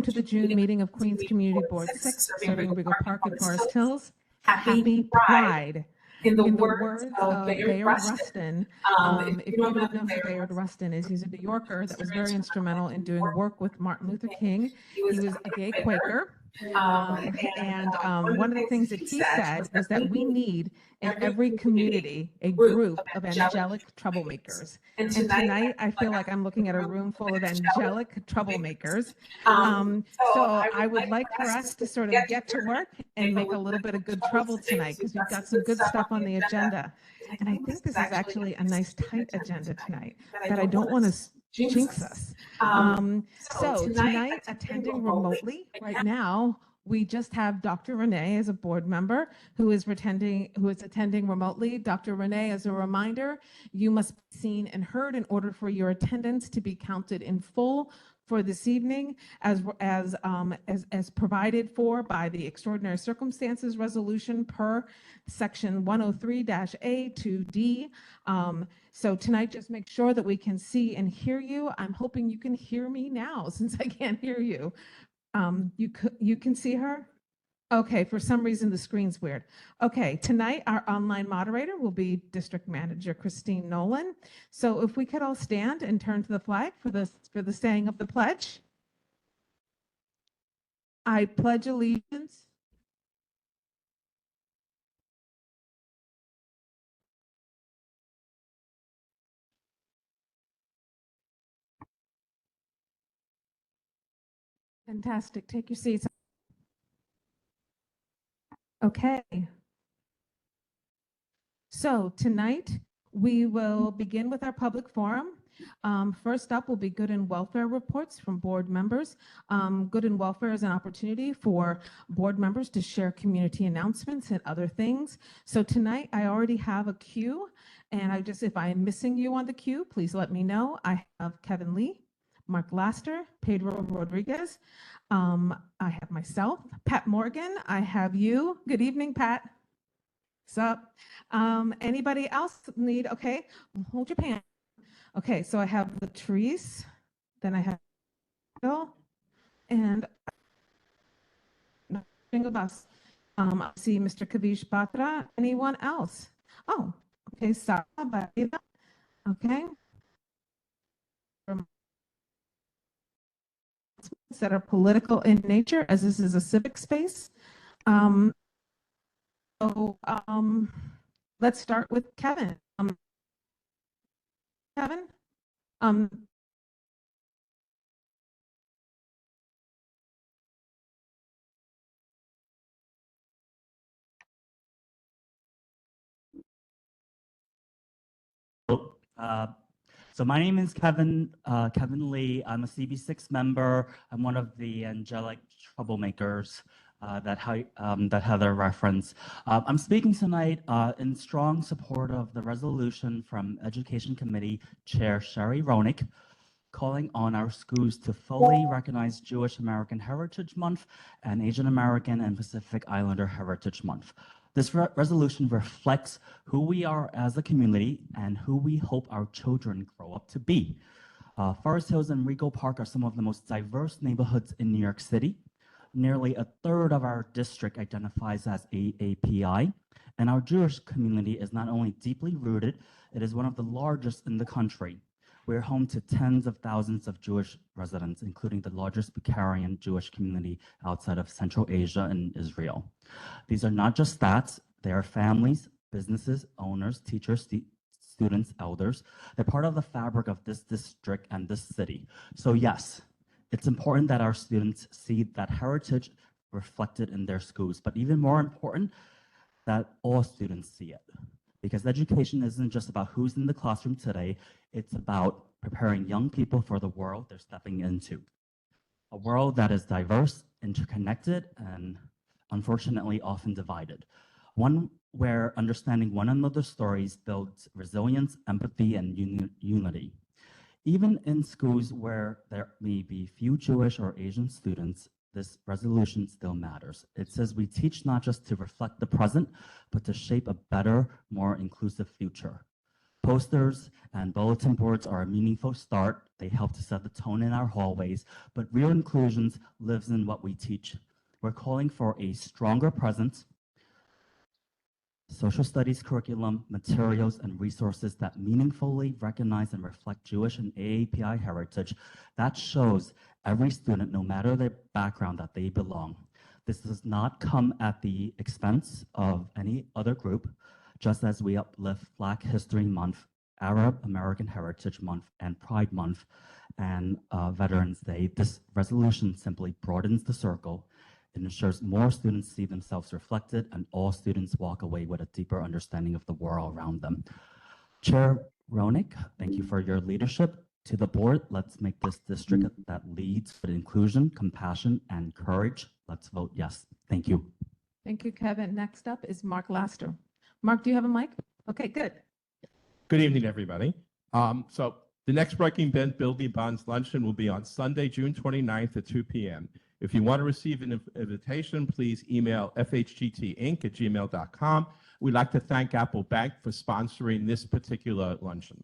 to the June meeting of Queens Community Board 6, serving Rego Park and Forest Hills. Happy Pride. In the words of Bayard Rustin, if you don't know who Bayard Rustin is, he's a New Yorker that was very instrumental in doing work with Martin Luther King. He was a gay Quaker. One of the things that he said was that we need in every community a group of angelic troublemakers. And tonight I feel like I'm looking at a room full of angelic troublemakers. So I would like for us to sort of get to work and make a little bit of good trouble tonight, because we've got some good stuff on the agenda. And I think this is actually a nice tight agenda tonight that I don't want to jinx us. So tonight, attending remotely right now, we just have Dr. Renee as a board member who is attending remotely. Dr. Renee, as a reminder, you must be seen and heard in order for your attendance to be counted in full for this evening, as provided for by the Extraordinary Circumstances Resolution per Section 103-A to D. So tonight, just make sure that we can see and hear you. I'm hoping you can hear me now, since I can't hear you. You can see her? Okay, for some reason the screen's weird. Okay, tonight our online moderator will be District Manager Christine Nolan. So if we could all stand and turn to the flag for the saying of the pledge. I pledge allegiance . Fantastic. Take your seats. Okay. So tonight we will begin with our public forum. First up will be good and welfare reports from board members. Good and welfare is an opportunity for board members to share community announcements and other things. So tonight I already have a queue, and if I am missing you on the queue, please let me know. I have Kevin Lee, Mark Laster, Pedro Rodriguez. I have myself, Pat Morgan. I have you. Good evening, Pat. What's up? Anybody else need? Okay, hold your pan. Okay, so I have Latrice, then I have Bill, and Jingle Bus. I see Mr. Kavish Batra. Anyone else? Oh, okay, Sarah Barida. Okay. That are political in nature, as this is a civic space. Let's start with Kevin. Kevin? So my name is Kevin Lee. I'm a CB6 member. I'm one of the angelic troublemakers that Heather referenced. I'm speaking tonight in strong support of the resolution from Education Committee Chair Sherry Ronick, calling on our schools to fully recognize Jewish American Heritage Month and Asian American and Pacific Islander Heritage Month. This resolution reflects who we are as a community and who we hope our children grow up to be. Forest Hills and Rego Park are some of the most diverse neighborhoods in New York City. Nearly a third of our district identifies as AAPI, and our Jewish community is not only deeply rooted, it is one of the largest in the country. We're home to tens of thousands of Jewish residents, including the largest Bukharian Jewish community outside of Central Asia and Israel. These are not just stats, they are families, businesses, owners, teachers, students, elders. They're part of the fabric of this district and this city. So yes, it's important that our students see that heritage reflected in their schools, but even more important, that all students see it. Because education isn't just about who's in the classroom today, it's about preparing young people for the world they're stepping into. A world that is diverse, interconnected, and unfortunately often divided. One where understanding one another's stories builds resilience, empathy, and unity. Even in schools where there may be few Jewish or Asian students, this resolution still matters. It says we teach not just to reflect the present, but to shape a better, more inclusive future. Posters and bulletin boards are a meaningful start. They help to set the tone in our hallways, but real inclusion lives in what we teach. We're calling for a stronger presence, social studies curriculum, materials, and resources that meaningfully recognize and reflect Jewish and AAPI heritage that shows every student, no matter their background, that they belong. This does not come at the expense of any other group, just as we uplift Black History Month, Arab American Heritage Month, and Pride Month, and Veterans Day. This resolution simply broadens the circle. It ensures more students see themselves reflected and all students walk away with a deeper understanding of the world around them. Chair Roenick, thank you for your leadership. To the board, let's make this district that leads with inclusion, compassion, and courage. Let's vote yes. Thank you. Thank you, Kevin. Next up is Mark Laster. Mark, do you have a mic? Okay, good. Good evening, everybody. So the next Breaking Building Bonds Luncheon will be on Sunday, June 29th at 2 p.m. If you want to receive an invitation, please email fhgtinc@gmail.com. We'd like to thank Apple Bank for sponsoring this particular luncheon.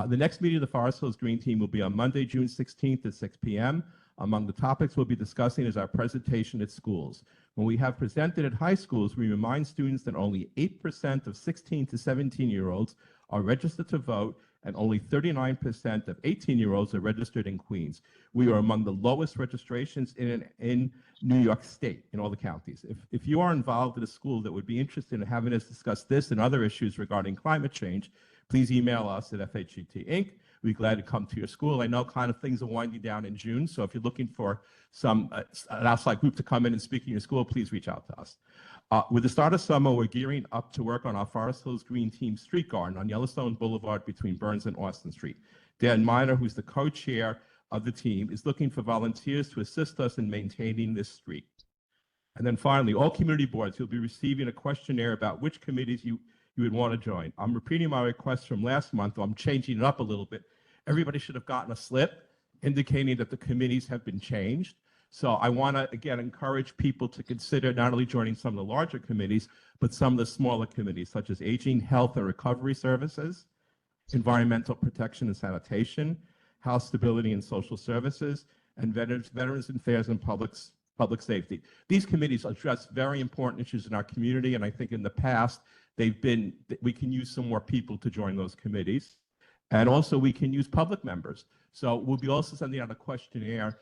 The next meeting of the Forest Hills Green Team will be on Monday, June 16th at 6 p.m. Among the topics we'll be discussing is our presentation at schools. When we have presented at high schools, we remind students that only 8% of 16 to 17-year-olds are registered to vote, and only 39% of 18-year-olds are registered in Queens. We are among the lowest registrations in New York State, in all the counties. If you are involved in a school that would be interested in having us discuss this and other issues regarding climate change, please email us at FHGT Inc. We'd be glad to come to your school. I know kind of things are winding down in June, so if you're looking for some an outside group to come in and speak in your school, please reach out to us. With the start of summer, we're gearing up to work on our Forest Hills Green Team Street Garden on Yellowstone Boulevard between Burns and Austin Street. Dan Miner, who's the co-chair of the team, is looking for volunteers to assist us in maintaining this street. And then finally, all community boards, you'll be receiving a questionnaire about which committees you would want to join. I'm repeating my request from last month, I'm changing it up a little bit. Everybody should have gotten a slip indicating that the committees have been changed. So I want to, again, encourage people to consider not only joining some of the larger committees, but some of the smaller committees, such as Aging, Health, and Recovery Services, Environmental Protection and Sanitation, House Stability and Social Services, and Veterans Affairs and Public Safety. These committees address very important issues in our community, and I think in the past, we can use some more people to join those committees. And also we can use public members. So we'll be also sending out a questionnaire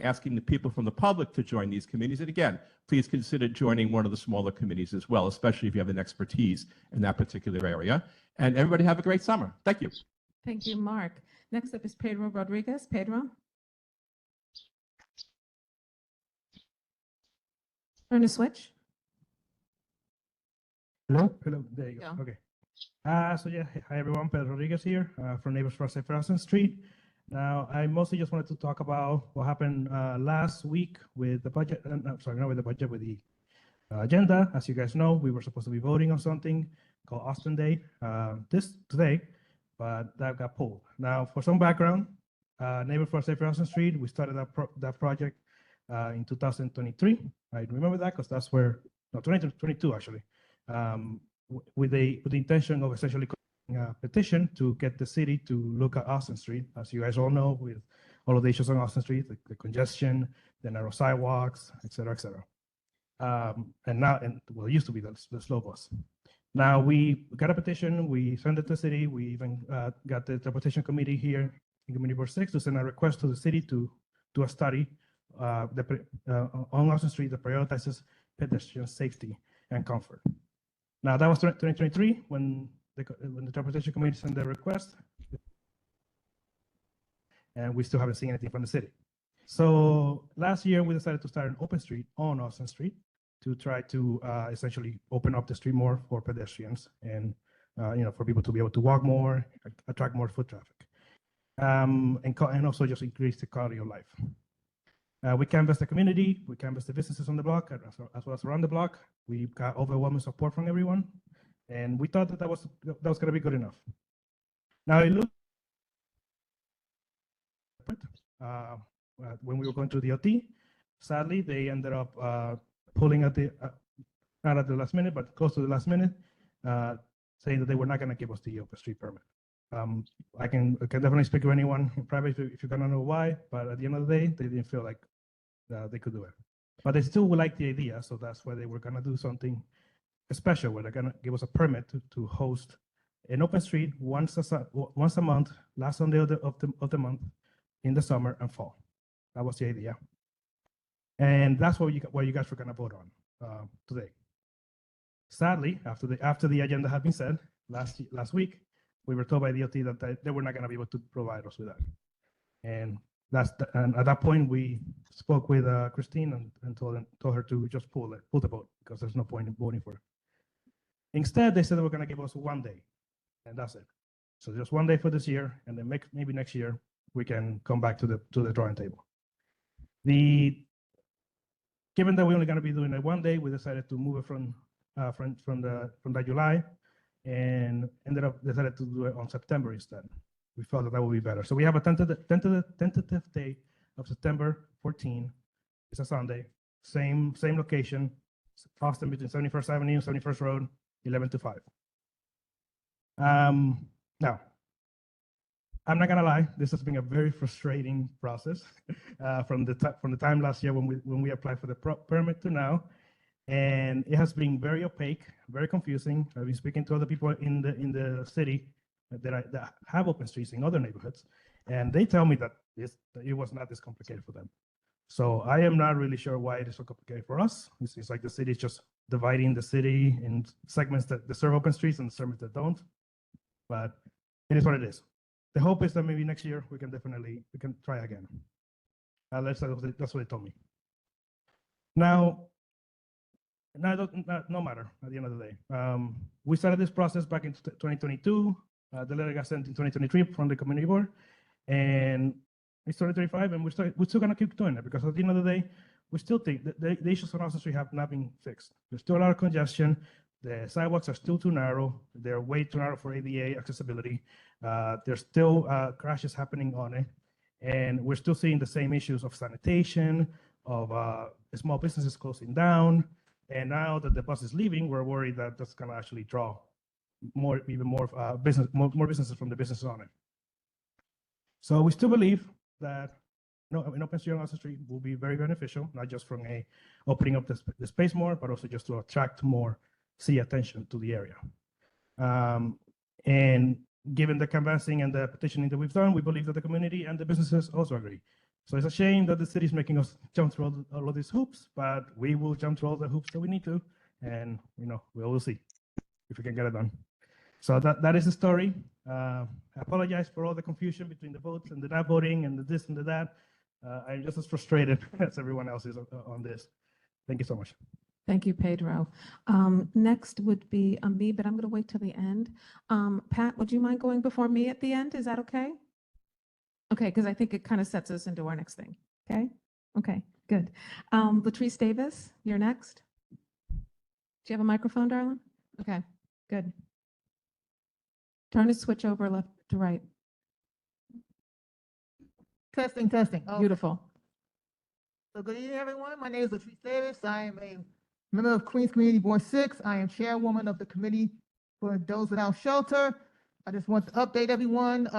asking the people from the public to join these committees. And again, please consider joining one of the smaller committees as well, especially if you have an expertise in that particular area. And everybody have a great summer. Thank you. Thank you, Mark. Next up is Pedro Rodriguez. Pedro? Turn to switch. Hello, there you go. Yeah. Okay. So yeah, hi everyone, Pedro Rodriguez here from Neighbors for Safe Austin Street. Now, I mostly just wanted to talk about what happened last week with the budget, not with the budget, with the agenda. As you guys know, we were supposed to be voting on something called Austin Day today, but that got pulled. Now, for some background, Neighbors for Safe Austin Street, we started that project in 2023. I remember that because that's where, no, 2022 actually. With the intention of essentially a petition to get the city to look at Austin Street. As you guys all know, with all of the issues on Austin Street, the congestion, the narrow sidewalks, et cetera, et cetera. Well, it used to be the slow bus. Now we got a petition, we sent it to the city, we even got the petition committee here in Community Board 6 to send a request to the city to do a study on Austin Street that prioritizes pedestrian safety and comfort. Now that was 2023 when the Transportation Committee sent the request, and we still haven't seen anything from the city. So last year we decided to start an open street on Austin Street to try to essentially open up the street more for pedestrians and for people to be able to walk more, attract more foot traffic, and also just increase the quality of life. We canvassed the community, we canvassed the businesses on the block, as well as around the block. We got overwhelming support from everyone, and we thought that was going to be good enough. Now it looked when we were going through the OT, sadly they ended up pulling at not at the last minute, but close to the last minute, saying that they were not going to give us the open street permit. I can definitely speak to anyone in private if you're gonna know why, but at the end of the day, they didn't feel like they could do it. But they still would like the idea, so that's why they were gonna do something special, where they're gonna give us a permit to host an open street once a month, last Sunday of the month, in the summer and fall. That was the idea, and that's what you guys were gonna vote on today. Sadly, after the agenda had been set last week, we were told by DOT that they were not going to be able to provide us with that. And and at that point, we spoke with Christine and told her to just pull the vote, because there's no point in voting for it. Instead, they said they were going to give us 1 day, and that's it. So just 1 day for this year, and then maybe next year we can come back to the drawing table. Given that we're only going to be doing it 1 day, we decided to move it from the July, and decided to do it on September instead. We felt that would be better. So we have a tentative date of September 14. It's a Sunday, same location, Austin, between 71st Avenue and 71st Road, 11 to 5. Now, I'm not gonna lie, this has been a very frustrating process from the time last year when we applied for the permit to now. And it has been very opaque, very confusing. I've been speaking to other people in the city that have open streets in other neighborhoods, and they tell me that it was not this complicated for them. So I am not really sure why it is so complicated for us. It seems like the city is just dividing the city in segments that serve open streets and segments that don't. But it is what it is. The hope is that maybe next year we can try again. That's what they told me. Now, no matter at the end of the day. We started this process back in 2022. The letter got sent in 2023 from the community board, and it's 2025, and we're still gonna keep doing it, because at the end of the day, we still think that the issues on Austin Street have not been fixed. There's still a lot of congestion. The sidewalks are still too narrow. They're way too narrow for ADA accessibility. There's still crashes happening on it, and we're still seeing the same issues of sanitation, of small businesses closing down. And now that the bus is leaving, we're worried that that's going to actually draw even more businesses from the businesses on it. So we still believe that an open street on Austin Street will be very beneficial, not just from opening up the space more, but also just to attract more city attention to the area. And given the canvassing and the petitioning that we've done, we believe that the community and the businesses also agree. So it's a shame that the city is making us jump through all of these hoops, but we will jump through all the hoops that we need to, and we will see if we can get it done. So that is the story. I apologize for all the confusion between the votes and the not voting and the this and the that. I'm just as frustrated as everyone else is on this. Thank you so much. Thank you, Pedro. Next would be me, but I'm going to wait till the end. Pat, would you mind going before me at the end? Is that okay? Okay, because I think it kind of sets us into our next thing. Okay? Okay, good. Latrice Davis, you're next. Do you have a microphone, darling? Okay, good. Turn the switch over left to right. Testing. Beautiful. So good evening, everyone. My name is Latrice Davis. I am a member of Queens Community Board 6. I am chairwoman of the Committee for Those Without Shelter. I just want to update everyone.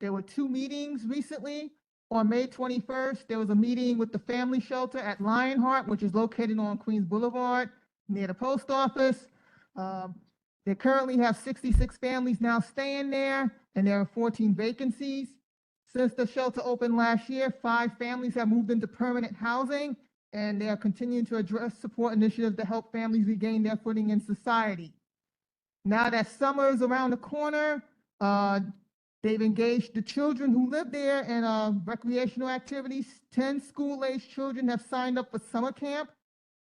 There were 2 meetings recently. On May 21st, there was a meeting with the family shelter at Lionheart, which is located on Queens Boulevard near the post office. They currently have 66 families now staying there, and there are 14 vacancies. Since the shelter opened last year, 5 families have moved into permanent housing, and they are continuing to address support initiatives to help families regain their footing in society. Now that summer is around the corner, they've engaged the children who live there in recreational activities. 10 school-aged children have signed up for summer camp,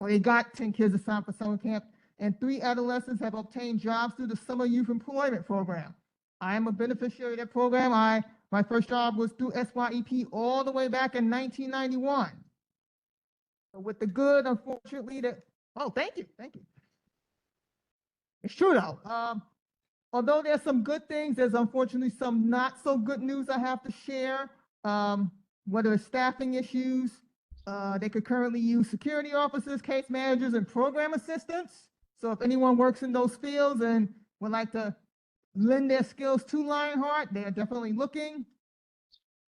or they got 10 kids to sign up for summer camp, and 3 adolescents have obtained jobs through the Summer Youth Employment Program. I am a beneficiary of that program. My first job was through SYEP all the way back in 1991. With the good, unfortunately, thank you. It's true though. Although there's some good things, there's unfortunately some not so good news I have to share. Whether it's staffing issues, they could currently use security officers, case managers, and program assistants. So if anyone works in those fields and would like to lend their skills to Lionheart, they are definitely looking.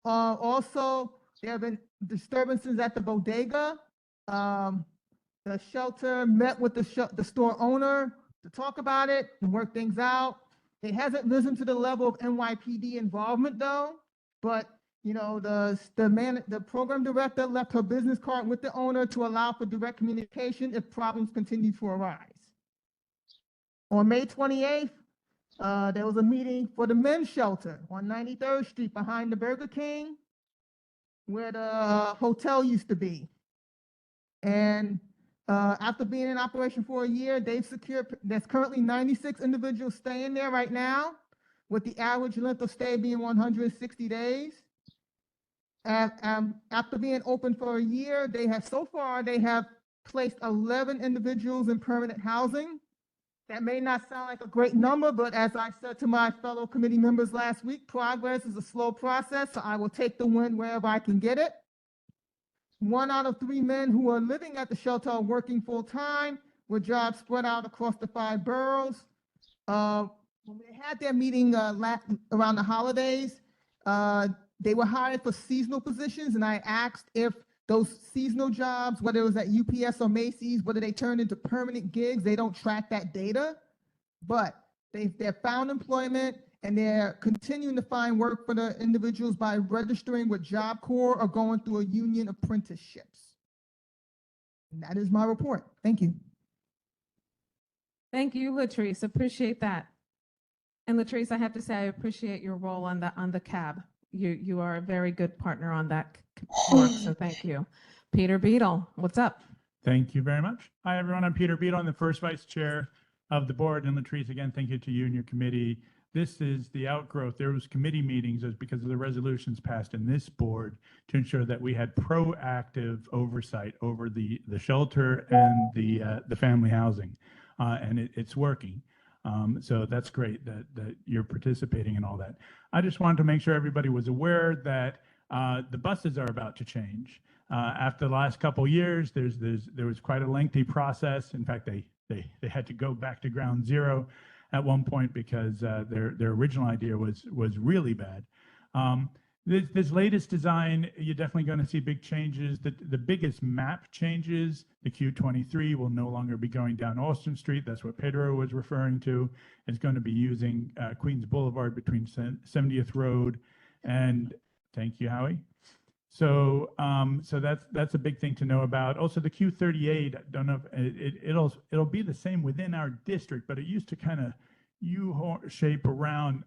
Also, there have been disturbances at the bodega. The shelter met with the store owner to talk about it and work things out. It hasn't risen to the level of NYPD involvement though, but the program director left her business card with the owner to allow for direct communication if problems continue to arise. On May 28th, there was a meeting for the men's shelter on 93rd Street behind the Burger King, where the hotel used to be. And after being in operation for a year, they've secured, there's currently 96 individuals staying there right now, with the average length of stay being 160 days. After being open for a year, they have placed 11 individuals in permanent housing. That may not sound like a great number, but as I said to my fellow committee members last week, progress is a slow process, so I will take the win wherever I can get it. 1 out of 3 men who are living at the shelter are working full-time, with jobs spread out across the 5 boroughs. When they had their meeting around the holidays, they were hired for seasonal positions, and I asked if those seasonal jobs, whether it was at UPS or Macy's, whether they turned into permanent gigs. They don't track that data, but they've found employment, and they're continuing to find work for the individuals by registering with Job Corps or going through a union apprenticeships. And that is my report. Thank you. Thank you, Latrice. Appreciate that. And Latrice, I have to say, I appreciate your role on the cab. You are a very good partner on that work, so thank you. Peter Beadle, what's up? Thank you very much. Hi, everyone. I'm Peter Beadle. I'm the first vice chair of the board. And Latrice, again, thank you to you and your committee. This is the outgrowth. There was committee meetings because of the resolutions passed in this board to ensure that we had proactive oversight over the shelter and the family housing. And it's working. So that's great that you're participating in all that. I just wanted to make sure everybody was aware that the buses are about to change. After the last couple years, there was quite a lengthy process. In fact, they had to go back to ground zero at one point because their original idea was really bad. This latest design, you're definitely going to see big changes. The biggest map changes, the Q23 will no longer be going down Austin Street. That's what Pedro was referring to. It's going to be using Queens Boulevard between 70th Road and, thank you, Howie. So that's a big thing to know about. Also, the Q38, I don't know if it'll be the same within our district, but it used to kind of U-shape around.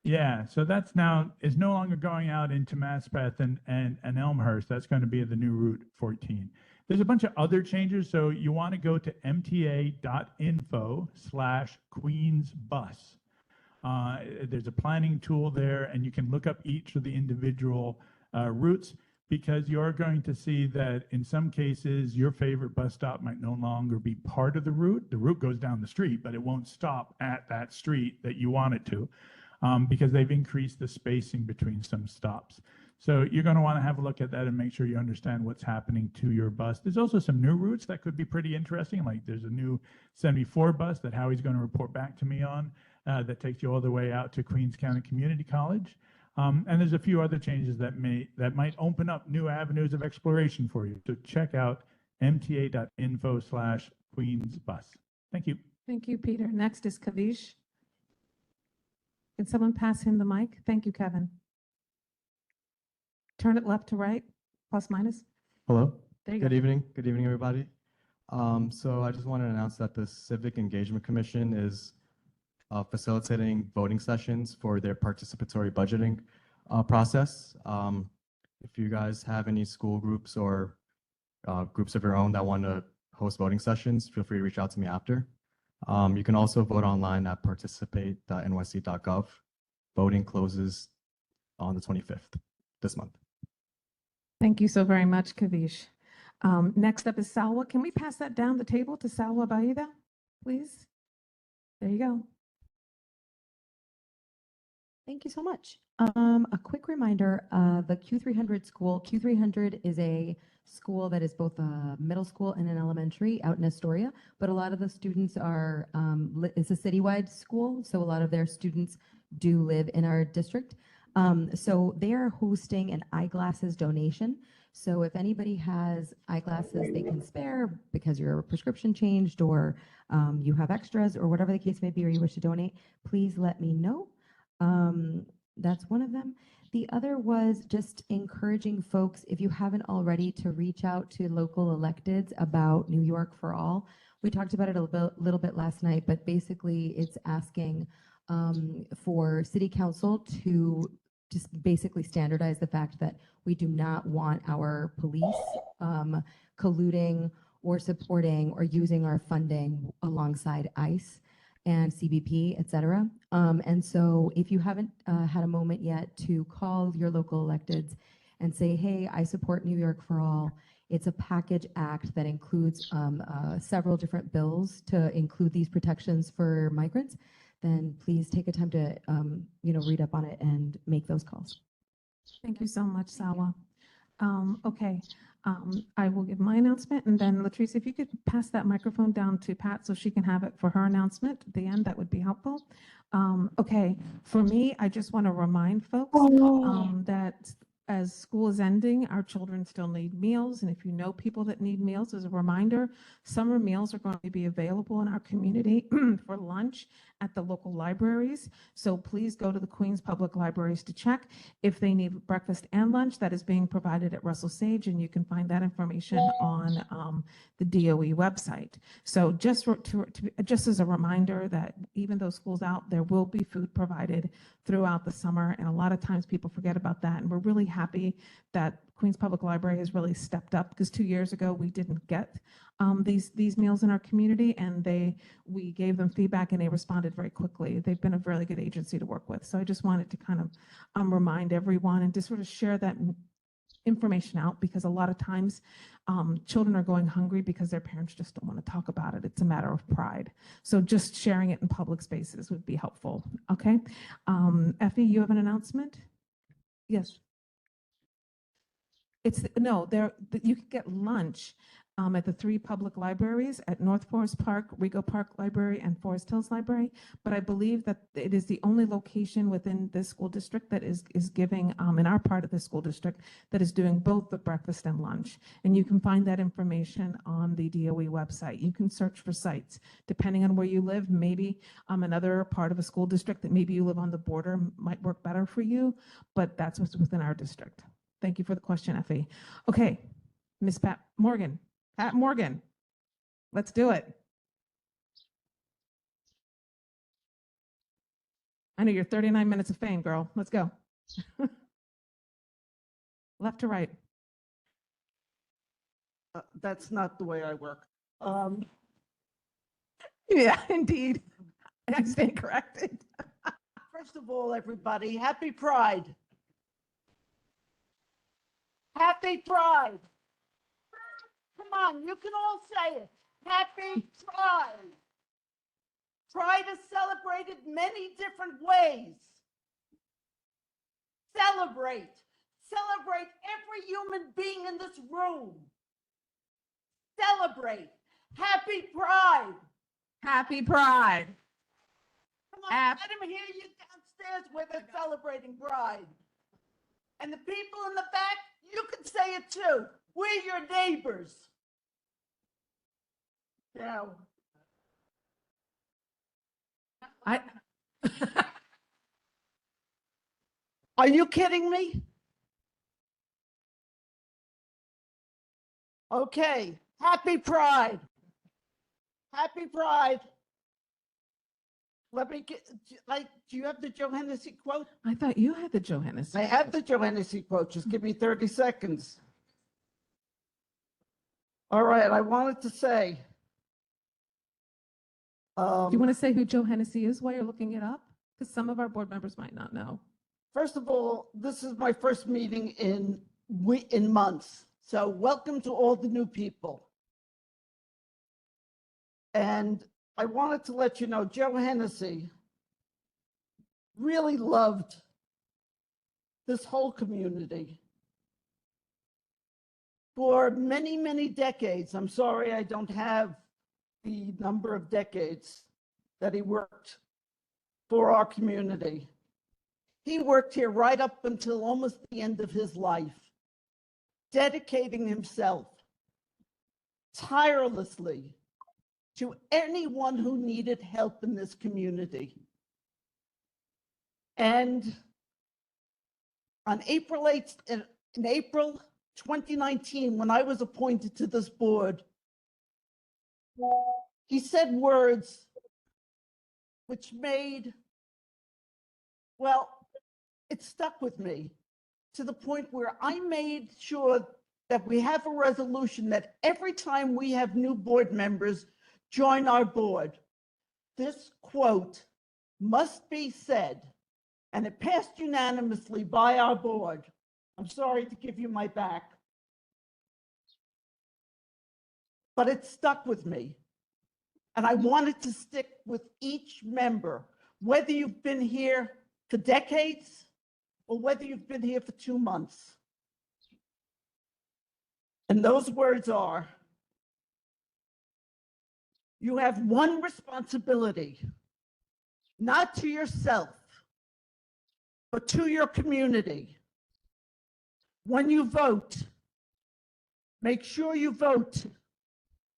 Yeah, so that's now is no longer going out into Maspeth and Elmhurst. That's going to be the new Route 14. There's a bunch of other changes, so you want to go to mta.info/QueensBus. There's a planning tool there, and you can look up each of the individual routes, because you're going to see that in some cases, your favorite bus stop might no longer be part of the route. The route goes down the street, but it won't stop at that street that you want it to. Because they've increased the spacing between some stops. So you're going to want to have a look at that and make sure you understand what's happening to your bus. There's also some new routes that could be pretty interesting. Like there's a new 74 bus that Howie's going to report back to me on that takes you all the way out to Queens County Community College. And there's a few other changes that might open up new avenues of exploration for you. So check out mta.info/QueensBus. Thank you. Thank you, Peter. Next is Kavish. Can someone pass him the mic? Thank you, Kevin. Turn it left to right, plus minus. Hello. There you Good go. evening. Good evening, everybody. So I just wanted to announce that the Civic Engagement Commission is facilitating voting sessions for their participatory budgeting process. If you guys have any school groups or groups of your own that want to host voting sessions, feel free to reach out to me after. You can also vote online at participate.nyc.gov. Voting closes on the 25th this month. Thank you so very much, Kavish. Next up is Salwa. Can we pass that down the table to Salwa Baida, please? There you go. Thank you so much. A quick reminder, the Q300 school, Q300 is a school that is both a middle school and an elementary out in Astoria, but a lot of the students are, it's a citywide school, so a lot of their students do live in our district. So they are hosting an eyeglasses donation. So if anybody has eyeglasses they can spare because your prescription changed or you have extras or whatever the case may be, or you wish to donate, please let me know. That's one of them. The other was just encouraging folks, if you haven't already, to reach out to local electeds about New York for All. We talked about it a little bit last night, but basically it's asking for city council to just basically standardize the fact that we do not want our police colluding or supporting or using our funding alongside ICE and CBP, et cetera. And so if you haven't had a moment yet to call your local electeds and say, hey, I support New York for All. It's a package act that includes several different bills to include these protections for migrants. Then please take a time to, read up on it and make those calls. Thank you so much, Salwa. Okay, I will give my announcement, and then Latrice, if you could pass that microphone down to Pat so she can have it for her announcement at the end, that would be helpful. Okay, for me, I just want to remind folks that as school is ending, our children still need meals, and if you know people that need meals, as a reminder, summer meals are going to be available in our community for lunch at the local libraries. So please go to the Queens Public Libraries to check if they need breakfast and lunch. That is being provided at Russell Sage, and you can find that information on the DOE website. So just as a reminder that even though school's out, there will be food provided throughout the summer, and a lot of times people forget about that, and we're really happy that Queens Public Library has really stepped up, because 2 years ago we didn't get these meals in our community, and we gave them feedback and they responded very quickly. They've been a really good agency to work with. So I just wanted to kind of remind everyone and to sort of share that information out, because a lot of times children are going hungry because their parents just don't want to talk about it. It's a matter of pride. So just sharing it in public spaces would be helpful. Okay. Effie, you have an announcement? Yes. You can get lunch at the 3 public libraries at North Forest Park, Rego Park Library, and Forest Hills Library. But I believe that it is the only location within this school district that is giving, in our part of the school district, that is doing both the breakfast and lunch. And you can find that information on the DOE website. You can search for sites. Depending on where you live, maybe another part of a school district that maybe you live on the border might work better for you, but that's what's within our district. Thank you for the question, Effie. Okay, Miss Pat Morgan, let's do it. I know you're 39 minutes of fame, girl. Let's go. Left to right. That's not the way I work. Yeah, indeed. I stand corrected. First of all, everybody, happy Pride. Happy Pride. Come on, you can all say it. Happy Pride. Pride is celebrated many different ways. Celebrate. Celebrate every human being in this room. Celebrate. Happy Pride. Happy Pride. Come on, let them hear you downstairs where they're celebrating Pride. And the people in the back, you can say it too. We're your neighbors. Now, are you kidding me? Okay. Happy Pride. Happy Pride. Let me get, do you have the Joe Hennessy quote? I thought you had the Joe Hennessy. I have the Joe Hennessy quote. Just give me 30 seconds. All right. I wanted to say. Do you want to say who Joe Hennessy is while you're looking it up? Because some of our board members might not know. First of all, this is my first meeting in months. So welcome to all the new people. And I wanted to let you know, Joe Hennessy really loved this whole community. for many, many decades. I'm sorry I don't have the number of decades that he worked for our community. He worked here right up until almost the end of his life, dedicating himself tirelessly to anyone who needed help in this community. And on April 8th, in April 2019, when I was appointed to this board, he said words which made, well, it stuck with me to the point where I made sure that we have a resolution that every time we have new board members join our board, this quote must be said, and it passed unanimously by our board. I'm sorry to give you my back, but it stuck with me. And I wanted to stick with each member, whether you've been here for decades or whether you've been here for 2 months. And those words are, you have one responsibility, not to yourself, but to your community. When you vote, make sure you vote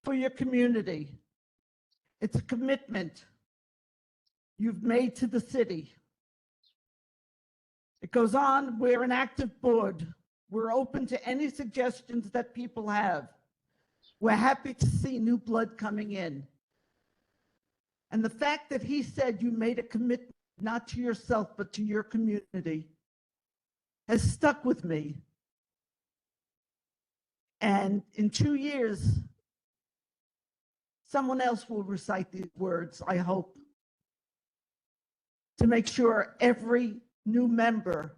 for your community. It's a commitment you've made to the city. It goes on, we're an active board. We're open to any suggestions that people have. We're happy to see new blood coming in. And the fact that he said you made a commitment not to yourself, but to your community has stuck with me. And in 2 years, someone else will recite these words, I hope, to make sure every new member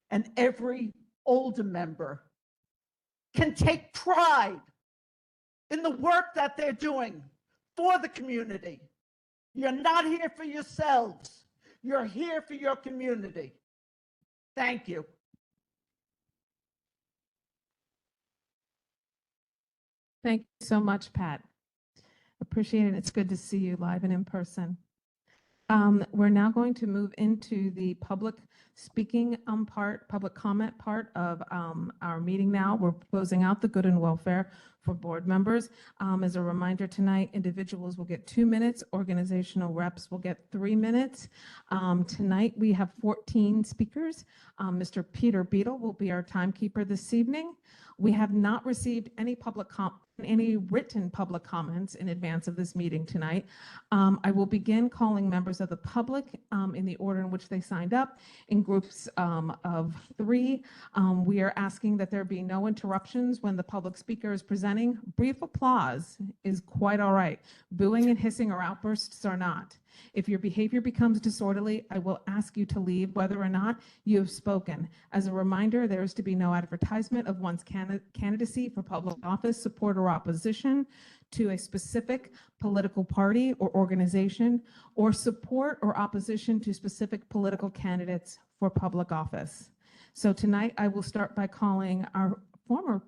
and every older member can take pride in the work that they're doing for the community. You're not here for yourselves. You're here for your community. Thank you. Thank you so much, Pat. Appreciate it. It's good to see you live and in person. We're now going to move into the public speaking part, public comment part of our meeting now. We're closing out the good and welfare for board members. As a reminder tonight, individuals will get 2 minutes, organizational reps will get 3 minutes. Tonight we have 14 speakers. Mr. Peter Beadle will be our timekeeper this evening. We have not received any written public comments in advance of this meeting tonight. I will begin calling members of the public in the order in which they signed up in groups of 3. We are asking that there be no interruptions when the public speaker is presenting. Brief applause is quite all right. Booing and hissing or outbursts are not. If your behavior becomes disorderly, I will ask you to leave whether or not you have spoken. As a reminder, there is to be no advertisement of one's candidacy for public office, support, or opposition to a specific political party or organization, or support or opposition to specific political candidates for public office. So tonight I will start by calling our former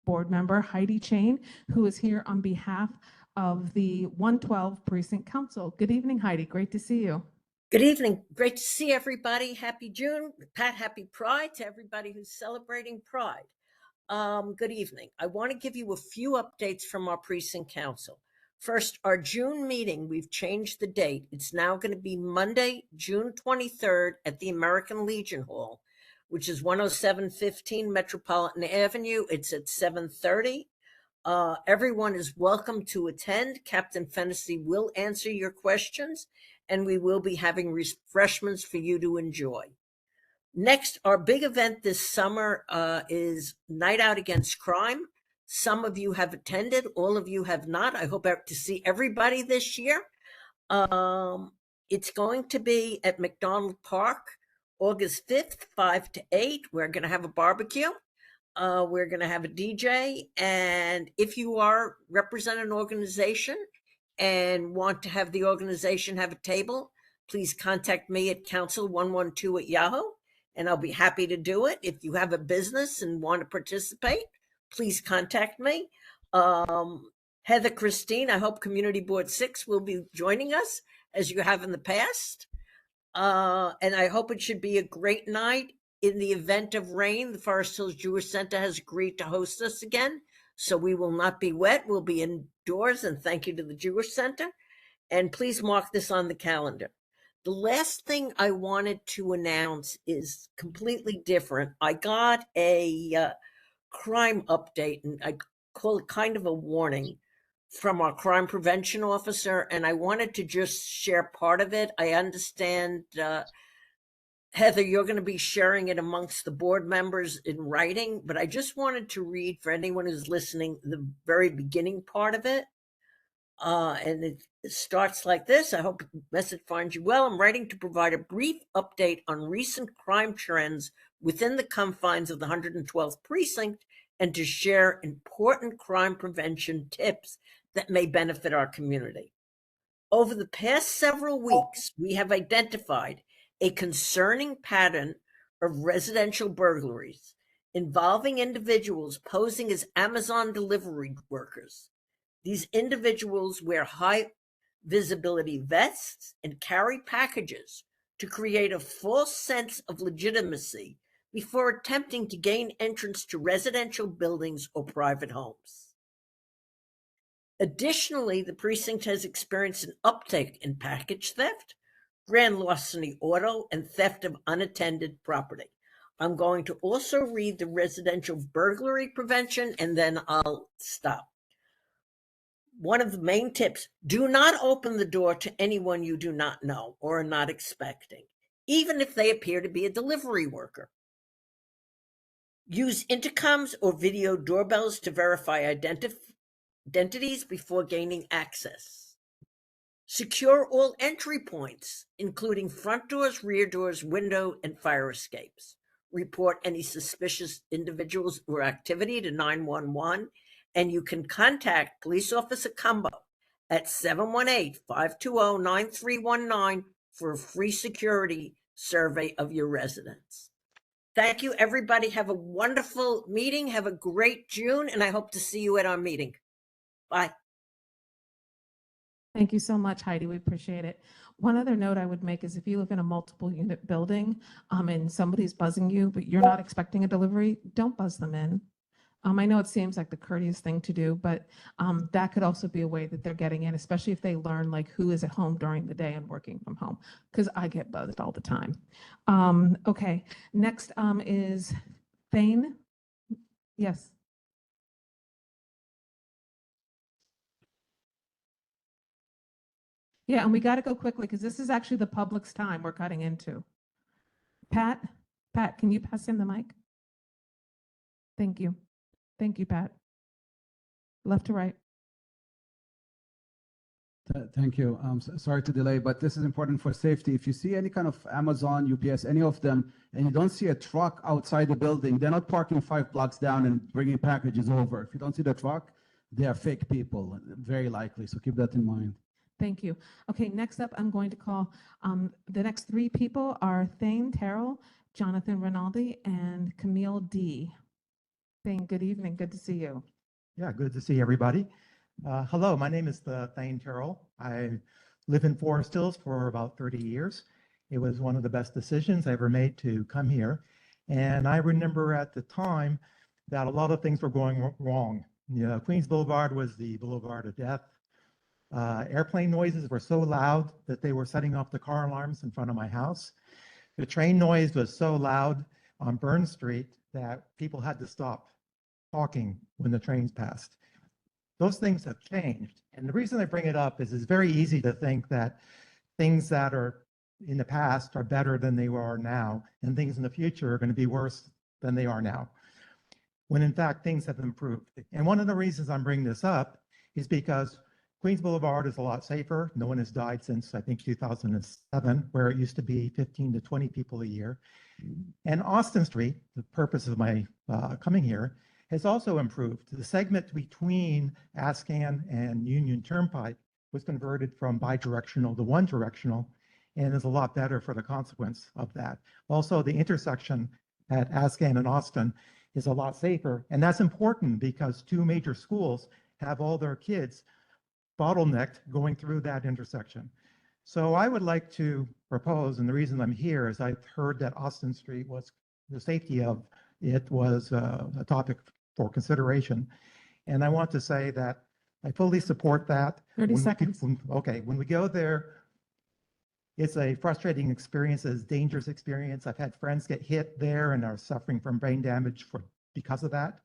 board member, Heidi Chain, who is here on behalf of the 112 Precinct Council. Good evening, Heidi. Great to see you. Good evening. Great to see everybody. Happy June. Pat, happy Pride to everybody who's celebrating Pride. Good evening. I want to give you a few updates from our Precinct Council. First, our June meeting, we've changed the date. It's now going to be Monday, June 23rd at the American Legion Hall, which is 10715 Metropolitan Avenue. It's at 7:30. Everyone is welcome to attend. Captain Fennessy will answer your questions, and we will be having refreshments for you to enjoy. Next, our big event this summer is Night Out Against Crime. Some of you have attended, all of you have not. I hope to see everybody this year. It's going to be at McDonald Park, August 5th, 5 to 8. We're going to have a barbecue. We're going to have a DJ, and if you represent an organization and want to have the organization have a table, please contact me at council112@yahoo, and I'll be happy to do it. If you have a business and want to participate, please contact me. Heather Christine, I hope Community Board 6 will be joining us as you have in the past. And I hope it should be a great night. In the event of rain, the Forest Hills Jewish Center has agreed to host us again. So we will not be wet. We'll be indoors, and thank you to the Jewish Center. And please mark this on the calendar. The last thing I wanted to announce is completely different. I got a crime update, and I call it kind of a warning from our crime prevention officer, and I wanted to just share part of it. I understand, Heather, you're going to be sharing it amongst the board members in writing, but I just wanted to read for anyone who's listening the very beginning part of it. And it starts like this. I hope the message finds you well. I'm writing to provide a brief update on recent crime trends within the confines of the 112th precinct and to share important crime prevention tips that may benefit our community. Over the past several weeks, we have identified a concerning pattern of residential burglaries involving individuals posing as Amazon delivery workers. These individuals wear high visibility vests and carry packages to create a false sense of legitimacy before attempting to gain entrance to residential buildings or private homes. Additionally, the precinct has experienced an uptick in package theft, grand larceny auto, and theft of unattended property. I'm going to also read the residential burglary prevention, and then I'll stop. One of the main tips: do not open the door to anyone you do not know or are not expecting, even if they appear to be a delivery worker. Use intercoms or video doorbells to verify identities before gaining access. Secure all entry points, including front doors, rear doors, window, and fire escapes. Report any suspicious individuals or activity to 911, and you can contact Police Officer Cumbo at 718-520-9319 for a free security survey of your residence. Thank you, everybody. Have a wonderful meeting. Have a great June, and I hope to see you at our meeting. Bye. Thank you so much, Heidi. We appreciate it. One other note I would make is if you live in a multiple unit building and somebody's buzzing you, but you're not expecting a delivery, don't buzz them in. I know it seems like the courteous thing to do, but that could also be a way that they're getting in, especially if they learn like who is at home during the day and working from home, because I get buzzed all the time. Okay, next is Thane. Yes. Yeah, and we got to go quickly because this is actually the public's time we're cutting into. Pat, can you pass him the mic? Thank you. Thank you, Pat. Left to right. Thank you. Sorry to delay, but this is important for safety. If you see any kind of Amazon, UPS, any of them, and you don't see a truck outside the building, they're not parking 5 blocks down and bringing packages over. If you don't see the truck, they are fake people, very likely. So keep that in mind. Thank you. Okay, next up, I'm going to call the next 3 people are Thane Terrell, Jonathan Rinaldi, and Camille D. Thane, good evening. Good to see you. Yeah, good to see everybody. Hello, my name is Thane Terrell. I live in Forest Hills for about 30 years. It was one of the best decisions I ever made to come here. And I remember at the time that a lot of things were going wrong. You know, Queens Boulevard was the boulevard of death. Airplane noises were so loud that they were setting off the car alarms in front of my house. The train noise was so loud on Burn Street that people had to stop talking when the trains passed. Those things have changed. And the reason I bring it up is it's very easy to think that things that are in the past are better than they are now, and things in the future are going to be worse than they are now, when in fact things have improved. And one of the reasons I'm bringing this up is because Queens Boulevard is a lot safer. No one has died since, I think, 2007, where it used to be 15 to 20 people a year. And Austin Street, the purpose of my coming here, has also improved. The segment between Ascan and Union Turnpike was converted from bidirectional to one directional, and is a lot better for the consequence of that. Also, the intersection at Ascan and Austin is a lot safer. And that's important because two major schools have all their kids bottlenecked going through that intersection. So I would like to propose, and the reason I'm here is I've heard that Austin Street was, the safety of it was a topic for consideration. And I want to say that I fully support that. 30 seconds. Okay, when we go there, it's a frustrating experience, it's a dangerous experience. I've had friends get hit there and are suffering from brain damage because of that.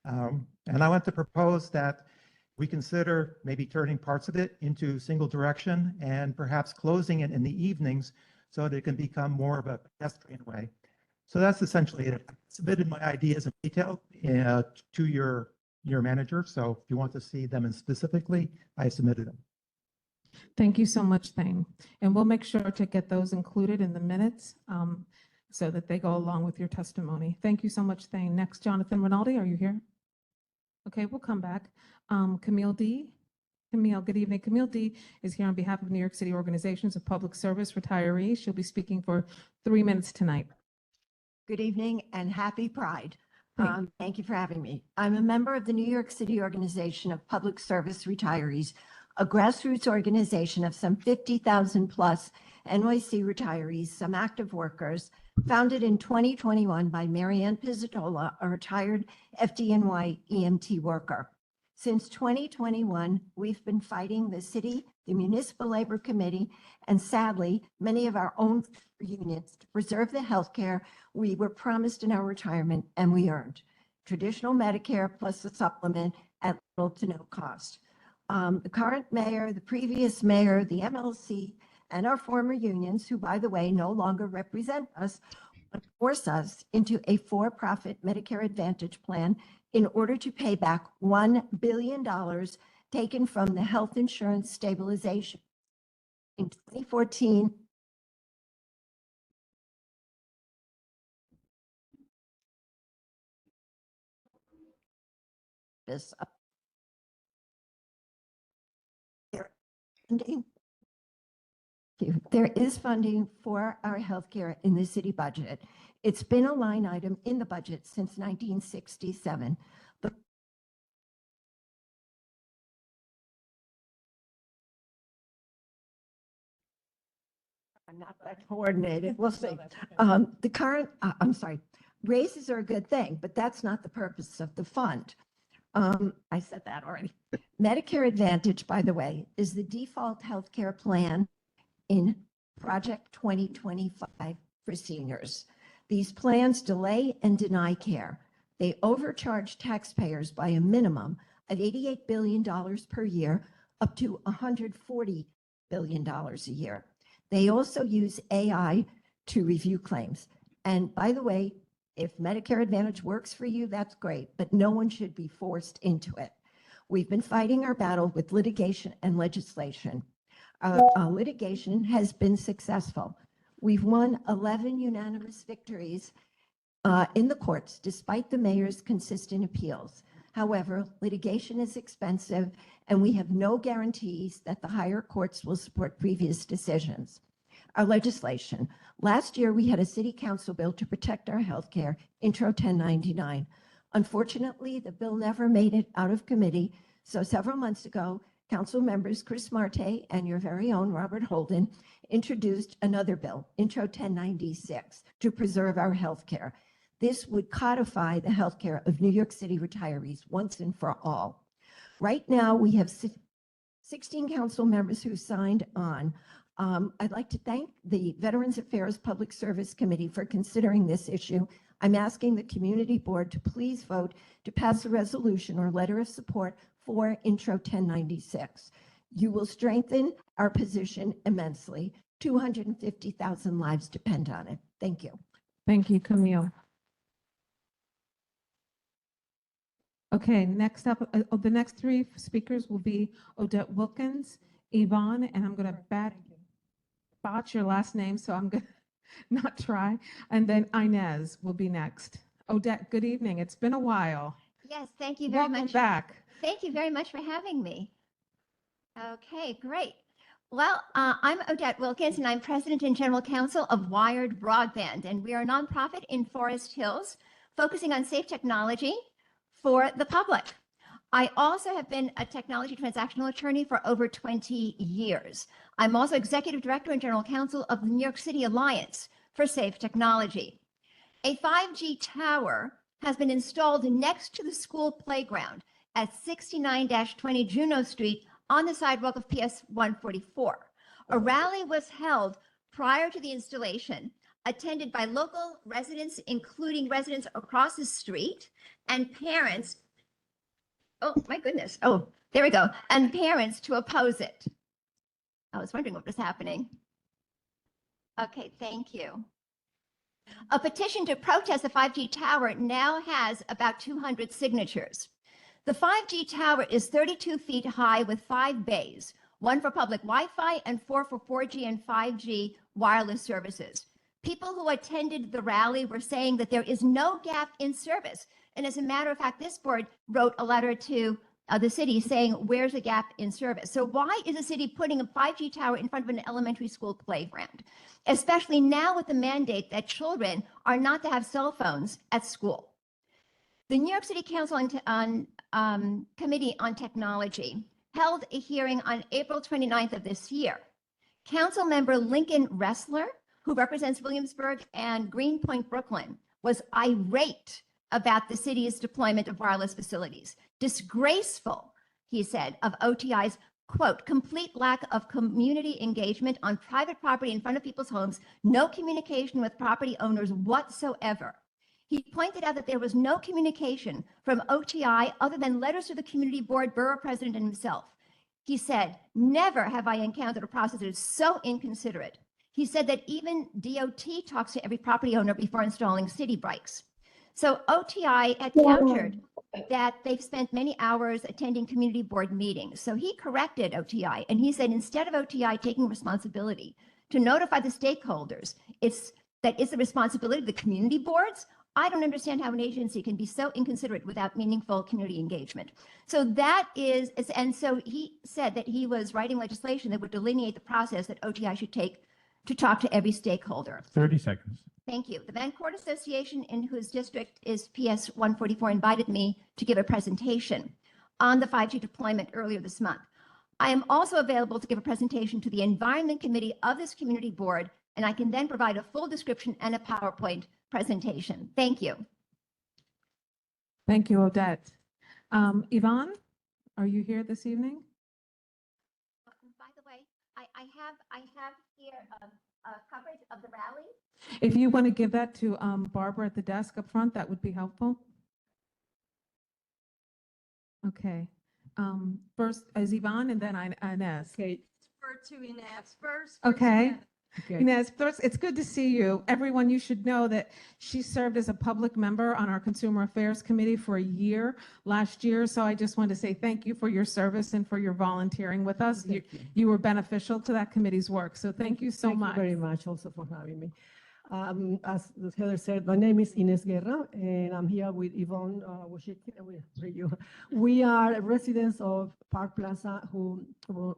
And I want to propose that we consider maybe turning parts of it into single direction and perhaps closing it in the evenings so that it can become more of a pedestrian way. So that's essentially it. I submitted my ideas in detail to your manager. So if you want to see them specifically, I submitted them. Thank you so much, Thane. And we'll make sure to get those included in the minutes so that they go along with your testimony. Thank you so much, Thane. Next, Jonathan Rinaldi, are you here? Okay, we'll come back. Camille D. Camille, good evening. Camille D. is here on behalf of New York City Organizations of Public Service Retirees. She'll be speaking for 3 minutes tonight. Good evening and happy Pride. Thank Thank you for having me. I'm a member of the New York City Organization of Public Service Retirees, a grassroots organization of some 50,000 plus NYC retirees, some active workers, founded in 2021 by Marianne Pizzatola, a retired FDNY EMT worker. Since 2021, we've been fighting the city, the Municipal Labor Committee, and sadly, many of our own unions to preserve the health care we were promised in our retirement and we earned. Traditional Medicare plus a supplement at little to no cost. The current mayor, the previous mayor, the MLC, and our former unions, who, by the way, no longer represent us, force us into a for-profit Medicare Advantage plan in order to pay back $1 billion taken from the health insurance stabilization. In 2014, this there is funding for our healthcare in the city budget. It's been a line item in the budget since 1967. But I'm not that coordinated. We'll see. The current, I'm sorry, raises are a good thing, but that's not the purpose of the fund. I said that already. Medicare Advantage, by the way, is the default healthcare plan in Project 2025 for seniors. These plans delay and deny care. They overcharge taxpayers by a minimum of $88 billion per year, up to $140 billion a year. They also use AI to review claims. And by the way, if Medicare Advantage works for you, that's great, but no one should be forced into it. We've been fighting our battle with litigation and legislation. Litigation has been successful. We've won 11 unanimous victories in the courts, despite the mayor's consistent appeals. However, litigation is expensive, and we have no guarantees that the higher courts will support previous decisions. Our legislation. Last year, we had a city council bill to protect our healthcare, Intro 1099. Unfortunately, the bill never made it out of committee, so several months ago, Council members Chris Marte and your very own Robert Holden introduced another bill, Intro 1096, to preserve our healthcare. This would codify the healthcare of New York City retirees once and for all. Right now, we have 16 council members who signed on. I'd like to thank the Veterans Affairs Public Service Committee for considering this issue. I'm asking the community board to please vote to pass a resolution or letter of support for Intro 1096. You will strengthen our position immensely. 250,000 lives depend on it. Thank you. Thank you, Camille. Okay, next up, the next three speakers will be Odette Wilkins, Yvonne, and I'm going to botch your last name, so I'm going to not try. And then Inez will be next. Odette, good evening. It's been a while. Yes, thank you very Welcome much. back. Thank you very much for having me. Okay, great. Well, I'm Odette Wilkins, and I'm President and General Counsel of Wired Broadband, and we are a nonprofit in Forest Hills. focusing on safe technology for the public. I also have been a technology transactional attorney for over 20 years. I'm also executive director and general counsel of the New York City Alliance for Safe Technology. A 5G tower has been installed next to the school playground at 69-20 Juneau Street on the sidewalk of PS 144. A rally was held prior to the installation, attended by local residents, including residents across the street and parents. Oh, my goodness. Oh, there we go. And parents to oppose it. I was wondering what was happening. Okay, thank you. A petition to protest the 5G tower now has about 200 signatures. The 5G tower is 32 feet high with 5 bays, 1 for public Wi-Fi and 4 for 4G and 5G wireless services. People who attended the rally were saying that there is no gap in service. And as a matter of fact, this board wrote a letter to the city saying, where's the gap in service? So why is the city putting a 5G tower in front of an elementary school playground? Especially now with the mandate that children are not to have cell phones at school. The New York City Council on Committee on Technology held a hearing on April 29th of this year. Council member Lincoln Ressler, who represents Williamsburg and Greenpoint, Brooklyn, was irate about the city's deployment of wireless facilities. Disgraceful, he said, of OTI's, quote, complete lack of community engagement on private property in front of people's homes, no communication with property owners whatsoever. He pointed out that there was no communication from OTI other than letters to the community board, borough president, and himself. He said, never have I encountered a process that is so inconsiderate. He said that even DOT talks to every property owner before installing city bikes. So OTI had countered that they've spent many hours attending community board meetings. So he corrected OTI and he said, instead of OTI taking responsibility to notify the stakeholders, it's the responsibility of the community boards. I don't understand how an agency can be so inconsiderate without meaningful community engagement. So that is, and so he said that he was writing legislation that would delineate the process that OTI should take to talk to every stakeholder. 30 seconds. Thank you. The Van Court Association, in whose district is PS 144, invited me to give a presentation on the 5G deployment earlier this month. I am also available to give a presentation to the Environment Committee of this community board, and I can then provide a full description and a PowerPoint presentation. Thank you. Thank you, Odette. Yvonne, are you here this evening? By the way, I have here coverage of the rally. If you want to give that to Barbara at the desk up front, that would be helpful. Okay. First is Yvonne and then Inez. Okay. Defer to Inez first. Okay. Okay. Inez, first, it's good to see you. Everyone, you should know that she served as a public member on our Consumer Affairs Committee for a year last year. So I just want to say thank you for your service and for your volunteering with us. You were beneficial to that committee's work. So thank you so much. Thank you very much also for having me. As Heather said, my name is Inez Guerra, and I'm here with Yvonne We are residents of Park Plaza,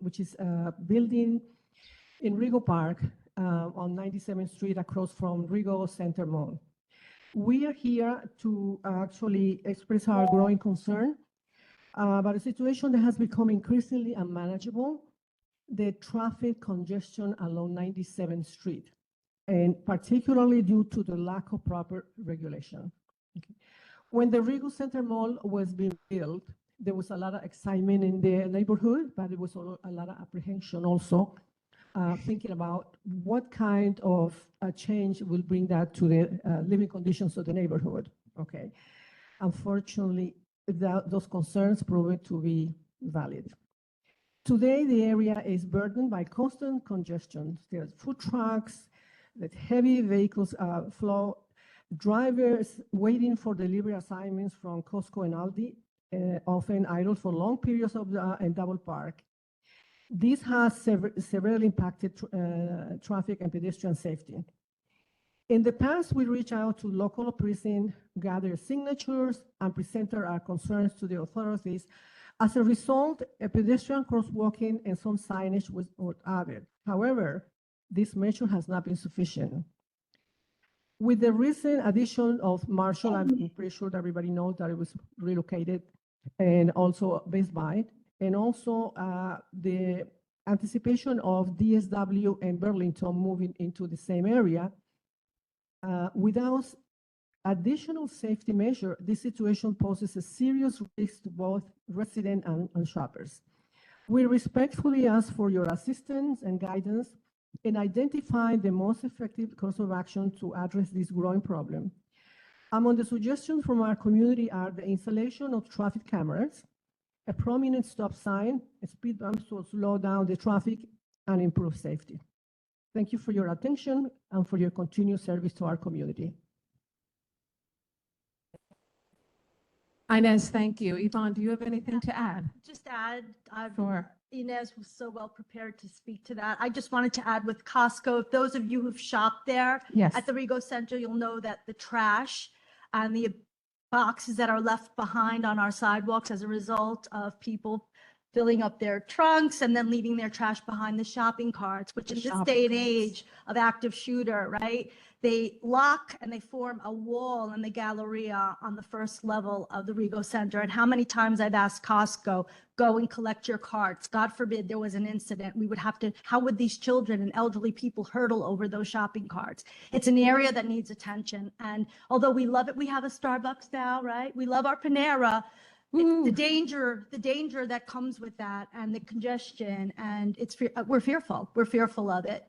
which is a building in Rego Park on 97th Street across from Rego Center Mall. We are here to actually express our growing concern about a situation that has become increasingly unmanageable, the traffic congestion along 97th Street, and particularly due to the lack of proper regulation. Okay. When the Rego Center Mall was being built, there was a lot of excitement in the neighborhood, but there was a lot of apprehension also, thinking about what kind of change will bring that to the living conditions of the neighborhood. Okay. Unfortunately, those concerns proved to be valid. Today, the area is burdened by constant congestion. There's food trucks, that heavy vehicles flow, drivers waiting for delivery assignments from Costco and Aldi, often idle for long periods in double park. This has severely impacted traffic and pedestrian safety. In the past, we reached out to local precincts, gathered signatures, and presented our concerns to the authorities. As a result, a pedestrian crosswalking and some signage was added. However, this measure has not been sufficient. With the recent addition of Marshall, I'm pretty sure that everybody knows that it was relocated, and also Best Buy, and also the anticipation of DSW and Burlington moving into the same area. Without additional safety measure, this situation poses a serious risk to both residents and shoppers. We respectfully ask for your assistance and guidance in identifying the most effective course of action to address this growing problem. Among the suggestions from our community are the installation of traffic cameras, a prominent stop sign, a speed bump to slow down the traffic and improve safety. Thank you for your attention and for your continued service to our community. Inez, thank you. Yvonne, do you have anything to add? Just add, Sure. Inez was so well prepared to speak to that. I just wanted to add with Costco, if those of you who've shopped there Yes. at the Rego Center, you'll know that the trash and the boxes that are left behind on our sidewalks as a result of people filling up their trunks and then leaving their trash behind the shopping carts, which in this day and age of active shooter, right? They lock and they form a wall in the Galleria on the first level of the Rego Center. And how many times I've asked Costco, go and collect your carts. God forbid there was an incident. We would have to, how would these children and elderly people hurdle over those shopping carts? It's an area that needs attention. And although we love it, we have a Starbucks now, right? We love our Panera. It's the danger that comes with that and the congestion, and we're fearful of it.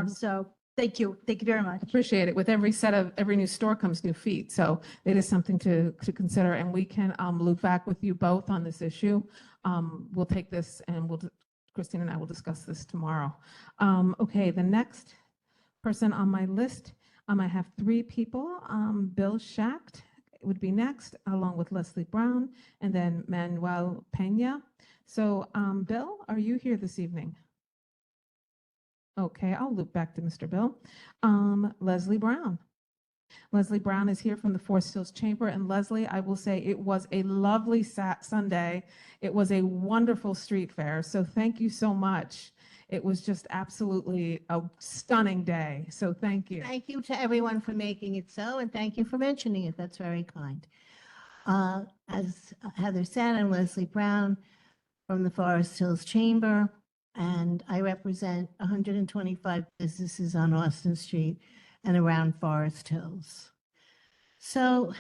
So thank you very much. Appreciate it. With every new store comes new feet. So it is something to consider, and we can loop back with you both on this issue. We'll take this and Christine and I will discuss this tomorrow. Okay, the next person on my list, I have three people. Bill Schacht would be next, along with Leslie Brown, and then Manuel Pena. So Bill, are you here this evening? Okay, I'll loop back to Mr. Bill. Leslie Brown. Leslie Brown is here from the Forest Hills Chamber. And Leslie, I will say it was a lovely Sunday. It was a wonderful street fair. So thank you so much. It was just absolutely a stunning day. So thank you. Thank you to everyone for making it so, and thank you for mentioning it. That's very kind. As Heather said, I'm Leslie Brown from the Forest Hills Chamber, and I represent 125 businesses on Austin Street and around Forest Hills. So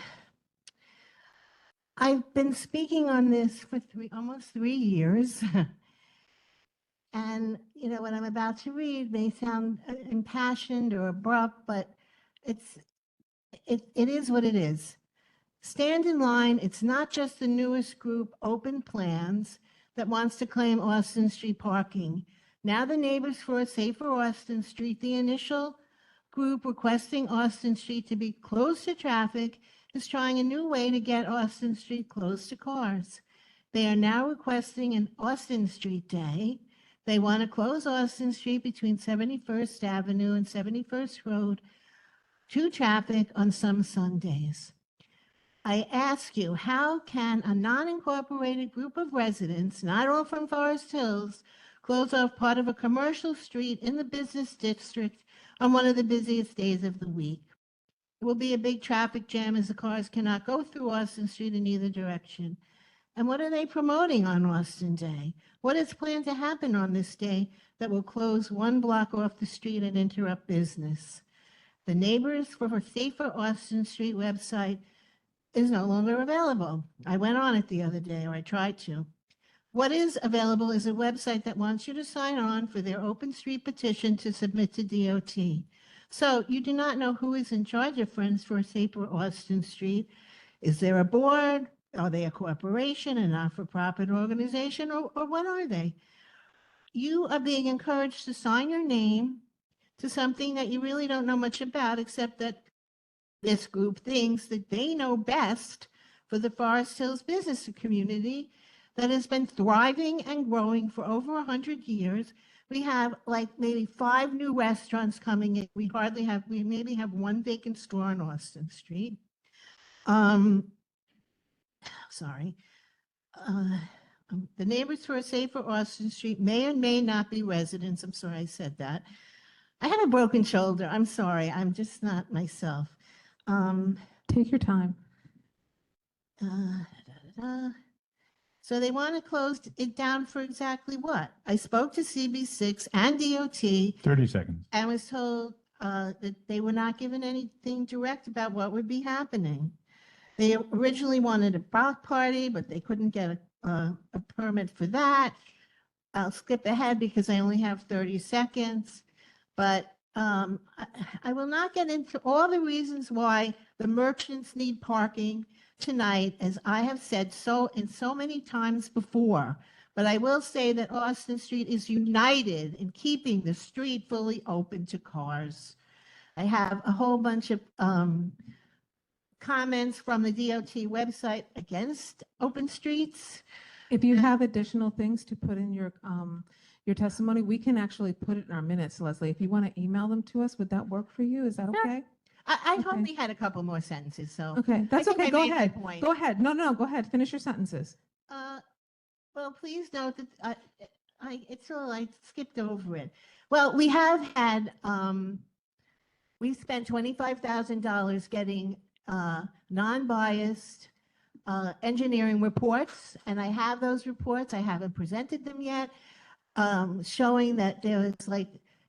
I've been speaking on this for almost 3 years. And, you know, what I'm about to read may sound impassioned or abrupt, but it is what it is. Stand in line. It's not just the newest group, Open Plans, that wants to claim Austin Street parking. Now the Neighbors for a Safer Austin Street, the initial group requesting Austin Street to be closed to traffic, is trying a new way to get Austin Street closed to cars. They are now requesting an Austin Street Day. They want to close Austin Street between 71st Avenue and 71st Road to traffic on some Sundays. I ask you, how can a non-incorporated group of residents, not all from Forest Hills, close off part of a commercial street in the business district on one of the busiest days of the week? It will be a big traffic jam as the cars cannot go through Austin Street in either direction. And what are they promoting on Austin Day? What is planned to happen on this day that will close one block off the street and interrupt business? The Neighbors for a Safer Austin Street website is no longer available. I went on it the other day, or I tried to. What is available is a website that wants you to sign on for their open street petition to submit to DOT. So you do not know who is in charge of Friends for a Safer Austin Street. Is there a board? Are they a corporation, a not-for-profit organization, or what are they? You are being encouraged to sign your name to something that you really don't know much about, except that this group thinks that they know best for the Forest Hills business community that has been thriving and growing for over 100 years. We have like maybe 5 new restaurants coming in. We maybe have 1 vacant store on Austin Street. The Neighbors for a Safer Austin Street may or may not be residents. I'm sorry I said that. I had a broken shoulder. I'm sorry. I'm just not myself. Take your time. So they want to close it down for exactly what? I spoke to CB6 and DOT 30 seconds. and was told that they were not given anything direct about what would be happening. They originally wanted a block party, but they couldn't get a permit for that. I'll skip ahead because I only have 30 seconds. But I will not get into all the reasons why the merchants need parking tonight, as I have said so many times before. But I will say that Austin Street is united in keeping the street fully open to cars. I have a whole bunch of comments from the DOT website against open streets. If you have additional things to put in your testimony, we can actually put it in our minutes, Leslie. If you want to email them to us, would that work for you? Is that okay? I Okay. only had a couple more sentences, so. Okay, that's I think okay. I Go made my ahead. point. Go ahead. No, go ahead. Finish your sentences. Well, please note that it's all, I skipped over it. Well, we have had, we spent $25,000 getting non-biased engineering reports, and I have those reports. I haven't presented them yet, showing that there was like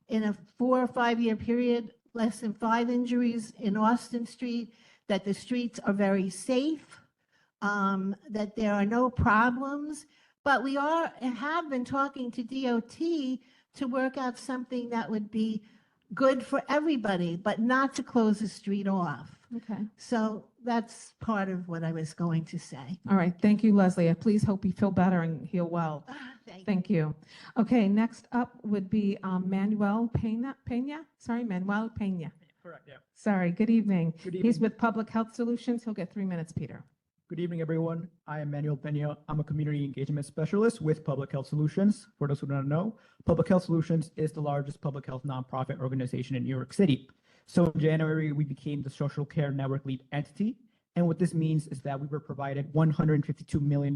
in a 4 or 5 year period, less than 5 injuries in Austin Street, that the streets are very safe, that there are no problems. But we have been talking to DOT to work out something that would be good for everybody, but not to close the street off. Okay. So that's part of what I was going to say. All right. Thank you, Leslie. I please hope you feel better and heal well. Thank you. Okay, next up would be Manuel Pena. Manuel Pena. Correct, yeah. Sorry, good evening. Good He's evening. with Public Health Solutions. He'll get 3 minutes, Peter. Good evening, everyone. I am Manuel Pena. I'm a community engagement specialist with Public Health Solutions. For those who don't know, Public Health Solutions is the largest public health nonprofit organization in New York City. So in January, we became the social care network lead entity. And what this means is that we were provided $152 million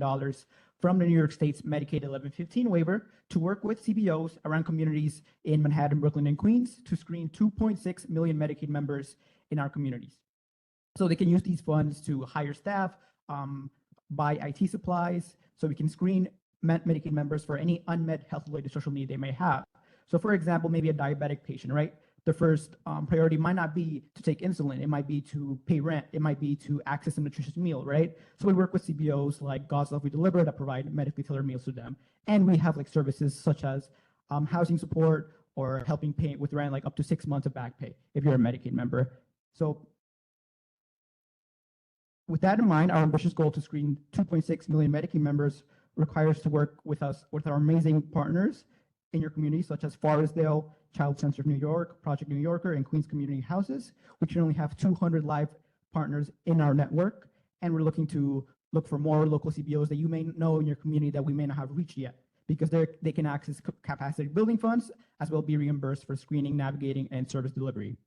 from the New York State's Medicaid 1115 waiver to work with CBOs around communities in Manhattan, Brooklyn, and Queens to screen 2.6 million Medicaid members in our communities. So they can use these funds to hire staff, buy IT supplies, so we can screen Medicaid members for any unmet health-related social need they may have. So for example, maybe a diabetic patient, right? The first priority might not be to take insulin. It might be to pay rent. It might be to access a nutritious meal, right? So we work with CBOs like God's Love We Deliver that provide medically tailored meals to them. And we have like services such as housing support or helping pay with rent, like up to 6 months of back pay if you're a Medicaid member. So with that in mind, our ambitious goal to screen 2.6 million Medicaid members requires to work with us, with our amazing partners in your community, such as Forestdale, Child Center of New York, Project New Yorker, and Queens Community Houses. We currently have 200 live partners in our network, and we're looking to look for more local CBOs that you may know in your community that we may not have reached yet, because they can access capacity building funds, as well be reimbursed for screening, navigating, and service delivery.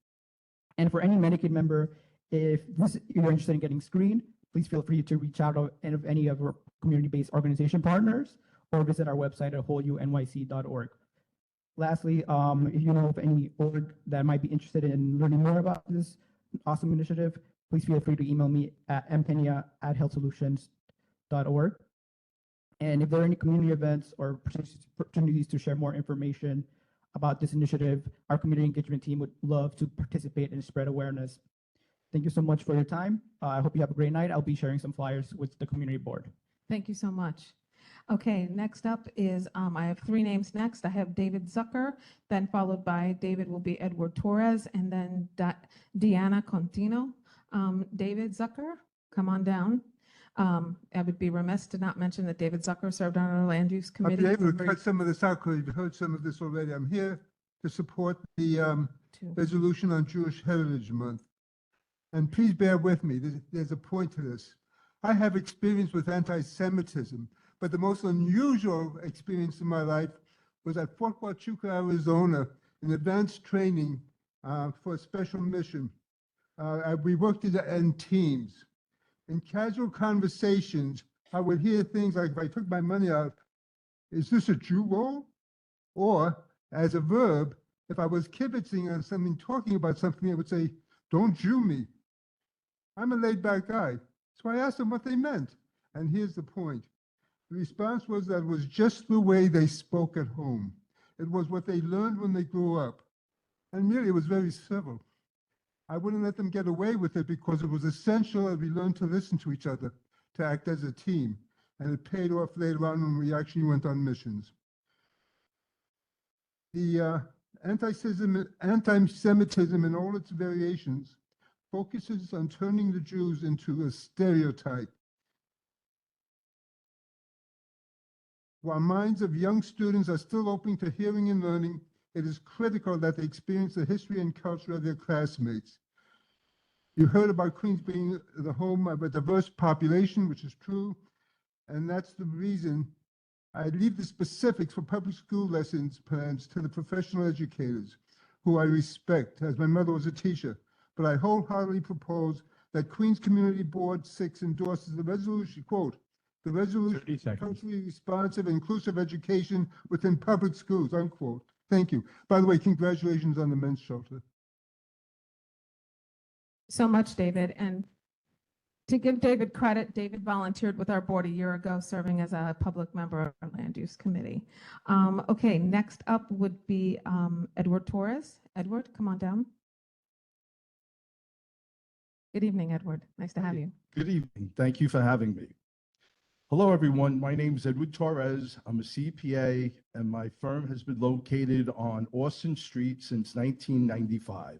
And for any Medicaid member, if you're interested in getting screened, please feel free to reach out to any of our community-based organization partners or visit our website at wholeunyc.org. Lastly, if you know of any org that might be interested in learning more about this awesome initiative, please feel free to email me at mpena@healthsolutions.org. And if there are any community events or opportunities to share more information about this initiative, our community engagement team would love to participate and spread awareness. Thank you so much for your time. I hope you have a great night. I'll be sharing some flyers with the community board. Thank you so much. Okay, next up is, I have 3 names next. I have David Zucker, then followed by David will be Edward Torres, and then Deanna Contino. David Zucker, come on down. I would be remiss to not mention that David Zucker served on our land use I'll committee. be able for to very- cut some of this out because you've heard some of this already. I'm here to support the resolution on Jewish Heritage Month. And please bear with me. There's a point to this. I have experience with anti-Semitism, but the most unusual experience in my life was at Fort Huachuca, Arizona, in advanced training for a special mission. We worked in teams. In casual conversations, I would hear things like, if I took my money out, is this a Jew roll? Or, as a verb, If I was kibitzing on something, talking about something, I would say, don't Jew me. I'm a laid back guy. So I asked them what they meant. And here's the point. The response was that it was just the way they spoke at home. It was what they learned when they grew up. And really, it was very civil. I wouldn't let them get away with it because it was essential that we learn to listen to each other, to act as a team. And it paid off later on when we actually went on missions. The anti-Semitism in all its variations focuses on turning the Jews into a stereotype. While minds of young students are still open to hearing and learning, it is critical that they experience the history and culture of their classmates. You heard about Queens being the home of a diverse population, which is true, and that's the reason I leave the specifics for public school lessons plans to the professional educators, who I respect, as my mother was a teacher, but I wholeheartedly propose that Queens Community Board 6 endorses the resolution, quote, the resolution culturally responsive and inclusive education within public schools, unquote. Thank you. By the way, congratulations on the men's shelter. So much, David. And to give David credit, David volunteered with our board a year ago, serving as a public member of our land use committee. Okay, next up would be Edward Torres. Edward, come on down. Good evening, Edward. Nice to have you. Good evening. Thank you for having me. Hello, everyone. My name is Edward Torres. I'm a CPA, and my firm has been located on Austin Street since 1995.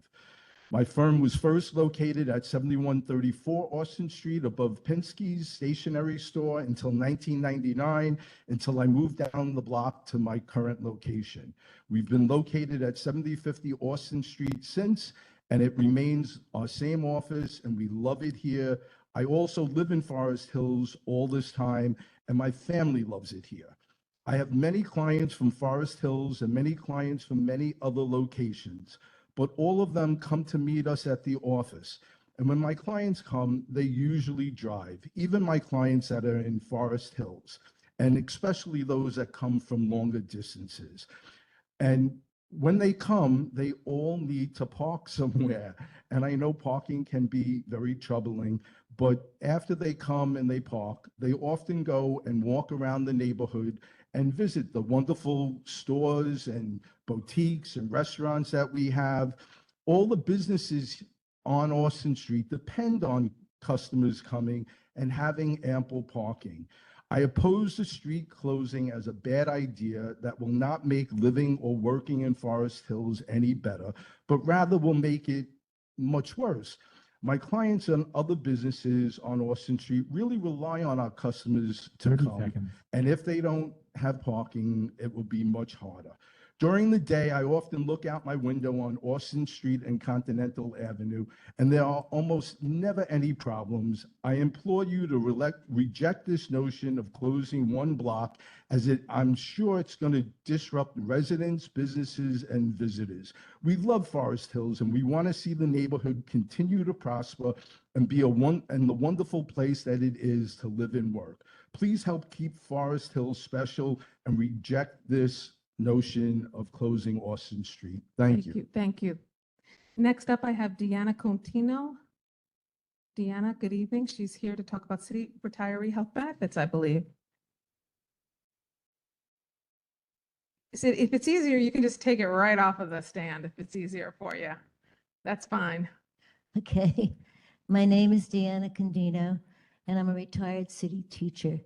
My firm was first located at 7134 Austin Street above Pinsky's stationery store until 1999, until I moved down the block to my current location. We've been located at 7050 Austin Street since, and it remains our same office, and we love it here. I also live in Forest Hills all this time, and my family loves it here. I have many clients from Forest Hills and many clients from many other locations, but all of them come to meet us at the office. And when my clients come, they usually drive, even my clients that are in Forest Hills, and especially those that come from longer distances. And when they come, they all need to park somewhere. And I know parking can be very troubling, but after they come and they park, they often go and walk around the neighborhood and visit the wonderful stores and boutiques and restaurants that we have. All the businesses on Austin Street depend on customers coming and having ample parking. I oppose the street closing as a bad idea that will not make living or working in Forest Hills any better, but rather will make it much worse. My clients and other businesses on Austin Street really rely on our customers to come. And if they don't have parking, it will be much harder. During the day, I often look out my window on Austin Street and Continental Avenue, and there are almost never any problems. I implore you to reject this notion of closing one block, as I'm sure it's going to disrupt residents, businesses, and visitors. We love Forest Hills, and we want to see the neighborhood continue to prosper and be the wonderful place that it is to live and work. Please help keep Forest Hills special and reject this notion of closing Austin Street. Thank you. Thank you. Next up, I have Deanna Contino. Deanna, good evening. She's here to talk about city retiree health benefits, I believe. So if it's easier, you can just take it right off of the stand if it's easier for you. That's fine. Okay. My name is Deanna Condino, and I'm a retired city teacher.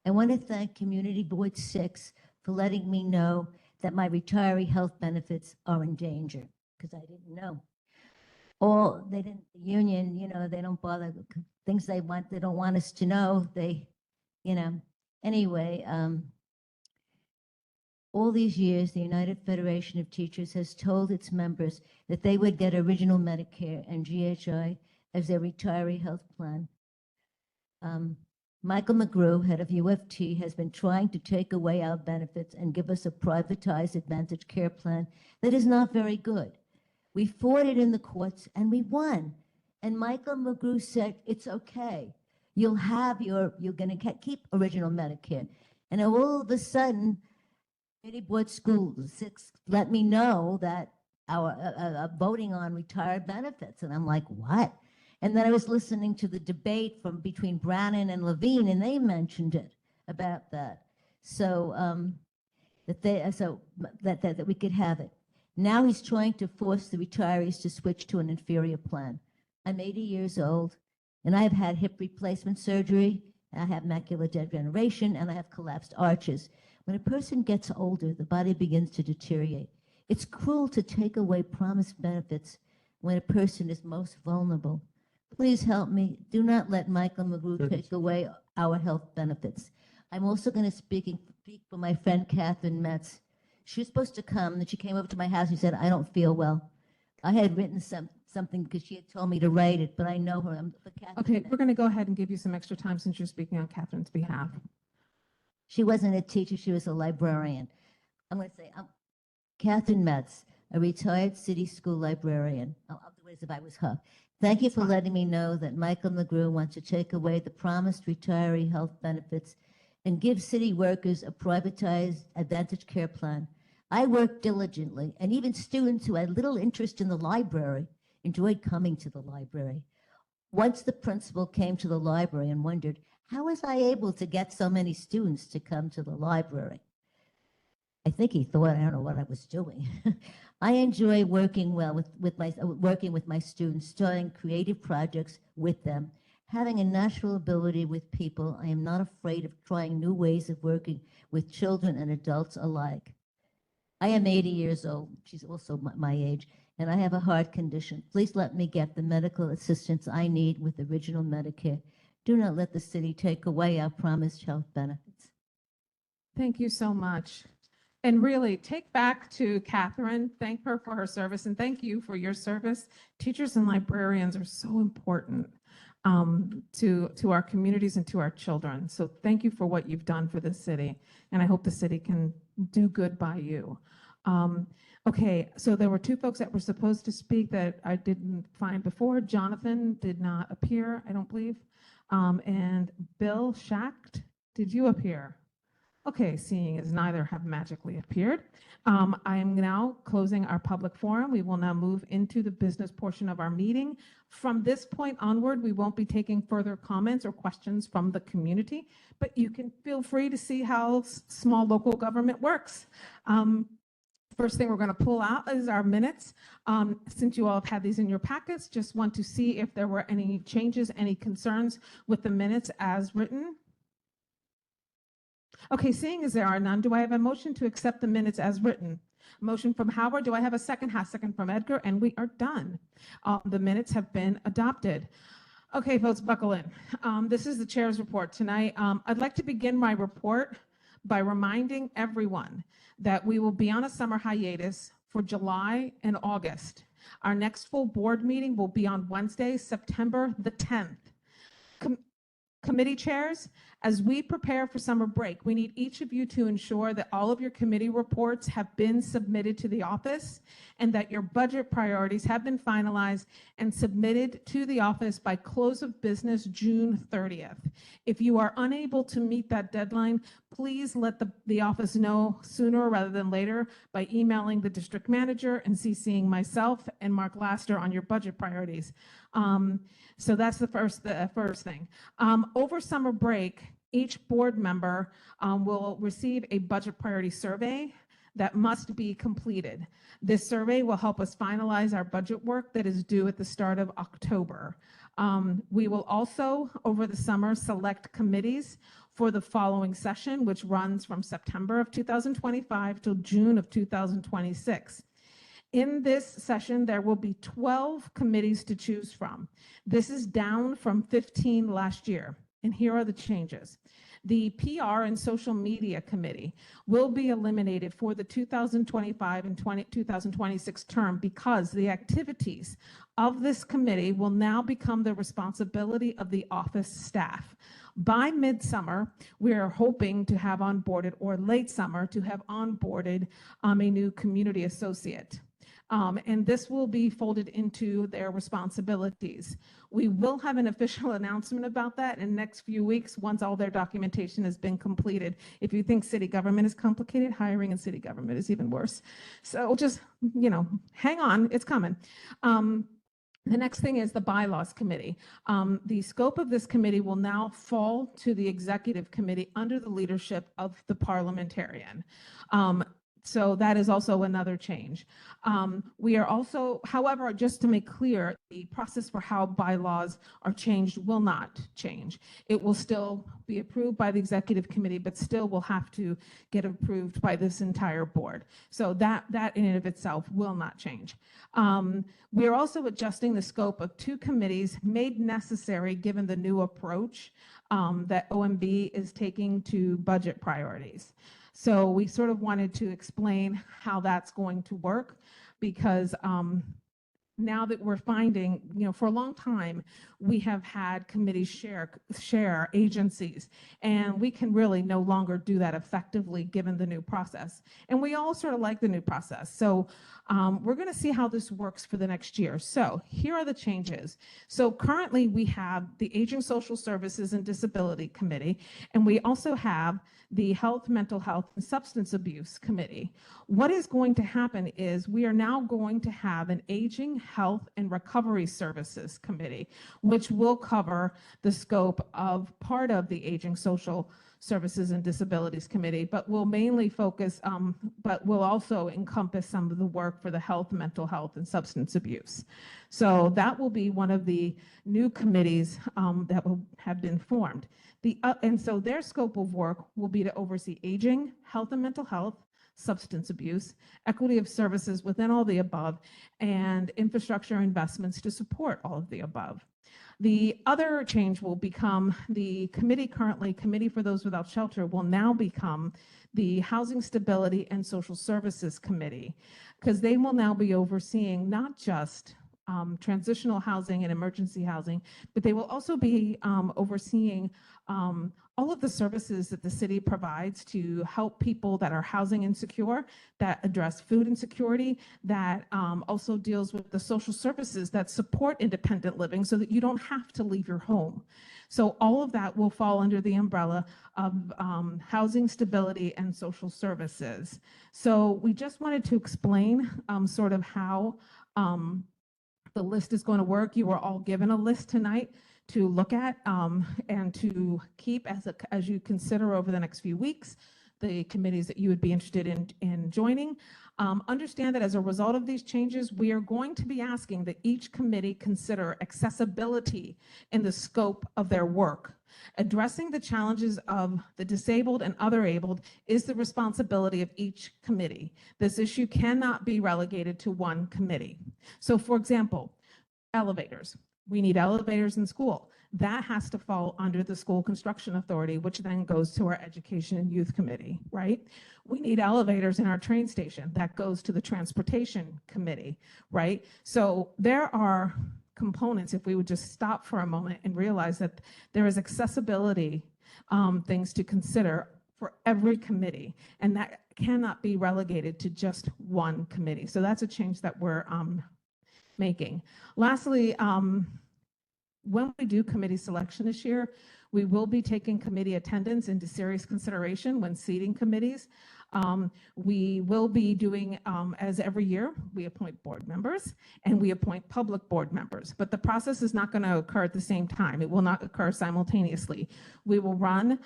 I want to thank Community Board 6 for letting me know that my retiree health benefits are in danger, because I didn't know. The union, they don't bother, things they don't want us to know, anyway, all these years, the United Federation of Teachers has told its members that they would get Original Medicare and GHI as their retiree health plan. Michael McGrew, head of UFT, has been trying to take away our benefits and give us a privatized Advantage Care plan that is not very good. We fought it in the courts and we won. And Michael McGrew said, it's okay. You're going to keep Original Medicare. And all of a sudden, Community Board School 6 let me know that voting on retired benefits. And I'm like, what? And then I was listening to the debate between Brannan and Levine, and they mentioned it about that. So that we could have it. Now he's trying to force the retirees to switch to an inferior plan. I'm 80 years old, and I have had hip replacement surgery, I have macular degeneration, and I have collapsed arches. When a person gets older, the body begins to deteriorate. It's cruel to take away promised benefits when a person is most vulnerable. Please help me. Do not let Michael McGrew take away our health benefits. I'm also going to speak for my friend Catherine Metz. She was supposed to come, and she came over to my house and said, I don't feel well. I had written something because she had told me to write it, but I know her. Okay, we're going to go ahead and give you some extra time since you're speaking on Catherine's behalf. She wasn't a teacher, she was a librarian. I'm going to say, Catherine Metz, a retired city school librarian. I'll do it as if I was her. Thank you for letting me know that Michael McGrew wants to take away the promised retiree health benefits and give city workers a privatized Advantage Care plan. I worked diligently, and even students who had little interest in the library enjoyed coming to the library. Once the principal came to the library and wondered, how was I able to get so many students to come to the library? I think he thought, I don't know what I was doing. I enjoy working with my students, starting creative projects with them, having a natural ability with people. I am not afraid of trying new ways of working with children and adults alike. I am 80 years old. She's also my age, and I have a heart condition. Please let me get the medical assistance I need with Original Medicare. Do not let the city take away our promised health benefits. Thank you so much. And really, take back to Catherine, thank her for her service, and thank you for your service. Teachers and librarians are so important to our communities and to our children. So thank you for what you've done for the city, and I hope the city can do good by you. Okay, so there were two folks that were supposed to speak that I didn't find before. Jonathan did not appear, I don't believe. And Bill Schacht, did you appear? Okay, seeing as neither have magically appeared, I am now closing our public forum. We will now move into the business portion of our meeting. From this point onward, we won't be taking further comments or questions from the community, but you can feel free to see how small local government works. First thing we're going to pull out is our minutes. Since you all have had these in your packets, just want to see if there were any changes, any concerns with the minutes as written. Okay, seeing as there are none, do I have a motion to accept the minutes as written? Motion from Howard. Do I have a second? Second from Edgar, and we are done. The minutes have been adopted. Okay, folks, buckle in. This is the chair's report tonight. I'd like to begin my report by reminding everyone that we will be on a summer hiatus for July and August. Our next full board meeting will be on Wednesday, September the 10th. Committee chairs, as we prepare for summer break, we need each of you to ensure that all of your committee reports have been submitted to the office and that your budget priorities have been finalized and submitted to the office by close of business June 30th. If you are unable to meet that deadline, please let the office know sooner rather than later by emailing the district manager and CCing myself and Mark Laster on your budget priorities. So that's the first thing. Over summer break, each board member will receive a budget priority survey that must be completed. This survey will help us finalize our budget work that is due at the start of October. We will also, over the summer, select committees for the following session, which runs from September of 2025 till June of 2026. In this session, there will be 12 committees to choose from. This is down from 15 last year, and here are the changes. The PR and Social Media Committee will be eliminated for the 2025 and 2026 term because the activities of this committee will now become the responsibility of the office staff. By midsummer, we are hoping to have onboarded, or late summer, to have onboarded a new community associate. And this will be folded into their responsibilities. We will have an official announcement about that in the next few weeks once all their documentation has been completed. If you think city government is complicated, hiring in city government is even worse. So just, hang on, it's coming. The next thing is the bylaws committee. The scope of this committee will now fall to the executive committee under the leadership of the parliamentarian. So that is also another change. We are also, however, just to make clear, the process for how bylaws are changed will not change. It will still be approved by the executive committee, but still will have to get approved by this entire board. So that in and of itself will not change. We are also adjusting the scope of two committees made necessary given the new approach that OMB is taking to budget priorities. So we sort of wanted to explain how that's going to work because now that we're finding, for a long time, we have had committees share agencies, and we can really no longer do that effectively given the new process. And we all sort of like the new process. So we're going to see how this works for the next year. So here are the changes. So currently we have the Aging, Social Services and Disability Committee, and we also have the Health, Mental Health and Substance Abuse Committee. What is going to happen is we are now going to have an Aging, Health and Recovery Services Committee, which will cover the scope of part of the Aging, Social Services and Disabilities Committee, but will mainly focus, but will also encompass some of the work for the health, mental health, and substance abuse. So that will be one of the new committees that will have been formed. And so their scope of work will be to oversee aging, health and mental health, substance abuse, equity of services within all the above, and infrastructure investments to support all of the above. The other change will become the committee currently, Committee for Those Without Shelter, will now become the Housing Stability and Social Services Committee, because they will now be overseeing not just transitional housing and emergency housing, but they will also be overseeing all of the services that the city provides to help people that are housing insecure, that address food insecurity, that also deals with the social services that support independent living so that you don't have to leave your home. So all of that will fall under the umbrella of housing stability and social services. So we just wanted to explain sort of how the list is going to work. You were all given a list tonight to look at and to keep as you consider over the next few weeks the committees that you would be interested in joining. Understand that as a result of these changes, we are going to be asking that each committee consider accessibility in the scope of their work. Addressing the challenges of the disabled and other abled is the responsibility of each committee. This issue cannot be relegated to one committee. So for example, elevators. We need elevators in school. That has to fall under the School Construction Authority, which then goes to our Education and Youth Committee, right? We need elevators in our train station. That goes to the Transportation Committee, right? So there are components, if we would just stop for a moment and realize that there is accessibility things to consider for every committee, and that cannot be relegated to just one committee. So that's a change that we're making. Lastly, when we do committee selection this year, we will be taking committee attendance into serious consideration when seating committees. We will be doing, as every year, we appoint board members and we appoint public board members, but the process is not going to occur at the same time. It will not occur simultaneously. We will run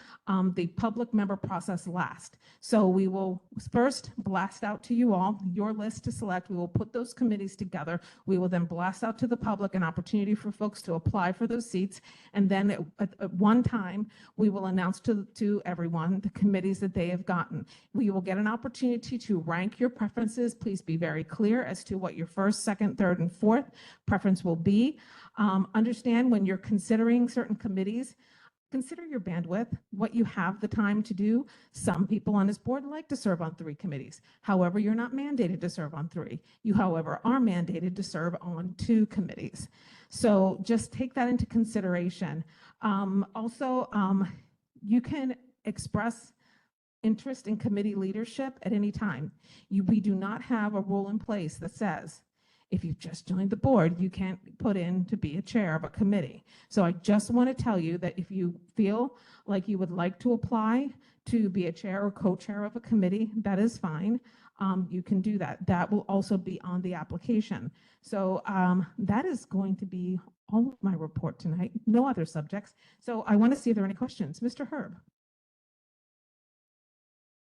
the public member process last. So we will first blast out to you all your list to select. We will put those committees together. We will then blast out to the public an opportunity for folks to apply for those seats. And then at one time, we will announce to everyone the committees that they have gotten. We will get an opportunity to rank your preferences. Please be very clear as to what your first, second, third, and fourth preference will be. Understand when you're considering certain committees, consider your bandwidth, what you have the time to do. Some people on this board like to serve on 3 committees. However, you're not mandated to serve on 3. You, however, are mandated to serve on 2 committees. So just take that into consideration. Also, you can express interest in committee leadership at any time. We do not have a rule in place that says, if you've just joined the board, you can't put in to be a chair of a committee. So I just want to tell you that if you feel like you would like to apply to be a chair or co-chair of a committee, that is fine. You can do that. That will also be on the application. So that is going to be all of my report tonight. No other subjects. So I want to see if there are any questions. Mr. Herb.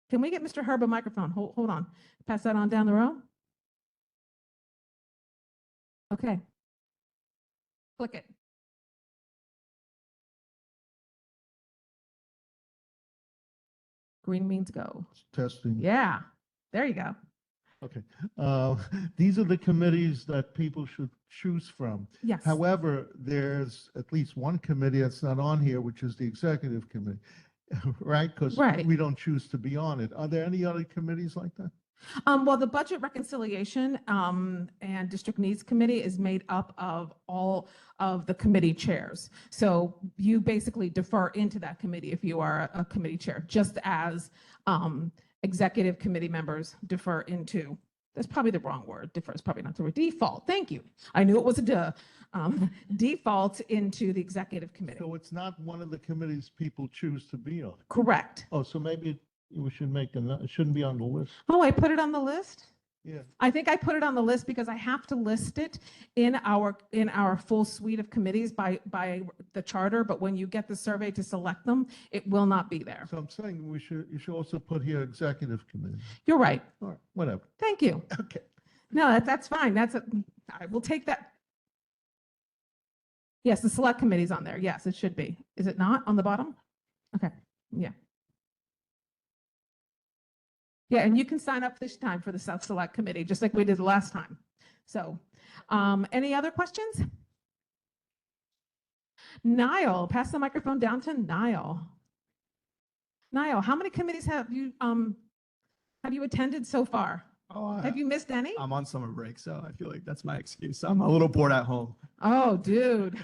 Can we get Mr. Herb a microphone? Hold on. Pass that on down the row. Okay. Click it. Green means go. Testing. Yeah, there you go. Okay. These are the committees that people should choose from. Yes. However, there's at least one committee that's not on here, which is the executive committee, right? Because Right. we don't choose to be on it. Are there any other committees like that? Well, the Budget Reconciliation and District Needs Committee is made up of all of the committee chairs. So you basically defer into that committee if you are a committee chair, just as executive committee members defer into, that's probably the wrong word, defer is probably not the word, default, thank you. I knew it was a duh. Default into the executive committee. So it's not one of the committees people choose to be on. Correct. Oh, so maybe we should make it shouldn't be on the list. Oh, I put it on the list? Yeah. I think I put it on the list because I have to list it in our full suite of committees by the charter, but when you get the survey to select them, it will not be there. So I'm saying you should also put here executive committee. You're right. All right, whatever. Thank you. Okay. No, that's fine. I will take that. Yes, the select committee's on there. Yes, it should be. Is it not on the bottom? Okay, yeah. Yeah, and you can sign up this time for the South Select Committee, just like we did last time. So, any other questions? Niall, pass the microphone down to Niall. Niall, how many committees have you attended so far? Have you missed any? I'm on summer break, so I feel like that's my excuse. I'm a little bored at home. Oh, dude.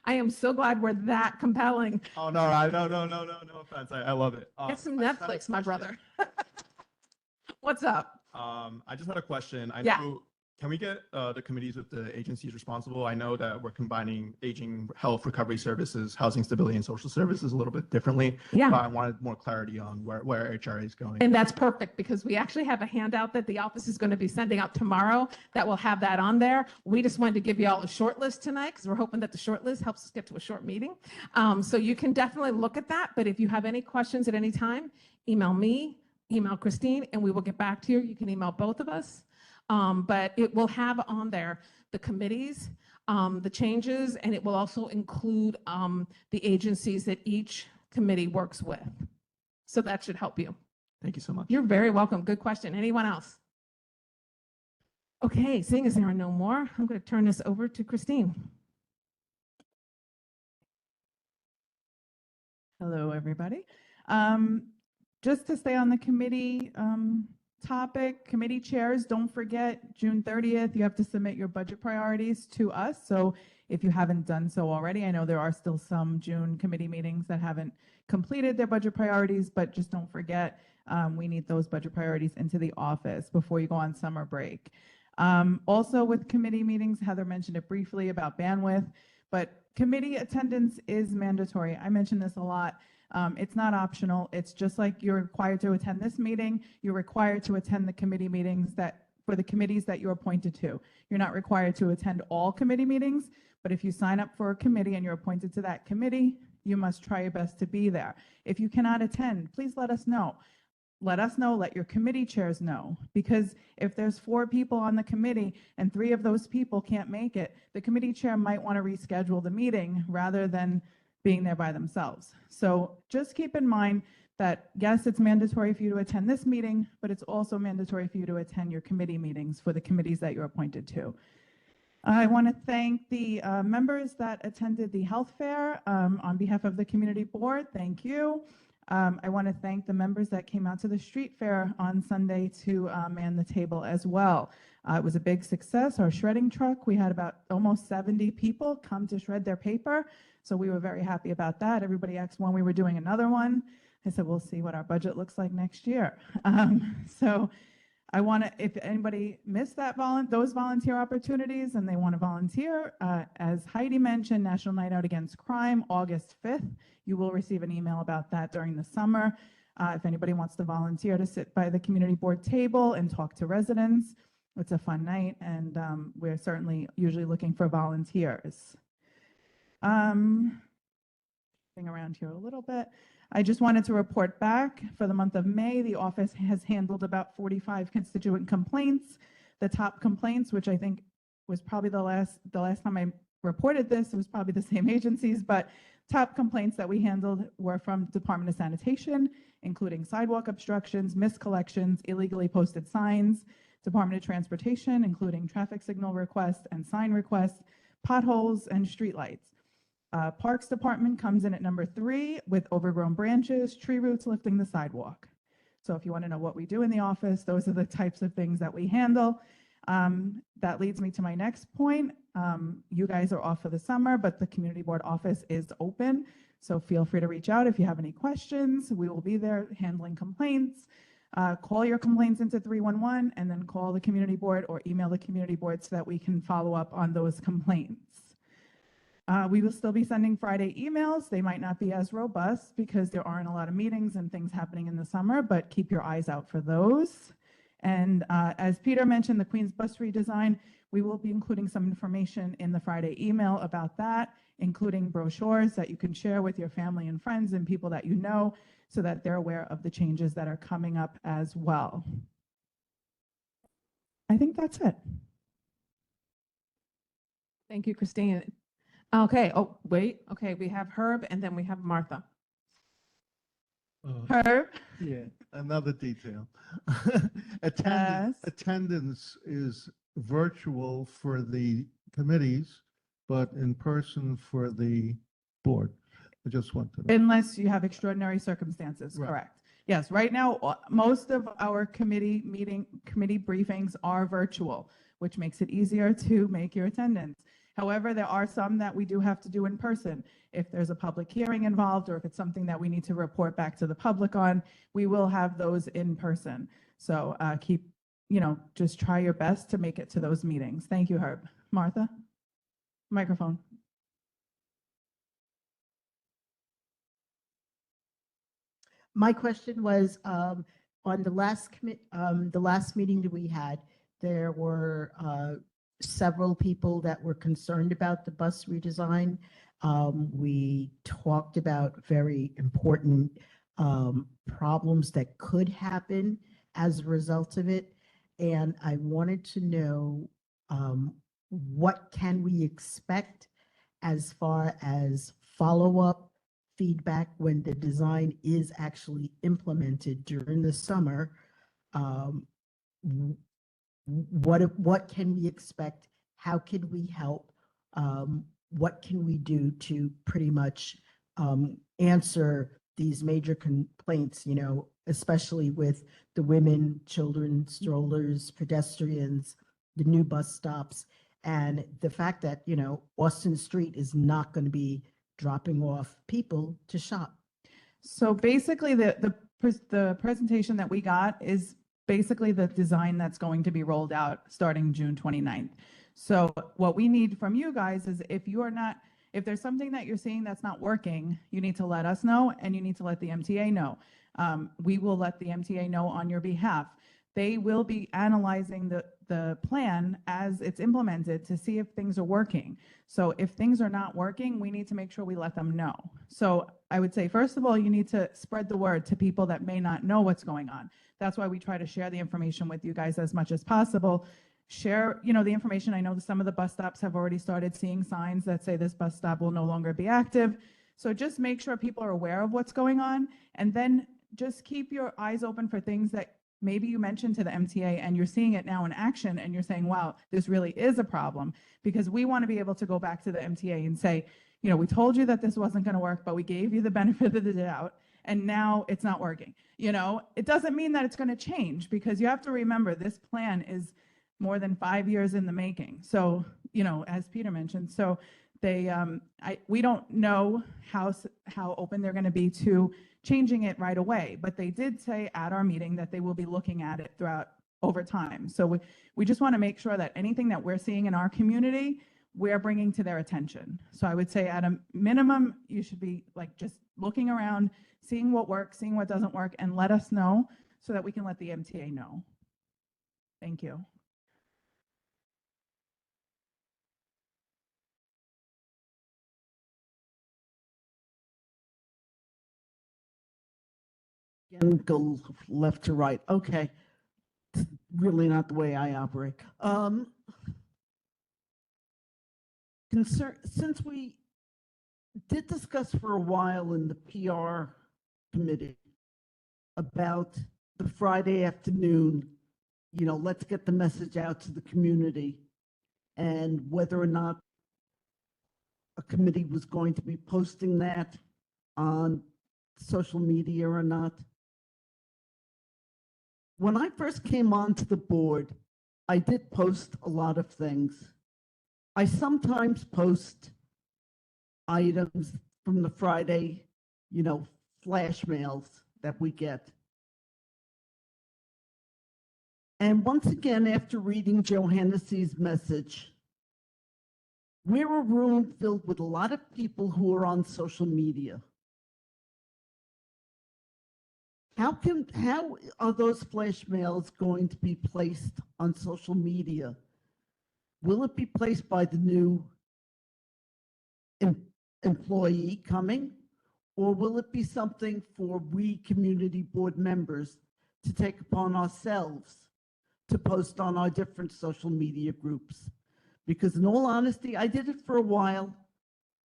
I am so glad we're that compelling. Oh, no offense. I love it. Get some Netflix, my brother. What's up? I just had a question. I Yeah. know, can we get the committees with the agencies responsible? I know that we're combining aging, health, recovery services, housing stability, and social services a little bit differently. Yeah. But I wanted more clarity on where HRA is going. And that's perfect because we actually have a handout that the office is going to be sending out tomorrow that will have that on there. We just wanted to give you all a short list tonight because we're hoping that the short list helps us get to a short meeting. So you can definitely look at that. But if you have any questions at any time, email me, email Christine, and we will get back to you. You can email both of us. But it will have on there the committees, the changes, and it will also include the agencies that each committee works with. So that should help you. Thank you so much. You're very welcome. Good question. Anyone else? Okay, seeing as there are no more, I'm going to turn this over to Christine. Hello, everybody. Just to stay on the committee topic, committee chairs, don't forget June 30th, you have to submit your budget priorities to us. So if you haven't done so already, I know there are still some June committee meetings that haven't completed their budget priorities, but just don't forget, we need those budget priorities into the office before you go on summer break. Also with committee meetings, Heather mentioned it briefly about bandwidth, but committee attendance is mandatory. I mention this a lot. It's not optional. It's just like you're required to attend this meeting. You're required to attend the committee meetings for the committees that you're appointed to. You're not required to attend all committee meetings, but if you sign up for a committee and you're appointed to that committee, you must try your best to be there. If you cannot attend, please let us know. Let us know, let your committee chairs know, because if there's 4 people on the committee and 3 of those people can't make it, the committee chair might want to reschedule the meeting rather than being there by themselves. So just keep in mind that, yes, it's mandatory for you to attend this meeting, but it's also mandatory for you to attend your committee meetings for the committees that you're appointed to. I want to thank the members that attended the health fair on behalf of the community board. Thank you. I want to thank the members that came out to the street fair on Sunday to man the table as well. It was a big success. Our shredding truck, we had about almost 70 people come to shred their paper. So we were very happy about that. Everybody asked when we were doing another one. I said, we'll see what our budget looks like next year. So I want to, if anybody missed those volunteer opportunities and they want to volunteer, as Heidi mentioned, National Night Out Against Crime, August 5th. You will receive an email about that during the summer. If anybody wants to volunteer to sit by the community board table and talk to residents, it's a fun night, and we're certainly usually looking for volunteers. Around here a little bit. I just wanted to report back for the month of May, the office has handled about 45 constituent complaints. The top complaints, which I think was probably the last time I reported this, it was probably the same agencies, but top complaints that we handled were from Department of Sanitation, including sidewalk obstructions, missed collections, illegally posted signs, Department of Transportation, including traffic signal requests and sign requests, potholes, and streetlights. Parks Department comes in at number 3 with overgrown branches, tree roots lifting the sidewalk. So if you want to know what we do in the office, those are the types of things that we handle. That leads me to my next point. You guys are off for the summer, but the community board office is open. So feel free to reach out if you have any questions. We will be there handling complaints. Call your complaints into 311 and then call the community board or email the community board so that we can follow up on those complaints. We will still be sending Friday emails. They might not be as robust because there aren't a lot of meetings and things happening in the summer, but keep your eyes out for those. And as Peter mentioned, the Queens bus redesign, we will be including some information in the Friday email about that, including brochures that you can share with your family and friends and people that you know so that they're aware of the changes that are coming up as well. I think that's it. Thank you, Christine. Okay, oh, wait, okay, we have Herb and then we have Martha. Herb? Yeah, another detail. Yes. Attendance is virtual for the committees, but in person for the board. I just want to know. Unless you have extraordinary circumstances, Right. correct. Yes, right now, most of our committee briefings are virtual, which makes it easier to make your attendance. However, there are some that we do have to do in person. If there's a public hearing involved, or if it's something that we need to report back to the public on, we will have those in person. So just try your best to make it to those meetings. Thank you, Herb. Martha? Microphone. My question was, on the last meeting that we had, there were several people that were concerned about the bus redesign. We talked about very important problems that could happen as a result of it. And I wanted to know what can we expect as far as follow-up feedback when the design is actually implemented during the summer. What can we expect? How can we help? What can we do to pretty much answer these major complaints, especially with the women, children, strollers, pedestrians, the new bus stops, and the fact that, Austin Street is not going to be dropping off people to shop. So basically, the presentation that we got is basically the design that's going to be rolled out starting June 29th. So what we need from you guys is if there's something that you're seeing that's not working, you need to let us know and you need to let the MTA know. We will let the MTA know on your behalf. They will be analyzing the plan as it's implemented to see if things are working. So if things are not working, we need to make sure we let them know. So I would say, first of all, you need to spread the word to people that may not know what's going on. That's why we try to share the information with you guys as much as possible. Share, the information. I know that some of the bus stops have already started seeing signs that say this bus stop will no longer be active. So just make sure people are aware of what's going on, and then just keep your eyes open for things that maybe you mentioned to the MTA and you're seeing it now in action and you're saying, wow, this really is a problem, because we want to be able to go back to the MTA and say, we told you that this wasn't going to work, but we gave you the benefit of the doubt and now it's not working. It doesn't mean that it's going to change, because you have to remember this plan is more than 5 years in the making. So, as Peter mentioned, so we don't know how open they're going to be to changing it right away. But they did say at our meeting that they will be looking at it throughout over time. So we just want to make sure that anything that we're seeing in our community, we're bringing to their attention. So I would say at a minimum, you should be like just looking around, seeing what works, seeing what doesn't work, and let us know so that we can let the MTA know. Thank you. And go left to right. Okay. Really not the way I operate. Since we did discuss for a while in the PR committee about the Friday afternoon, let's get the message out to the community, and whether or not a committee was going to be posting that on social media or not. When I first came onto the board, I did post a lot of things. I sometimes post items from the Friday, flash mails that we get. And once again, after reading Joe Hennessy's message, we're a room filled with a lot of people who are on social media. How are those flash mails going to be placed on social media? Will it be placed by the new employee coming, or will it be something for we community board members to take upon ourselves to post on our different social media groups? Because in all honesty, I did it for a while.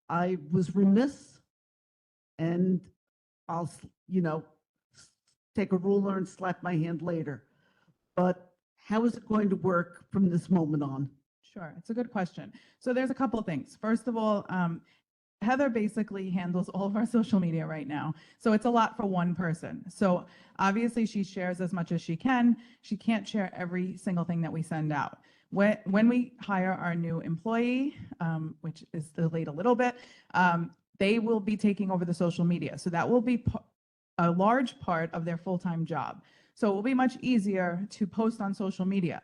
I was remiss, and I'll, take a ruler and slap my hand later. But how is it going to work from this moment on? Sure, it's a good question. So there's a couple of things. First of all, Heather basically handles all of our social media right now. So it's a lot for one person. So obviously she shares as much as she can. She can't share every single thing that we send out. When we hire our new employee, which is delayed a little bit, they will be taking over the social media. So that will be a large part of their full-time job. So it will be much easier to post on social media.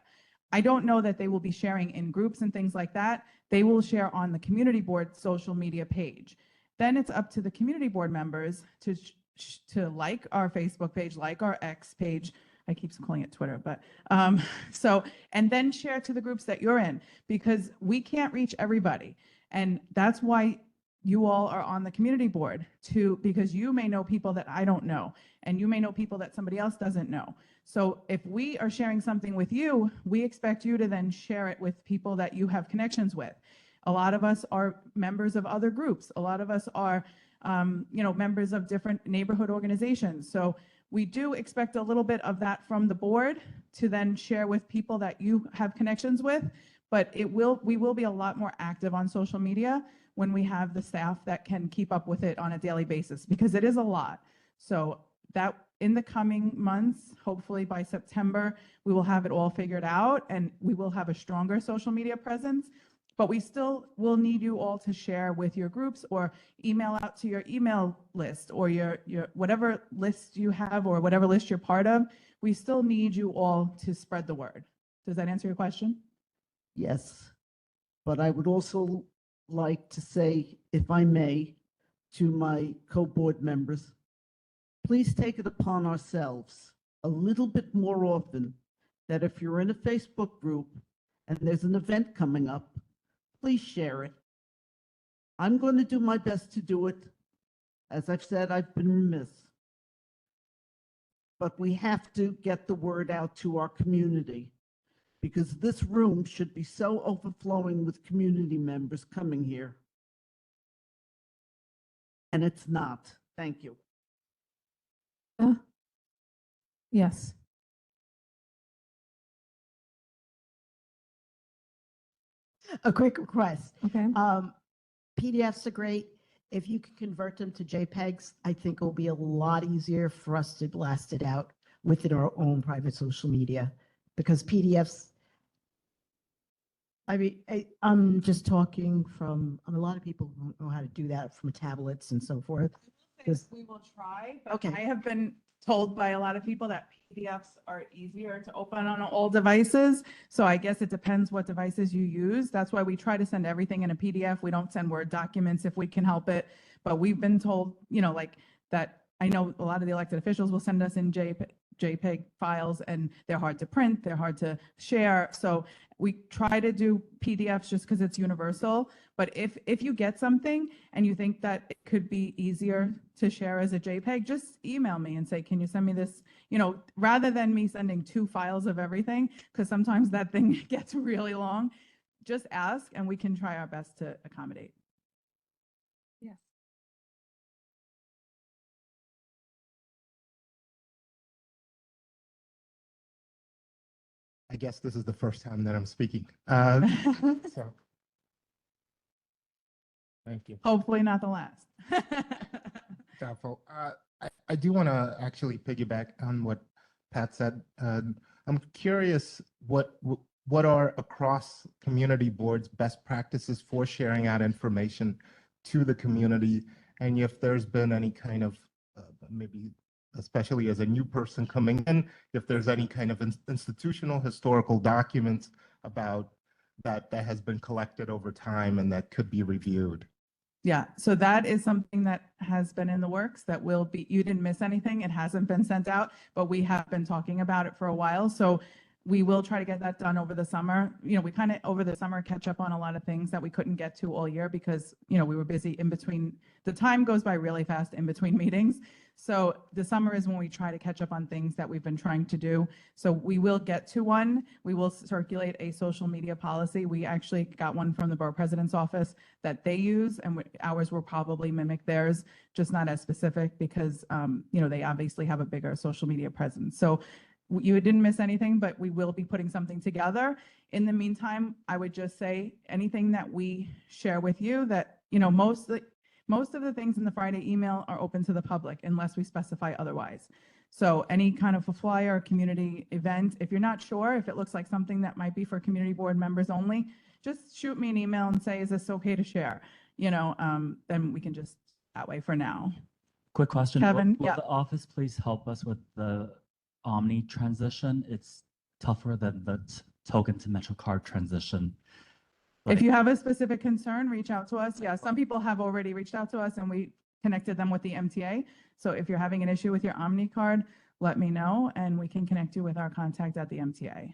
I don't know that they will be sharing in groups and things like that. They will share on the community board social media page. Then it's up to the community board members to like our Facebook page, like our X page. I keep calling it Twitter, but and then share to the groups that you're in, because we can't reach everybody. And that's why you all are on the community board because you may know people that I don't know, and you may know people that somebody else doesn't know. So if we are sharing something with you, we expect you to then share it with people that you have connections with. A lot of us are members of other groups. A lot of us are, members of different neighborhood organizations. So we do expect a little bit of that from the board to then share with people that you have connections with, but we will be a lot more active on social media when we have the staff that can keep up with it on a daily basis, because it is a lot. So that in the coming months, hopefully by September, we will have it all figured out and we will have a stronger social media presence. But we still will need you all to share with your groups or email out to your email list or your whatever list you have or whatever list you're part of. We still need you all to spread the word. Does that answer your question? Yes, but I would also like to say, if I may, to my co-board members, please take it upon ourselves a little bit more often that if you're in a Facebook group and there's an event coming up, please share it. I'm going to do my best to do it. As I've said, I've been remiss. But we have to get the word out to our community, because this room should be so overflowing with community members coming here. And it's not. Thank you. Yes. A quick request. Okay. PDFs are great. If you can convert them to JPEGs, I think it'll be a lot easier for us to blast it out within our own private social media, because PDFs, I'm just talking from, a lot of people don't know how to do that from tablets and so forth. We will try. But Okay. I have been told by a lot of people that PDFs are easier to open on all devices. So I guess it depends what devices you use. That's why we try to send everything in a PDF. We don't send Word documents if we can help it. But we've been told, like that. I know a lot of the elected officials will send us in JPEG files, and they're hard to print, they're hard to share. So we try to do PDFs just because it's universal. But if you get something and you think that it could be easier to share as a JPEG, just email me and say, can you send me this? Rather than me sending 2 files of everything, because sometimes that thing gets really long, just ask and we can try our best to accommodate. Yes. I guess this is the first time that I'm speaking. So, thank you. Hopefully not the last. Doubtful. I do want to actually piggyback on what Pat said. I'm curious what are across community boards best practices for sharing out information to the community, and if there's been any kind of maybe, especially as a new person coming in, if there's any kind of institutional historical documents about that has been collected over time and that could be reviewed. Yeah, so that is something that has been in the works that will be, you didn't miss anything. It hasn't been sent out, but we have been talking about it for a while. So we will try to get that done over the summer. We kind of over the summer catch up on a lot of things that we couldn't get to all year because, we were busy in between. The time goes by really fast in between meetings. So the summer is when we try to catch up on things that we've been trying to do. So we will get to one. We will circulate a social media policy. We actually got one from the borough president's office that they use, and ours will probably mimic theirs, just not as specific because, they obviously have a bigger social media presence. So you didn't miss anything, but we will be putting something together. In the meantime, I would just say anything that we share with you that, most of the things in the Friday email are open to the public unless we specify otherwise. So any kind of a flyer or community event, if you're not sure, if it looks like something that might be for community board members only, just shoot me an email and say, is this okay to share? Then we can just that way for now. Quick question. Kevin, Will yeah. the office please help us with the Omni transition? It's tougher than the token to MetroCard transition. If you have a specific concern, reach out to us. Yeah, some people have already reached out to us and we connected them with the MTA. So if you're having an issue with your Omni card, let me know and we can connect you with our contact at the MTA.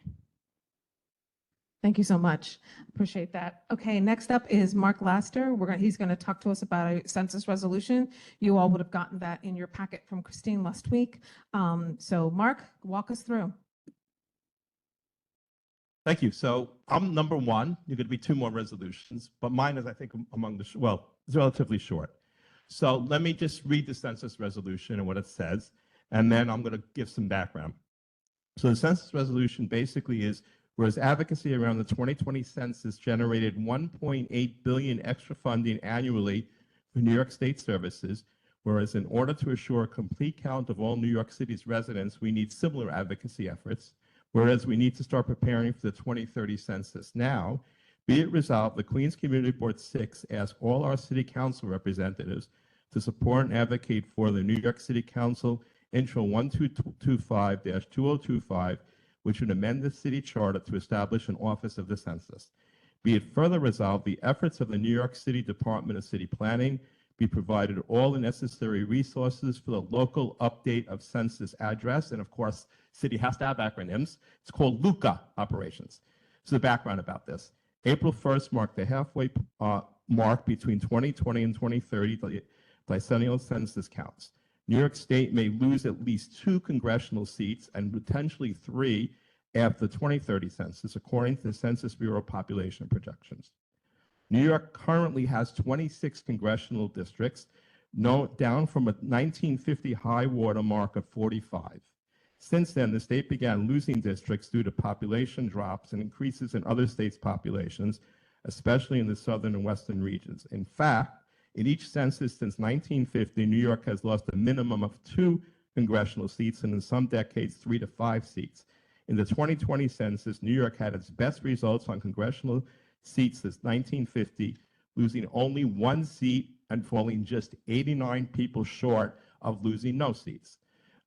Thank you so much. Appreciate that. Okay, next up is Mark Laster. He's going to talk to us about a census resolution. You all would have gotten that in your packet from Christine last week. So Mark, walk us through. Thank you. So I'm number 1. You're going to be 2 more resolutions, but mine is, I think, among the, it's relatively short. So let me just read the census resolution and what it says, and then I'm going to give some background. So the census resolution basically is, whereas advocacy around the 2020 census generated $1.8 billion extra funding annually for New York State services, whereas in order to assure a complete count of all New York City's residents, we need similar advocacy efforts. Whereas we need to start preparing for the 2030 census now, be it resolved, the Queens Community Board 6 asks all our city council representatives to support and advocate for the New York City Council Intro 1225-2025, which would amend the city charter to establish an office of the census. Be it further resolved, the efforts of the New York City Department of City Planning be provided all the necessary resources for the local update of census address. And of course, city has to have acronyms. It's called LUCA operations. So the background about this. April 1st marked the halfway mark between 2020 and 2030 decennial census counts. New York State may lose at least 2 congressional seats and potentially 3 after the 2030 census, according to the Census Bureau population projections. New York currently has 26 congressional districts, down from a 1950 high water mark of 45. Since then, the state began losing districts due to population drops and increases in other states' populations, especially in the southern and western regions. In fact, in each census since 1950, New York has lost a minimum of 2 congressional seats and in some decades 3 to 5 seats. In the 2020 census, New York had its best results on congressional seats since 1950, losing only 1 seat and falling just 89 people short of losing no seats.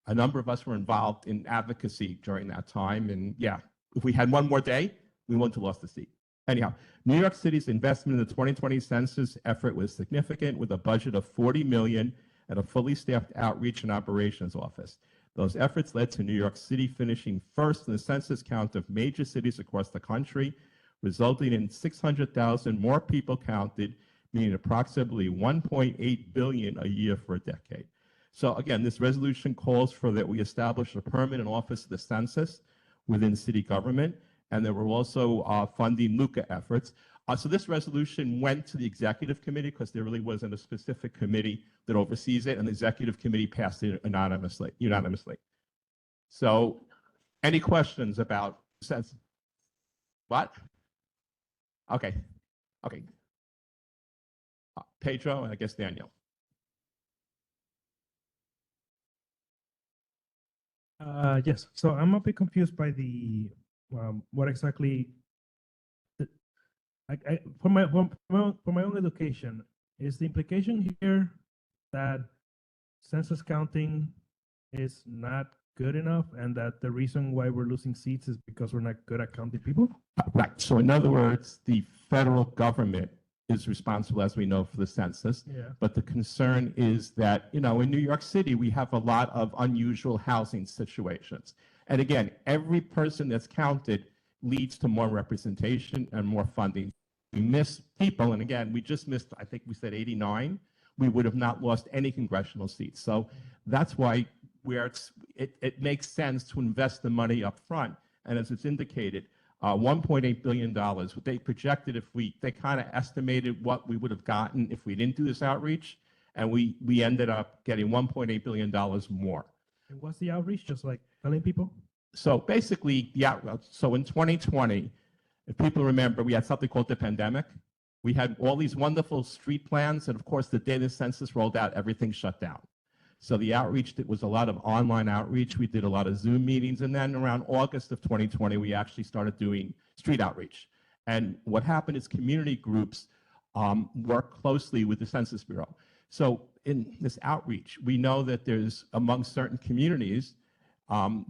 A number of us were involved in advocacy during that time. And yeah, if we had one more day, we wouldn't have lost a seat. Anyhow, New York City's investment in the 2020 census effort was significant, with a budget of $40 million and a fully staffed outreach and operations office. Those efforts led to New York City finishing first in the census count of major cities across the country, resulting in 600,000 more people counted, meaning approximately 1.8 billion a year for a decade. So again, this resolution calls for that we establish a permanent office of the census within city government, and that we're also funding LUCA efforts. So this resolution went to the executive committee because there really wasn't a specific committee that oversees it, and the executive committee passed it unanimously. So any questions about census? What? Okay. Pedro, and I guess Daniel. Yes, so I'm a bit confused by the what exactly. For my own education, is the implication here that census counting is not good enough, and that the reason why we're losing seats is because we're not good at counting people? Right. So in other words, the federal government is responsible, as we know, for the census. Yeah. But the concern is that, in New York City, we have a lot of unusual housing situations. And again, every person that's counted leads to more representation and more funding. We miss people, and again, we just missed, I think we said 89. We would have not lost any congressional seats. So that's why it makes sense to invest the money up front. And as it's indicated, $1.8 billion. What they projected, they kind of estimated what we would have gotten if we didn't do this outreach, and we ended up getting $1.8 billion more. And what's the outreach? Just like telling people? So basically, so in 2020, if people remember, we had something called the pandemic. We had all these wonderful street plans, and of course, the day the census rolled out, everything shut down. So the outreach, it was a lot of online outreach. We did a lot of Zoom meetings. And then around August of 2020, we actually started doing street outreach. And what happened is community groups work closely with the Census Bureau. So in this outreach, we know that there's, among certain communities,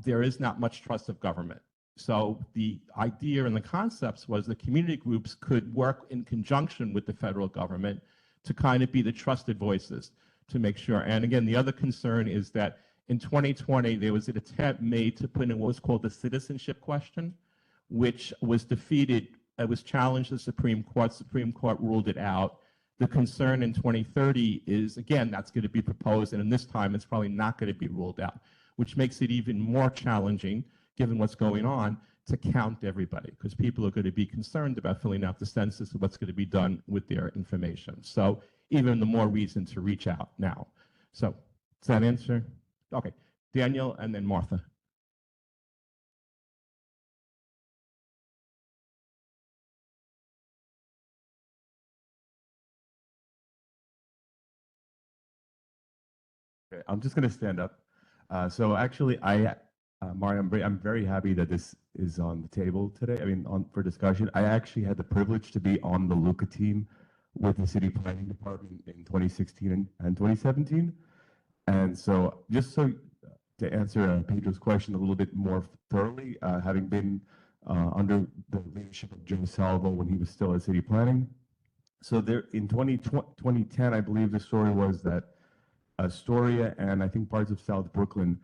there is not much trust of government. So the idea and the concepts was the community groups could work in conjunction with the federal government to kind of be the trusted voices to make sure. And again, the other concern is that in 2020, there was an attempt made to put in what was called the citizenship question, which was defeated. It was challenged to the Supreme Court. Supreme Court ruled it out. The concern in 2030 is, again, that's going to be proposed, and in this time, it's probably not going to be ruled out, which makes it even more challenging, given what's going on, to count everybody, because people are going to be concerned about filling out the census and what's going to be done with their information. So even the more reason to reach out now. So does that answer? Okay, Daniel and then Martha. Okay, I'm just going to stand up. So actually, Mario, I'm very happy that this is on the table today. I mean, for discussion. I actually had the privilege to be on the LUCA team with the city planning department in 2016 and 2017. And so just so to answer Pedro's question a little bit more thoroughly, having been under the leadership of Joe Salvo when he was still at city planning. So there in 2010, I believe the story was that Astoria and I think parts of South Brooklyn,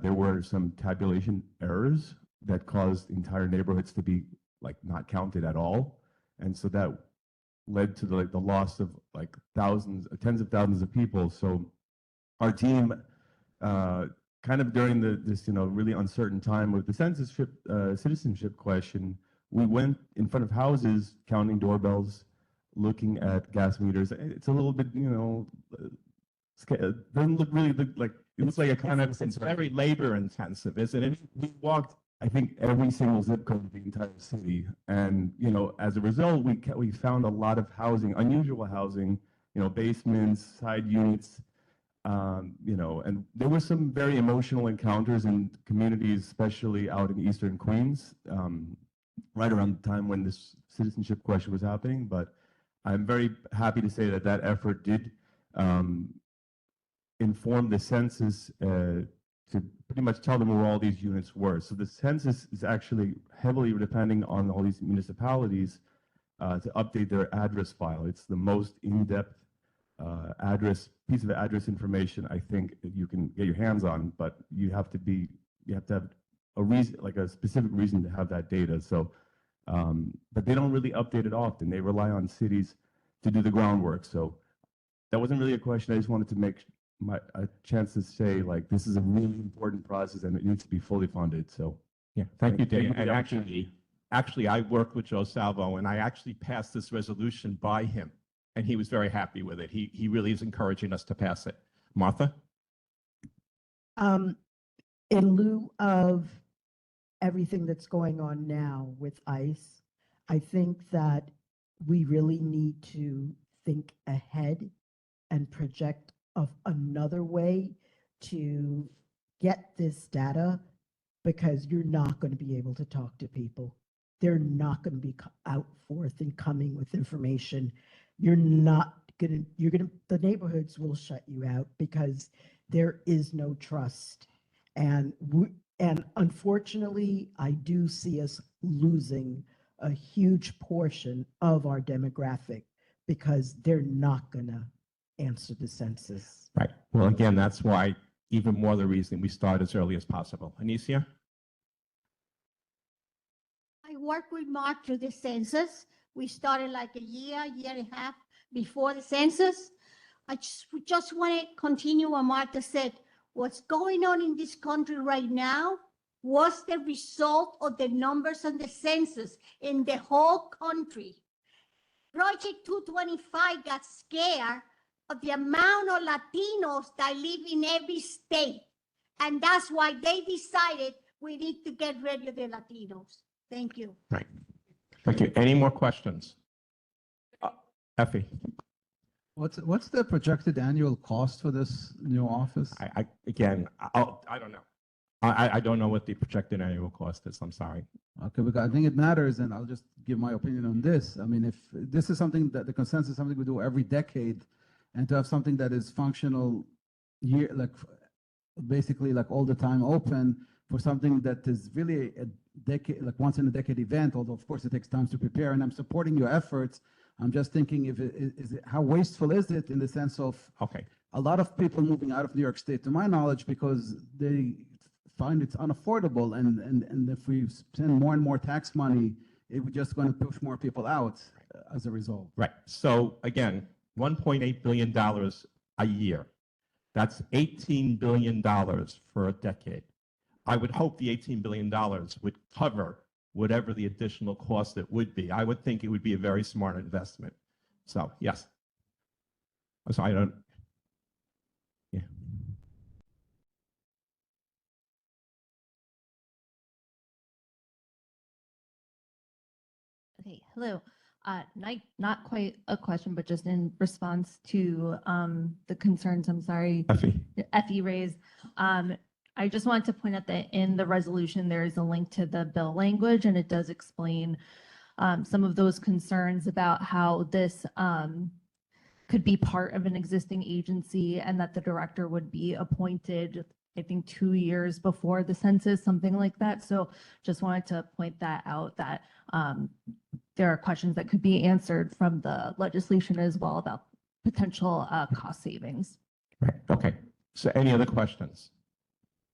there were some tabulation errors that caused entire neighborhoods to be like not counted at all. And so that led to the loss of like tens of thousands of people. So our team, kind of during this really uncertain time with the citizenship question, we went in front of houses, counting doorbells, looking at gas meters. It's a little bit, doesn't look really like, it looks like a kind of, it's very labor intensive, isn't it? We walked, I think, every single zip code of the entire city. And, as a result, we found a lot of housing, unusual housing, basements, side units, and there were some very emotional encounters in communities, especially out in Eastern Queens, right around the time when this citizenship question was happening. But I'm very happy to say that that effort did inform the census to pretty much tell them where all these units were. So the census is actually heavily depending on all these municipalities to update their address file. It's the most in-depth piece of address information I think that you can get your hands on, but you have to have a reason, like a specific reason to have that data. So, but they don't really update it often. They rely on cities to do the groundwork. So that wasn't really a question. I just wanted to make a chance to say, like, this is a really important process and it needs to be fully funded. So Yeah, thank you, Dave. for the And opportunity. actually, I worked with Joe Salvo, and I actually passed this resolution by him, and he was very happy with it. He really is encouraging us to pass it. Martha? In lieu of everything that's going on now with ICE, I think that we really need to think ahead and project of another way to get this data, because you're not going to be able to talk to people. They're not going to be out forth and coming with information. The neighborhoods will shut you out because there is no trust. And unfortunately, I do see us losing a huge portion of our demographic because they're not going to answer the census. Right. Well, again, that's why even more the reason we start as early as possible. Anicia? I worked with Mark through the census. We started like a year and a half before the census. I just want to continue what Martha said. What's going on in this country right now was the result of the numbers on the census in the whole country. Project 225 got scared of the amount of Latinos that live in every state. And that's why they decided we need to get rid of the Latinos. Thank you. Right. Thank you. Any more questions? Effie? What's the projected annual cost for this new office? I don't know. I don't know what the projected annual cost is. I'm sorry. Okay, because I think it matters, and I'll just give my opinion on this. I mean, if this is something that the consensus is something we do every decade, and to have something that is functional basically like all the time open for something that is really a decade, like once in a decade event, although of course it takes time to prepare, and I'm supporting your efforts. I'm just thinking how wasteful is it in the sense of a lot of people moving out of New York State, to my knowledge, because they find it's unaffordable, and if we spend more and more tax money, we're just going to push more people out as a result. Right. So again, $1.8 billion a year. That's $18 billion for a decade. I would hope the $18 billion would cover whatever the additional cost it would be. I would think it would be a very smart investment. So, yes. So I don't, yeah. Okay, hello. Not quite a question, but just in response to the concerns, I'm sorry, Effie raised. I just wanted to point out that in the resolution, there is a link to the bill language, and it does explain some of those concerns about how this could be part of an existing agency and that the director would be appointed, I think, 2 years before the census, something like that. So just wanted to point that out, that there are questions that could be answered from the legislation as well about potential cost savings. Right. Okay. So any other questions?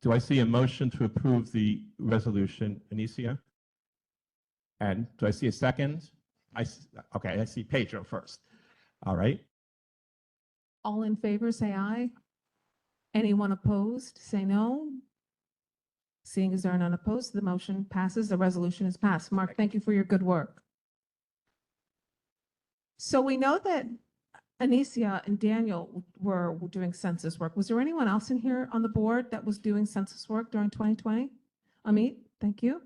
Do I see a motion to approve the resolution, Anicia? And do I see a second? Okay, I see Pedro first. All right. All in favor, say aye. Anyone opposed, say no. Seeing as there are none opposed, the motion passes. The resolution is passed. Mark, thank you for your good work. So we know that Anicia and Daniel were doing census work. Was there anyone else in here on the board that was doing census work during 2020? Amit, thank you.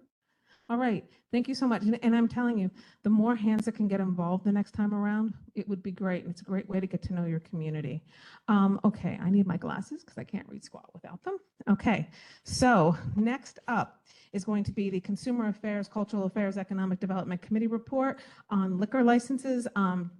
All right, thank you so much. And I'm telling you, the more hands that can get involved the next time around, it would be great. And it's a great way to get to know your community. Okay, I need my glasses because I can't read squat without them. Okay, so next up is going to be the Consumer Affairs, Cultural Affairs, Economic Development Committee report on liquor licenses.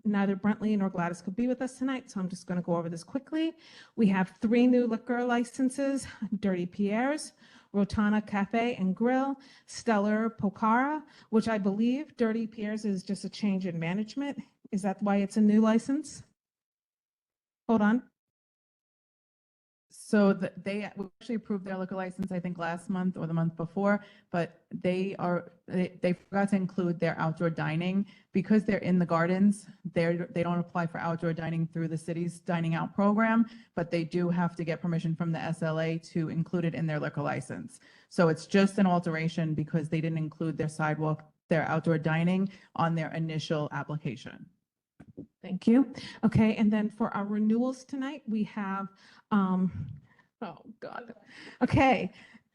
Neither Brentley nor Gladys could be with us tonight, so I'm just going to go over this quickly. We have 3 new liquor licenses: Dirty Pierre's, Rotana Cafe and Grill, Stellar Pocara, which I believe Dirty Pierre's is just a change in management. Is that why it's a new license? Hold on. So we actually approved their liquor license, I think, last month or the month before, but they forgot to include their outdoor dining. Because they're in the gardens, they don't apply for outdoor dining through the city's dining out program, but they do have to get permission from the SLA to include it in their liquor license. So it's just an alteration because they didn't include their sidewalk, their outdoor dining on their initial application. Thank you. Okay, and then for our renewals tonight, we have, oh God. Okay,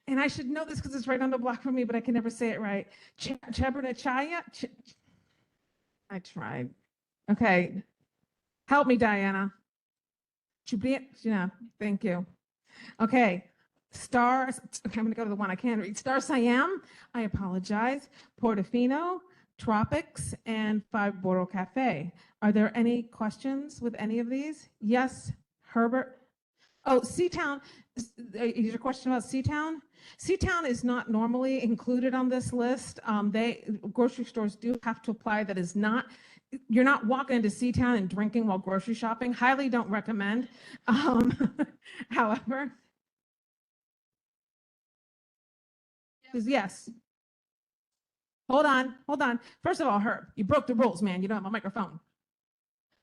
and I should know this because it's right on the block for me, but I can never say it right. Chebernachaya? I tried. Okay, help me, Diana. Yeah, thank you. Okay, I'm gonna go to the one I can't read. Star Siam, I apologize. Portofino, Tropics, and Five Borough Cafe. Are there any questions with any of these? Yes, Herbert? Oh, Seatown, is your question about Seatown? Seatown is not normally included on this list. Grocery stores do have to apply. That is not, you're not walking into Seatown and drinking while grocery shopping. Highly don't recommend. However, yes. Hold on. First of all, Herb, you broke the rules, man. You don't have a microphone.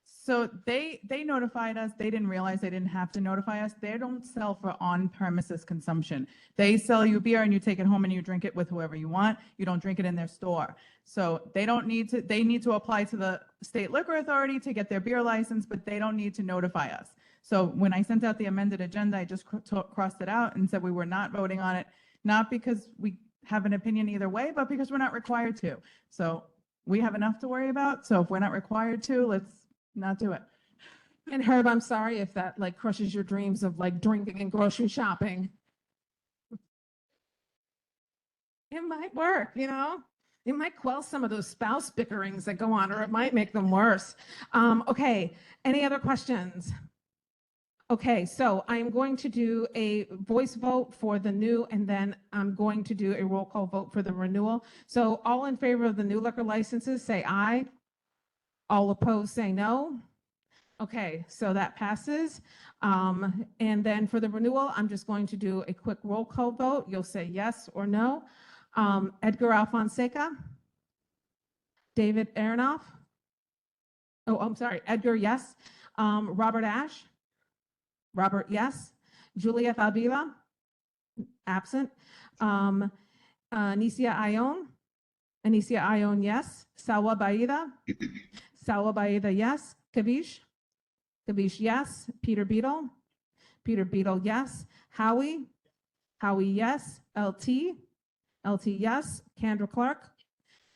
So they notified us. They didn't realize they didn't have to notify us. They don't sell for on-premises consumption. They sell you beer and you take it home and you drink it with whoever you want. You don't drink it in their store. So they need to apply to the state liquor authority to get their beer license, but they don't need to notify us. So when I sent out the amended agenda, I just crossed it out and said we were not voting on it, not because we have an opinion either way, but because we're not required to. So we have enough to worry about. So if we're not required to, let's not do it. And Herb, I'm sorry if that like crushes your dreams of like drinking and grocery shopping. It might work, you know? It might quell some of those spouse bickerings that go on, or it might make them worse. Okay, any other questions? Okay, so I'm going to do a voice vote for the new, and then I'm going to do a roll call vote for the renewal. So all in favor of the new liquor licenses, say aye. All opposed, say no. Okay, so that passes. And then for the renewal, I'm just going to do a quick roll call vote. You'll say yes or no. Edgar Alfonseca. David Aronoff. Oh, I'm sorry, Edgar, yes. Robert Ash. Robert, yes. Julia Fabila, absent. Anicia Ione. Anicia Ione, yes. Salwa Baida. Salwa Baida, yes. Kavish. Kavish, yes. Peter Beadle. Peter Beadle, yes. Howie. Howie, yes. LT. LT, yes. Kendra Clark.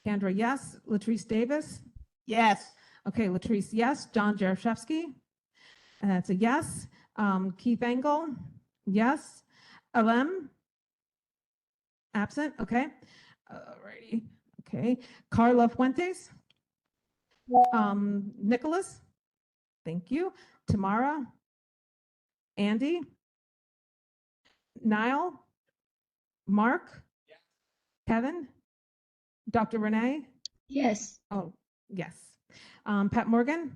Kendra, yes. Latrice Davis. Yes. Okay, Latrice, yes. John Jaroszewski. That's a yes. Keith Engel, yes. Alem, absent, okay. Alrighty, okay. Carla Fuentes. Nicholas, thank you. Tamara. Andy. Niall. Mark. Kevin. Dr. Renee. Yes. Oh, yes. Pat Morgan.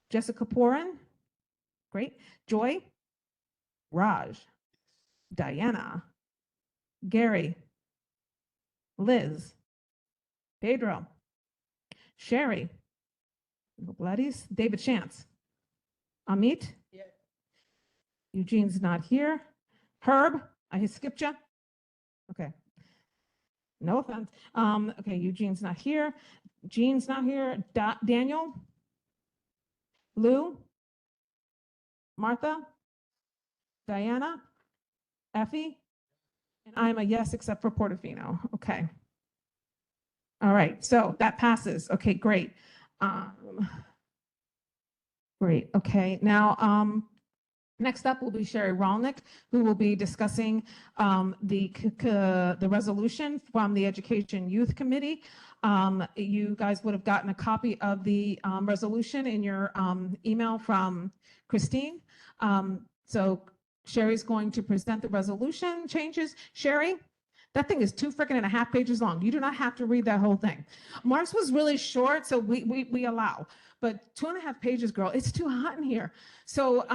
Jessica Porin. Great. Joy. Raj. Diana. Gary. Liz. Pedro. Sherry. Gladys. David Chance. Amit. Eugene's not here. Herb. I skipped you. Okay. No offense. Okay, Eugene's not here. Jean's not here. Daniel. Lou. Martha. Diana. Effie. And I'm a yes, except for Portofino. Okay. All right, so that passes. Okay, great. Great, okay. Now, next up will be Sherry Rolnick, who will be discussing the resolution from the Education Youth Committee. You guys would have gotten a copy of the resolution in your email from Christine. So Sherry's going to present the resolution changes. Sherry, that thing is 2.5 pages long. You do not have to read that whole thing. Mark's was really short, so we allow. But 2.5 pages, girl, it's too hot in here. So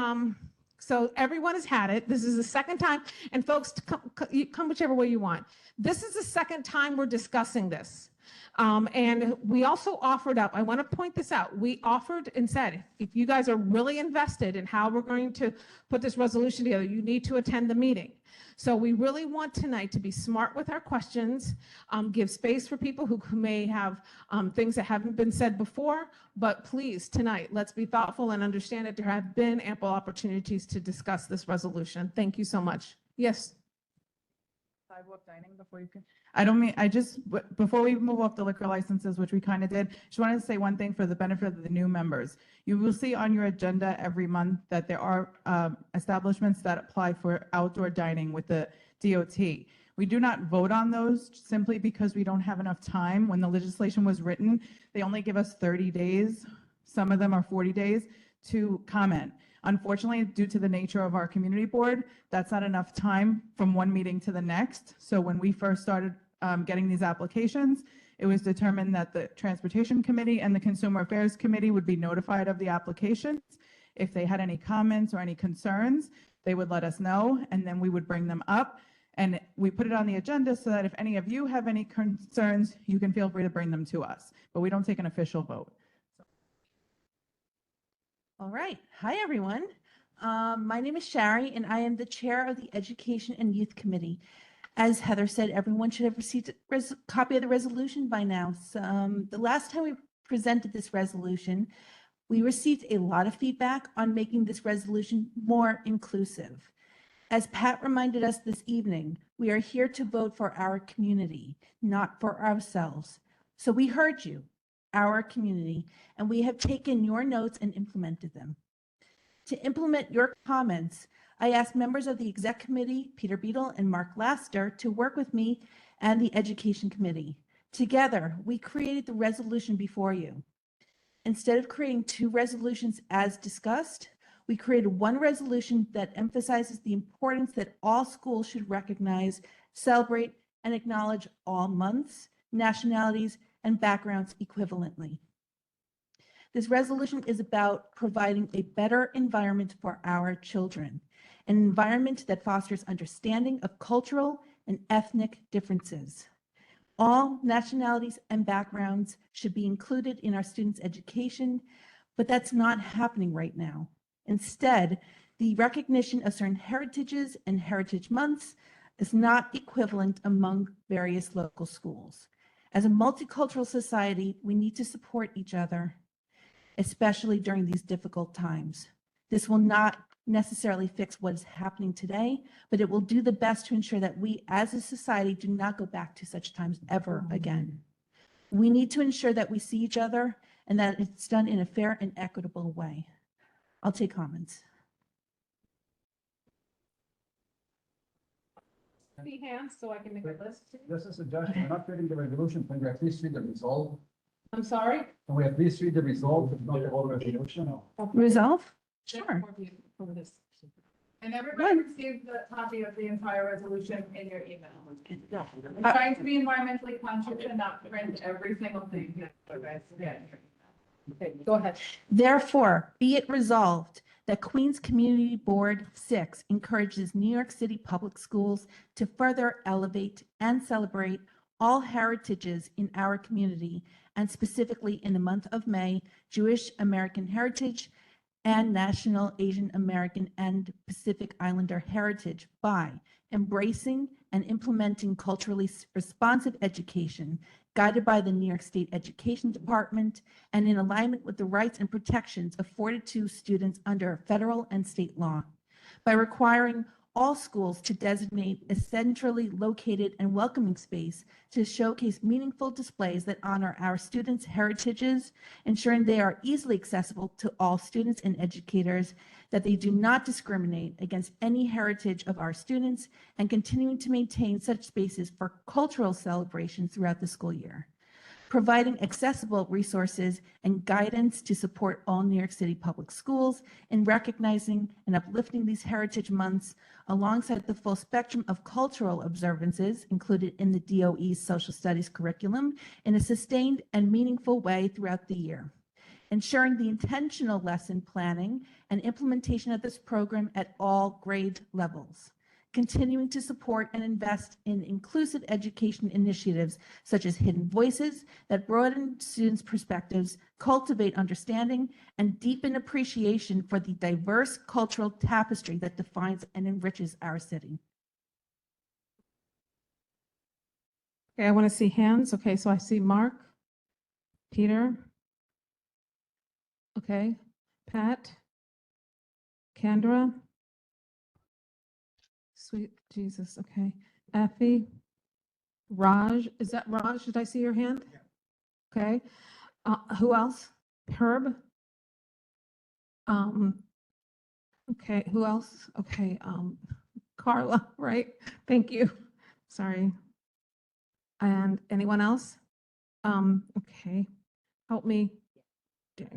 so everyone has had it. This is the second time, and folks, come whichever way you want. This is the second time we're discussing this. And we also offered up, I want to point this out, we offered and said, if you guys are really invested in how we're going to put this resolution together, you need to attend the meeting. So we really want tonight to be smart with our questions, give space for people who may have things that haven't been said before, but please, tonight, let's be thoughtful and understand that there have been ample opportunities to discuss this resolution. Thank you so much. Yes. Sidewalk dining before you can. I don't mean, before we move off the liquor licenses, which we kind of did, just wanted to say one thing for the benefit of the new members. You will see on your agenda every month that there are establishments that apply for outdoor dining with the DOT. We do not vote on those simply because we don't have enough time. When the legislation was written, they only give us 30 days. Some of them are 40 days to comment. Unfortunately, due to the nature of our community board, that's not enough time from one meeting to the next. So when we first started getting these applications, it was determined that the Transportation Committee and the Consumer Affairs Committee would be notified of the applications. If they had any comments or any concerns, they would let us know, and then we would bring them up. And we put it on the agenda so that if any of you have any concerns, you can feel free to bring them to us. But we don't take an official vote. All right. Hi, everyone. My name is Sherry, and I am the chair of the Education and Youth Committee. As Heather said, everyone should have received a copy of the resolution by now. So, the last time we presented this resolution, we received a lot of feedback on making this resolution more inclusive. As Pat reminded us this evening, we are here to vote for our community, not for ourselves. So we heard you, our community, and we have taken your notes and implemented them. To implement your comments, I asked members of the Exec Committee, Peter Beadle and Mark Laster, to work with me and the Education Committee. Together, we created the resolution before you. Instead of creating two resolutions as discussed, we created one resolution that emphasizes the importance that all schools should recognize, celebrate, and acknowledge all months, nationalities, and backgrounds equivalently. This resolution is about providing a better environment for our children, an environment that fosters understanding of cultural and ethnic differences. All nationalities and backgrounds should be included in our students' education, but that's not happening right now. Instead, the recognition of certain heritages and heritage months is not equivalent among various local schools. As a multicultural society, we need to support each other, especially during these difficult times. This will not necessarily fix what is happening today, but it will do the best to ensure that we as a society do not go back to such times ever again. We need to ensure that we see each other and that it's done in a fair and equitable way. I'll take comments. See hands so I can make a list. Just a suggestion, we're not reading the resolution, can we at least read the resolve? I'm sorry? Can we at least read the resolve, if not the whole resolution? Resolve? Sure. And everybody received the copy of the entire resolution in your email. I'm trying to be environmentally conscious and not print every single thing. Okay, go ahead. Therefore, be it resolved that Queens Community Board 6 encourages New York City Public Schools to further elevate and celebrate all heritages in our community, and specifically in the month of May, Jewish American Heritage and National Asian American and Pacific Islander heritage by embracing and implementing culturally responsive education guided by the New York State Education Department and in alignment with the rights and protections afforded to students under federal and state law, by requiring all schools to designate a centrally located and welcoming space to showcase meaningful displays that honor our students' heritages, ensuring they are easily accessible to all students and educators, that they do not discriminate against any heritage of our students, and continuing to maintain such spaces for cultural celebrations throughout the school year. Providing accessible resources and guidance to support all New York City public schools in recognizing and uplifting these heritage months alongside the full spectrum of cultural observances included in the DOE's social studies curriculum in a sustained and meaningful way throughout the year. Ensuring the intentional lesson planning and implementation of this program at all grade levels. Continuing to support and invest in inclusive education initiatives such as Hidden Voices that broaden students' perspectives, cultivate understanding, and deepen appreciation for the diverse cultural tapestry that defines and enriches our city. Okay, I want to see hands. Okay, so I see Mark, Peter. Okay, Pat, Kendra. Sweet Jesus, okay. Effie, Raj, is that Raj? Did I see your hand? Okay. Who else? Herb? Okay, who else? Okay, Carla, right? Thank you. Sorry. And anyone else? Okay. Help me,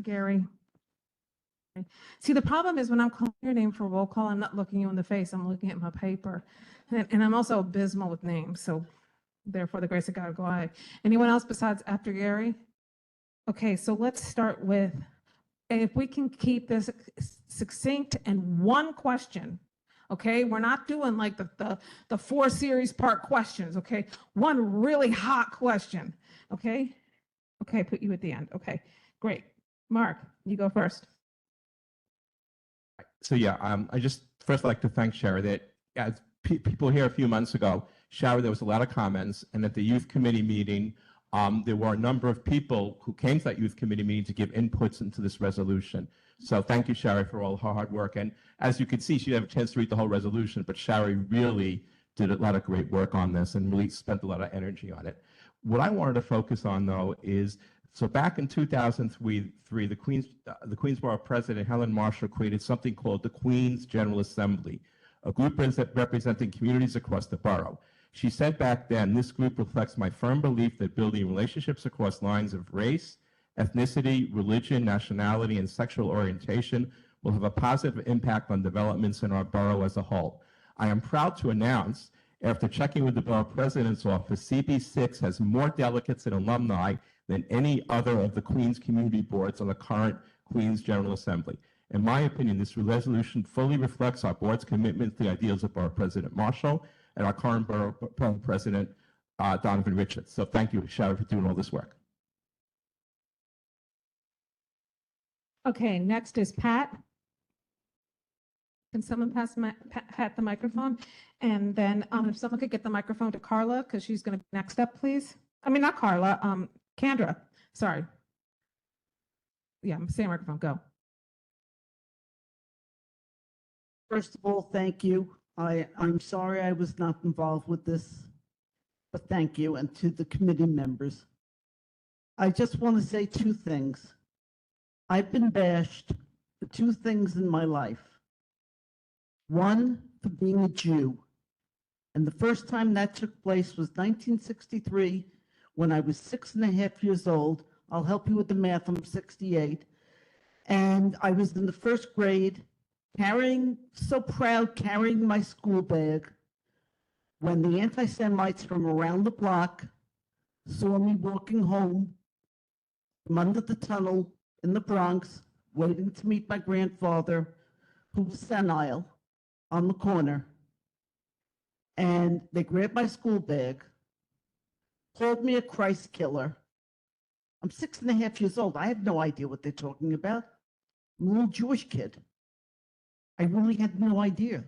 Gary. See, the problem is when I'm calling your name for roll call, I'm not looking you in the face, I'm looking at my paper. And I'm also abysmal with names, so therefore the grace of God go I. Anyone else besides after Gary? Okay, so let's start with, if we can keep this succinct and one question, okay? We're not doing like the 4 series part questions, okay? One really hot question, okay? Okay, put you at the end, okay, great. Mark, you go first. So yeah, I just first like to thank Sherry that as people here a few months ago, Sherry, there was a lot of comments, and at the youth committee meeting, there were a number of people who came to that youth committee meeting to give inputs into this resolution. So thank you, Sherry, for all her hard work. And as you can see, she didn't have a chance to read the whole resolution, but Sherry really did a lot of great work on this and really spent a lot of energy on it. What I wanted to focus on, though, is so back in 2003, the Queensborough president, Helen Marshall, created something called the Queens General Assembly, a group representing communities across the borough. She said back then, this group reflects my firm belief that building relationships across lines of race, ethnicity, religion, nationality, and sexual orientation will have a positive impact on developments in our borough as a whole. I am proud to announce, after checking with the borough president's office, CB6 has more delegates and alumni than any other of the Queens community boards on the current Queens General Assembly. In my opinion, this resolution fully reflects our board's commitment to the ideals of Borough President Marshall and our current Borough President, Donovan Richards. So thank you, Sherry, for doing all this work. Okay, next is Pat. Can someone pass Pat the microphone? And then if someone could get the microphone to Carla, because she's going to be next up, please. I mean, not Carla, Kendra, sorry. Yeah, same microphone, go. First of all, thank you. I'm sorry I was not involved with this, but thank you, and to the committee members. I just want to say 2 things. I've been bashed for 2 things in my life. One, for being a Jew. And the first time that took place was 1963, when I was 6.5 years old. I'll help you with the math, I'm 68. And I was in the 1st grade, so proud, carrying my school bag, when the anti-Semites from around the block saw me walking home from under the tunnel in the Bronx, waiting to meet my grandfather, who was senile, on the corner. And they grabbed my school bag, called me a Christ killer. I'm 6.5 years old. I have no idea what they're talking about. I'm a little Jewish kid. I really had no idea.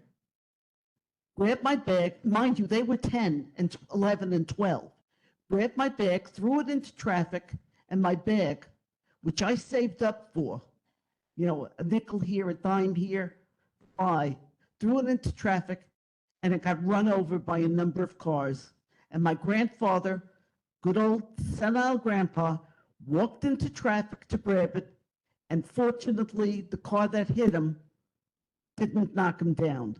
Grabbed my bag. Mind you, they were 10 and 11 and 12. Grabbed my bag, threw it into traffic, and my bag, which I saved up for, a nickel here, a dime here, threw it into traffic, and it got run over by a number of cars. And my grandfather, good old senile grandpa, walked into traffic to grab it, and fortunately, the car that hit him didn't knock him down.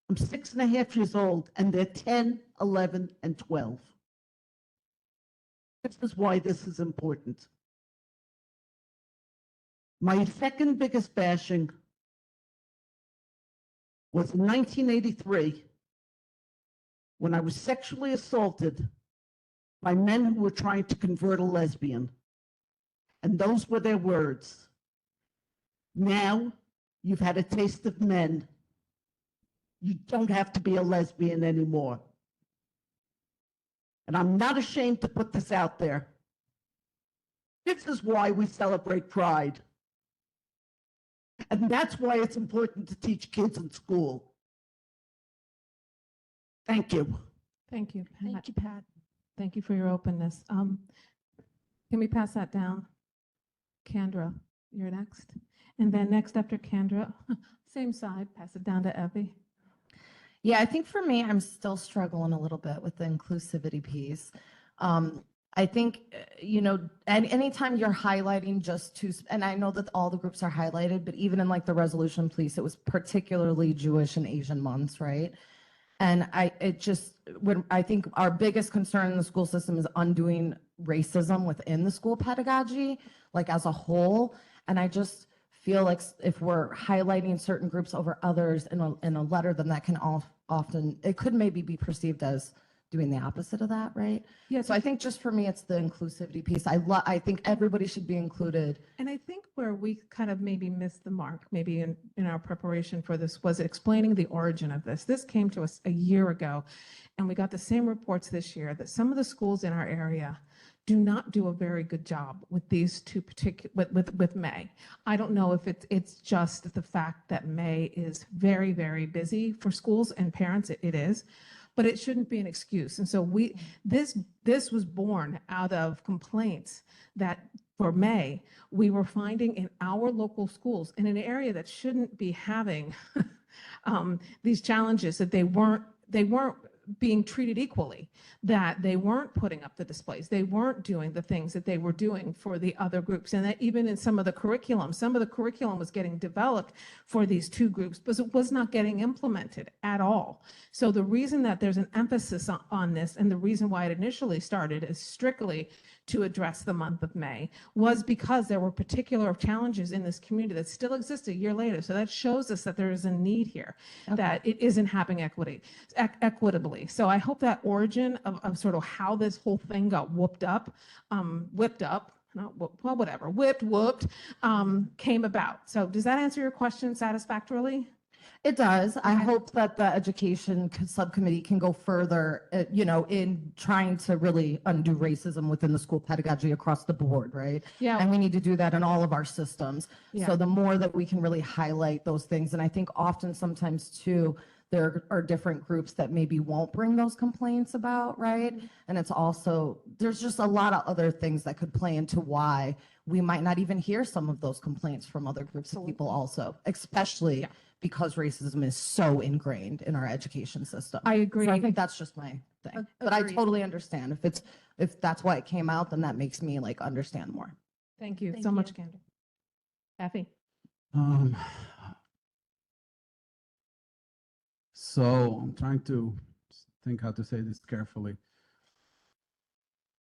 I'm 6.5 years old, and they're 10, 11, and 12. This is why this is important. My second biggest bashing was in 1983 when I was sexually assaulted by men who were trying to convert a lesbian. And those were their words. Now you've had a taste of men. You don't have to be a lesbian anymore. And I'm not ashamed to put this out there. This is why we celebrate Pride. And that's why it's important to teach kids in school. Thank you. Thank you, Pat. Thank you, Pat. Thank you for your openness. Can we pass that down? Kendra, you're next. And then next after Kendra, same side, pass it down to Evie. Yeah, I think for me, I'm still struggling a little bit with the inclusivity piece. I think, anytime you're highlighting just two, and I know that all the groups are highlighted, but even in like the resolution piece, it was particularly Jewish and Asian months, right? And I think our biggest concern in the school system is undoing racism within the school pedagogy, like as a whole. And I just feel like if we're highlighting certain groups over others in a letter, then that can often, it could maybe be perceived as doing the opposite of that, right? Yeah, So I think just for me, it's the inclusivity piece. I think everybody should be included. And I think where we kind of maybe missed the mark, maybe in our preparation for this, was explaining the origin of this. This came to us a year ago, and we got the same reports this year that some of the schools in our area do not do a very good job with these two particular, with May. I don't know if it's just the fact that May is very, very busy for schools and parents, it is, but it shouldn't be an excuse. And so this was born out of complaints that for May, we were finding in our local schools in an area that shouldn't be having these challenges, that they weren't being treated equally, that they weren't putting up the displays, they weren't doing the things that they were doing for the other groups, and that even in some of the curriculum was getting developed for these two groups, but it was not getting implemented at all. So the reason that there's an emphasis on this, and the reason why it initially started is strictly to address the month of May, was because there were particular challenges in this community that still exist a year later. So that shows us that there is a need here, that it isn't happening equitably. So I hope that origin of sort of how this whole thing got whooped, came about. So does that answer your question satisfactorily? It does. I hope that the education subcommittee can go further, in trying to really undo racism within the school pedagogy across the board, right? Yeah. And we need to do that in all of our systems. Yeah. So the more that we can really highlight those things, and I think sometimes too, there are different groups that maybe won't bring those complaints about, right? And it's also, there's just a lot of other things that could play into why we might not even hear some of those complaints from other groups of people also, especially because racism is so ingrained in our education system. I agree. So I think that's just my thing. But I Agreed. totally understand. If that's why it came out, then that makes me like understand more. Thank you Thank so you. much, Kendra. Effie? So I'm trying to think how to say this carefully.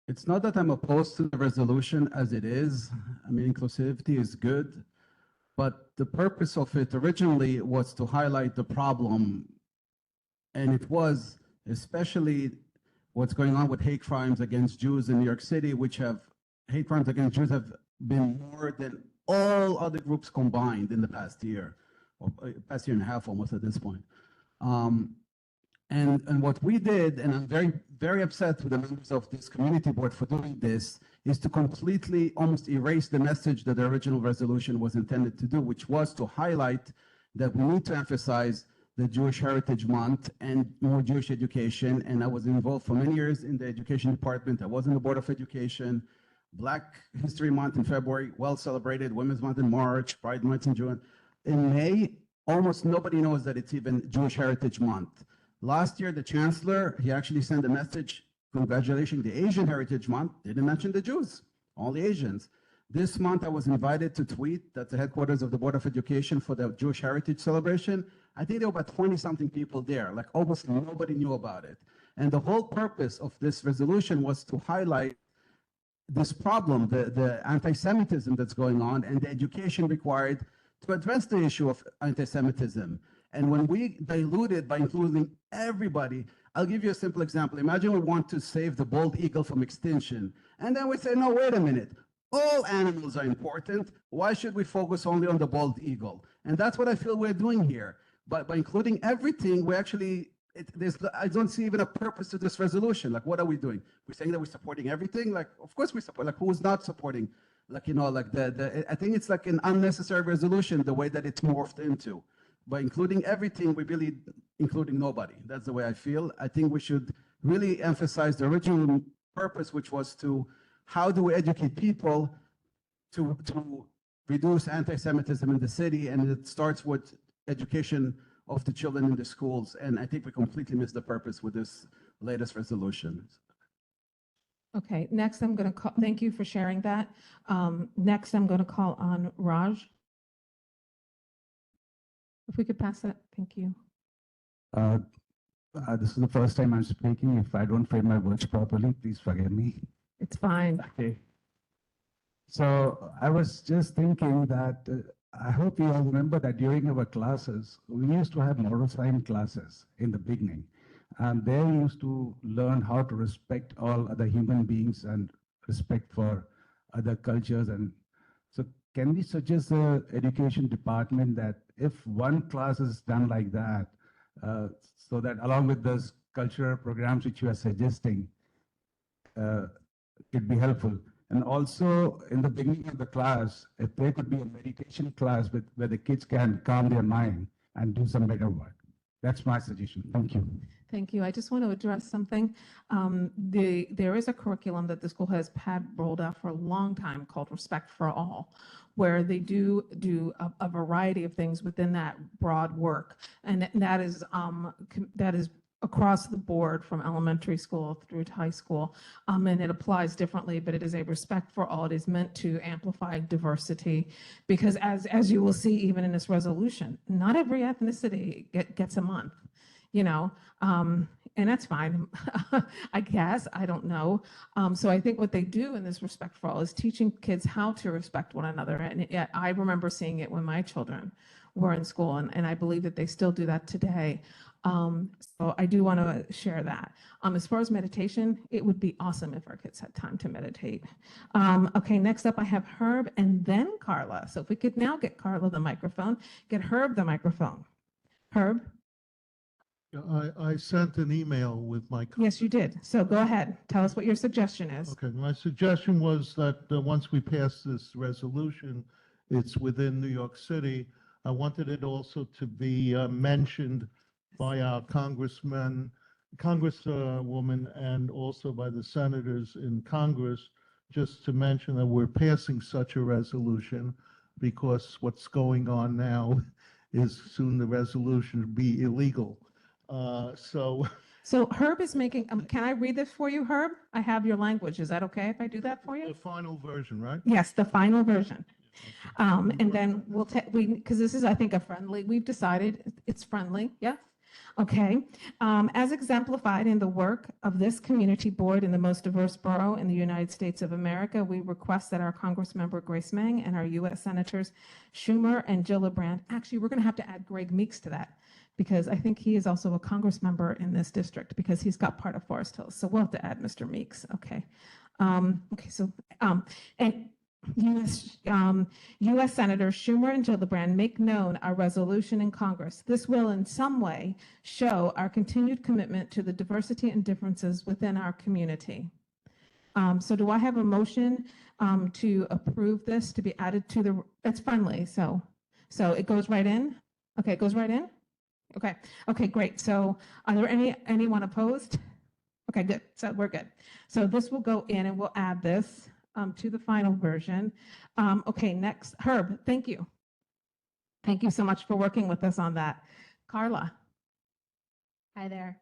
It's not that I'm opposed to the resolution as it is. I mean, inclusivity is good, but the purpose of it originally was to highlight the problem. And it was especially what's going on with hate crimes against Jews in New York City, hate crimes against Jews have been more than all other groups combined in the past year, or past year and a half almost at this point. And what we did, and I'm very, very upset with the members of this community board for doing this, is to completely almost erase the message that the original resolution was intended to do, which was to highlight that we need to emphasize the Jewish Heritage Month and more Jewish education. And I was involved for many years in the education department. I was in the Board of Education. Black History Month in February, well celebrated. Women's Month in March, Pride Month in June. In May, almost nobody knows that it's even Jewish Heritage Month. Last year, the chancellor, he actually sent a message congratulating the Asian Heritage Month, didn't mention the Jews, only Asians. This month, I was invited to tweet at the headquarters of the Board of Education for the Jewish Heritage Celebration. I think there were about 20-something people there, like almost nobody knew about it. And the whole purpose of this resolution was to highlight this problem, the anti-Semitism that's going on, and the education required to address the issue of anti-Semitism. And when we dilute it by including everybody, I'll give you a simple example. Imagine we want to save the bald eagle from extinction. And then we say, no, wait a minute. All animals are important. Why should we focus only on the bald eagle? And that's what I feel we're doing here. But by including everything, we actually, I don't see even a purpose to this resolution. Like, what are we doing? We're saying that we're supporting everything? Like, of course we support, like, who's not supporting? Like, you know, like I think it's like an unnecessary resolution, the way that it's morphed into. By including everything, we really including nobody. That's the way I feel. I think we should really emphasize the original purpose, which was to, how do we educate people to reduce anti-Semitism in the city? And it starts with education of the children in the schools. And I think we completely missed the purpose with this latest resolution. Okay, next I'm going to call, thank you for sharing that. Next, I'm going to call on Raj. If we could pass that, thank you. This is the first time I'm speaking. If I don't frame my words properly, please forgive me. It's fine. Okay. So I was just thinking that I hope you all remember that during our classes, we used to have moral science classes in the beginning. And they used to learn how to respect all other human beings and respect for other cultures. And so can we suggest the education department that if one class is done like that, so that along with those cultural programs which you are suggesting, it'd be helpful. And also in the beginning of the class, if there could be a meditation class where the kids can calm their mind and do some better work. That's my suggestion. Thank you. Thank you. I just want to address something. There is a curriculum that the school has had rolled out for a long time called Respect for All, where they do a variety of things within that broad work. And that is across the board from elementary school through to high school. And it applies differently, but it is a respect for all. It is meant to amplify diversity, because as you will see, even in this resolution, not every ethnicity gets a month, you know, and that's fine. I guess, I don't know. So I think what they do in this Respect for All is teaching kids how to respect one another. And I remember seeing it when my children were in school, and I believe that they still do that today. So I do want to share that. As far as meditation, it would be awesome if our kids had time to meditate. Okay, next up I have Herb and then Carla. So if we could now get Carla the microphone, get Herb the microphone. Herb? I sent an email with my. Yes, you did. So go ahead. Tell us what your suggestion is. Okay, my suggestion was that once we pass this resolution, it's within New York City. I wanted it also to be mentioned by our congresswoman, and also by the senators in Congress, just to mention that we're passing such a resolution, because what's going on now is soon the resolution will be illegal. So Herb is making, can I read this for you, Herb? I have your language. Is that okay if I do that for you? The final version, right? Yes, the final version. And then because this is, I think, we've decided it's friendly, yeah? Okay. As exemplified in the work of this community board in the most diverse borough in the United States of America, we request that our Congressmember Grace Meng and our U.S. Senators Schumer and Gillibrand, actually, we're going to have to add Greg Meeks to that, because I think he is also a Congress member in this district, because he's got part of Forest Hills. So we'll have to add Mr. Meeks. Okay. Okay. So, and U.S. Senators Schumer and Gillibrand make known our resolution in Congress. This will in some way show our continued commitment to the diversity and differences within our community. So do I have a motion to approve this to be added to the, it's friendly, so it goes right in? Okay, it goes right in? Okay, okay, great. So are there anyone opposed? Okay, good, so we're good. So this will go in and we'll add this to the final version. Okay, next, Herb, thank you. Thank you so much for working with us on that. Carla. Hi there.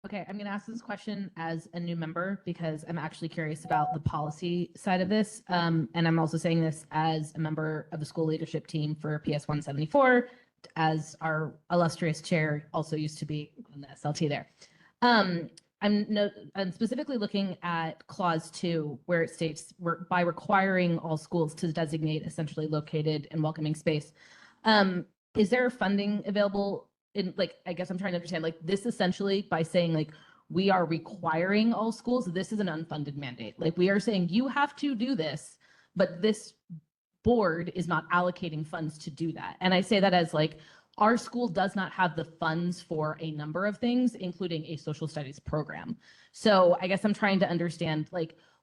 Okay, I'm going to ask this question as a new member because I'm actually curious about the policy side of this. And I'm also saying this as a member of the school leadership team for PS 174, as our illustrious chair also used to be on the SLT there. I'm specifically looking at clause 2, where it states by requiring all schools to designate a centrally located and welcoming space. Is there funding available? I guess I'm trying to understand, this essentially by saying we are requiring all schools, this is an unfunded mandate. We are saying you have to do this, but this board is not allocating funds to do that. And I say that as our school does not have the funds for a number of things, including a social studies program. So I guess I'm trying to understand,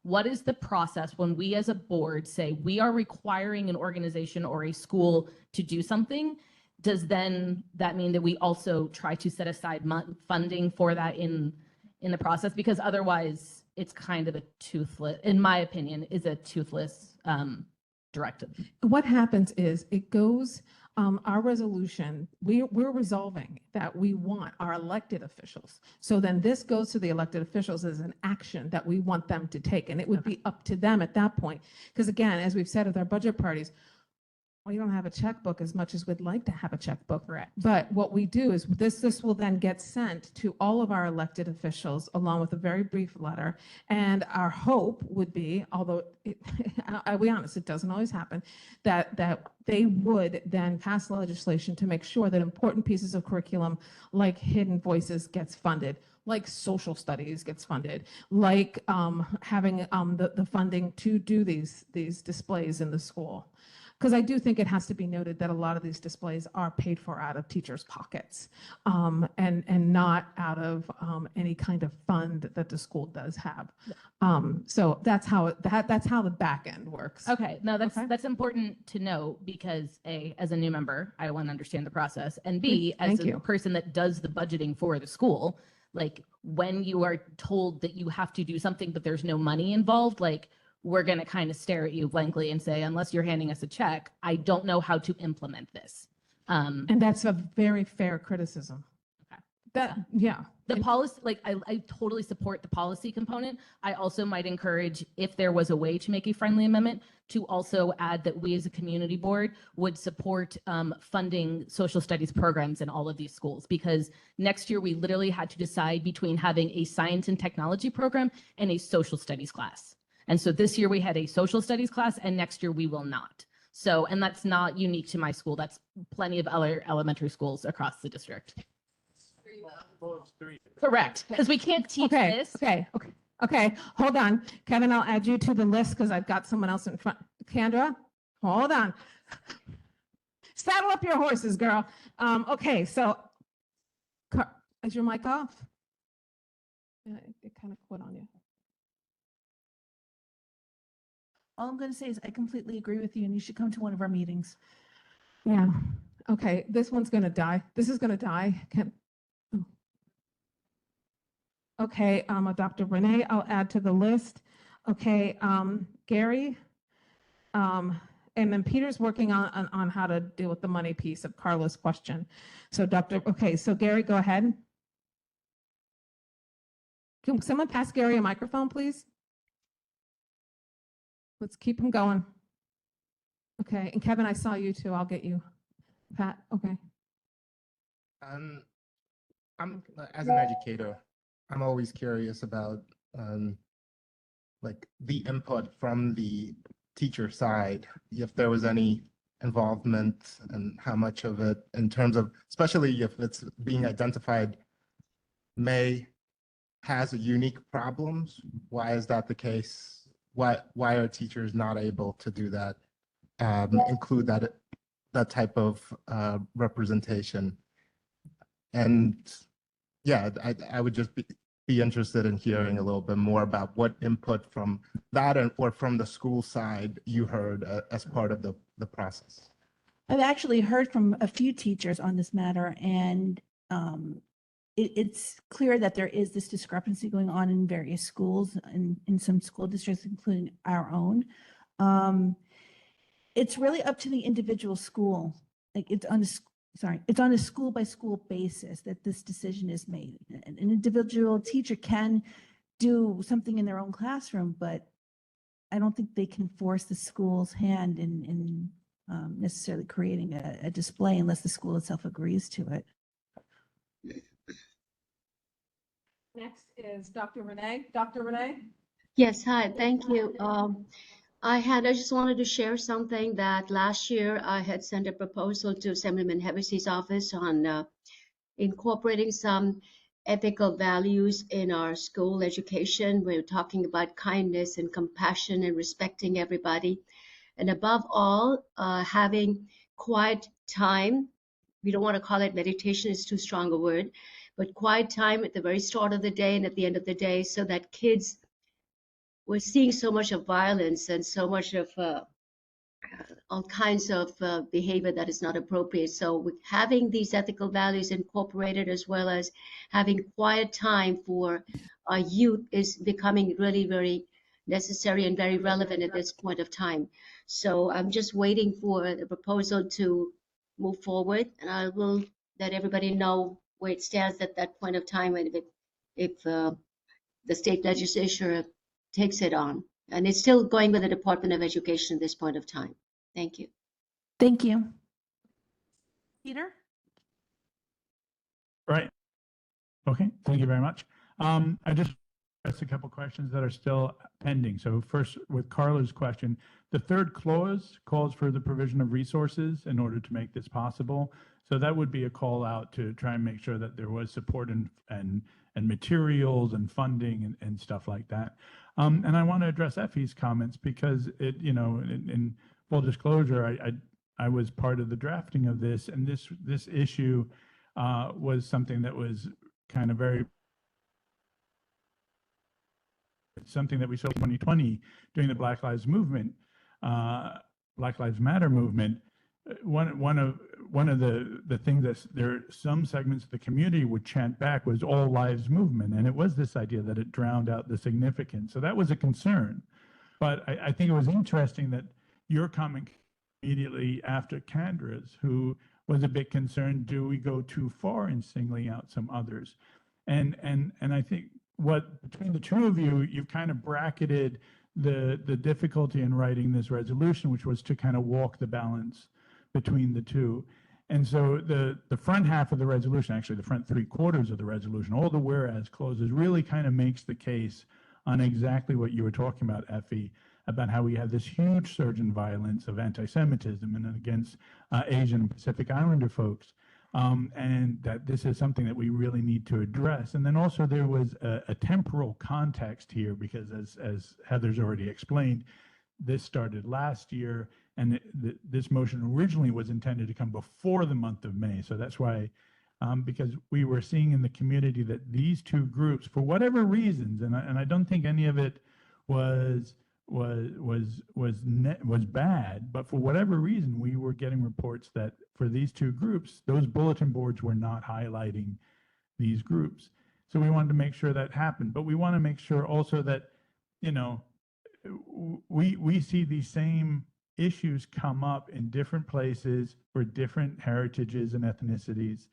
what is the process when we as a board say we are requiring an organization or a school to do something? Does then that mean that we also try to set aside funding for that in the process? Because otherwise it's kind of a toothless, in my opinion, is a toothless directive. What happens is it goes, our resolution, we're resolving that we want our elected officials. So then this goes to the elected officials as an action that we want them to take. And it would be up to them at that point. Because again, as we've said with our budget parties, we don't have a checkbook as much as we'd like to have a checkbook. Correct. But what we do is this will then get sent to all of our elected officials along with a very brief letter. And our hope would be, although I'll be honest, it doesn't always happen, that they would then pass legislation to make sure that important pieces of curriculum like Hidden Voices gets funded, like social studies gets funded, like having the funding to do these displays in the school. Because I do think it has to be noted that a lot of these displays are paid for out of teachers' pockets and not out of any kind of fund that the school does have. So that's how the back end works. Okay, no, that's important to know because A, as a new member, I want to understand the process, and B, as a person that does the budgeting for the school, when you are told that you have to do something but there's no money involved, we're going to kind of stare at you blankly and say, unless you're handing us a check, I don't know how to implement this. And that's a very fair criticism. Okay. The policy, I totally support the policy component. I also might encourage, if there was a way to make a friendly amendment, to also add that we as a community board would support funding social studies programs in all of these schools. Because next year we literally had to decide between having a science and technology program and a social studies class. And so this year we had a social studies class and next year we will not. So, and that's not unique to my school. That's plenty of other elementary schools across the district. Correct, because we can't teach this. Okay, hold on. Kevin, I'll add you to the list because I've got someone else in front. Kendra, hold on. Saddle up your horses, girl. Okay, so is your mic off? Yeah, it kind of quit on you. All I'm going to say is I completely agree with you and you should come to one of our meetings. Yeah. Okay. This one's going to die. This is going to die. Okay. Dr. Renee, I'll add to the list. Okay. Gary. And then Peter's working on how to deal with the money piece of Carla's question. So so Gary, go ahead. Can someone pass Gary a microphone, please? Let's keep him going. Okay, and Kevin, I saw you too. I'll get you. Pat, okay. I'm as an educator, I'm always curious about the input from the teacher side, if there was any involvement and how much of it in terms of, especially if it's being identified has unique problems. Why is that the case? Why are teachers not able to do that, include that type of representation? And yeah, I would just be interested in hearing a little bit more about what input from that or from the school side you heard as part of the process. I've actually heard from a few teachers on this matter, and it's clear that there is this discrepancy going on in various schools and in some school districts, including our own. it's really up to the individual school. Like it's on a, it's on a school by school basis that this decision is made. An individual teacher can do something in their own classroom, but I don't think they can force the school's hand in necessarily creating a display unless the school itself agrees to it. Next is Dr. Renee. Dr. Renee? Yes, hi, thank you. I just wanted to share something that last year I had sent a proposal to Assemblyman Hevesey's office on incorporating some ethical values in our school education. We're talking about kindness and compassion and respecting everybody. And above all, having quiet time. We don't want to call it meditation, it's too strong a word, but quiet time at the very start of the day and at the end of the day, so that kids, we're seeing so much of violence and so much of all kinds of behavior that is not appropriate. So with having these ethical values incorporated, as well as having quiet time for our youth, is becoming really very necessary and very relevant at this point of time. So I'm just waiting for the proposal to move forward, and I will let everybody know where it stands at that point of time, and if the state legislature takes it on. And it's still going with the Department of Education at this point of time. Thank you. Thank you. Peter? Right. Okay, thank you very much. I just asked a couple questions that are still pending. So first, with Carla's question, the third clause calls for the provision of resources in order to make this possible. So that would be a call out to try and make sure that there was support and materials and funding and stuff like that. And I want to address Effie's comments because it, you know, in full disclosure, I was part of the drafting of this, and this issue was something that was kind of something that we saw in 2020 during the Black Lives Movement, Black Lives Matter movement. One of the things that some segments of the community would chant back was all lives movement, and it was this idea that it drowned out the significance. So that was a concern. But I think it was interesting that your comment immediately after Candra's, who was a bit concerned, do we go too far in singling out some others? And I think between the two of you, you've kind of bracketed the difficulty in writing this resolution, which was to kind of walk the balance between the two. And so the front half of the resolution, actually the front 3/4 of the resolution, all the whereas clauses, really kind of makes the case on exactly what you were talking about, Effie, about how we have this huge surge in violence of anti-Semitism and against Asian and Pacific Islander folks. And that this is something that we really need to address. And then also there was a temporal context here, because as Heather's already explained, this started last year, and this motion originally was intended to come before the month of May. So that's why, because we were seeing in the community that these two groups, for whatever reasons, and I don't think any of it was bad, but for whatever reason, we were getting reports that for these two groups, those bulletin boards were not highlighting these groups. So we wanted to make sure that happened, but we want to make sure also that, you know, we see these same issues come up in different places for different heritages and ethnicities.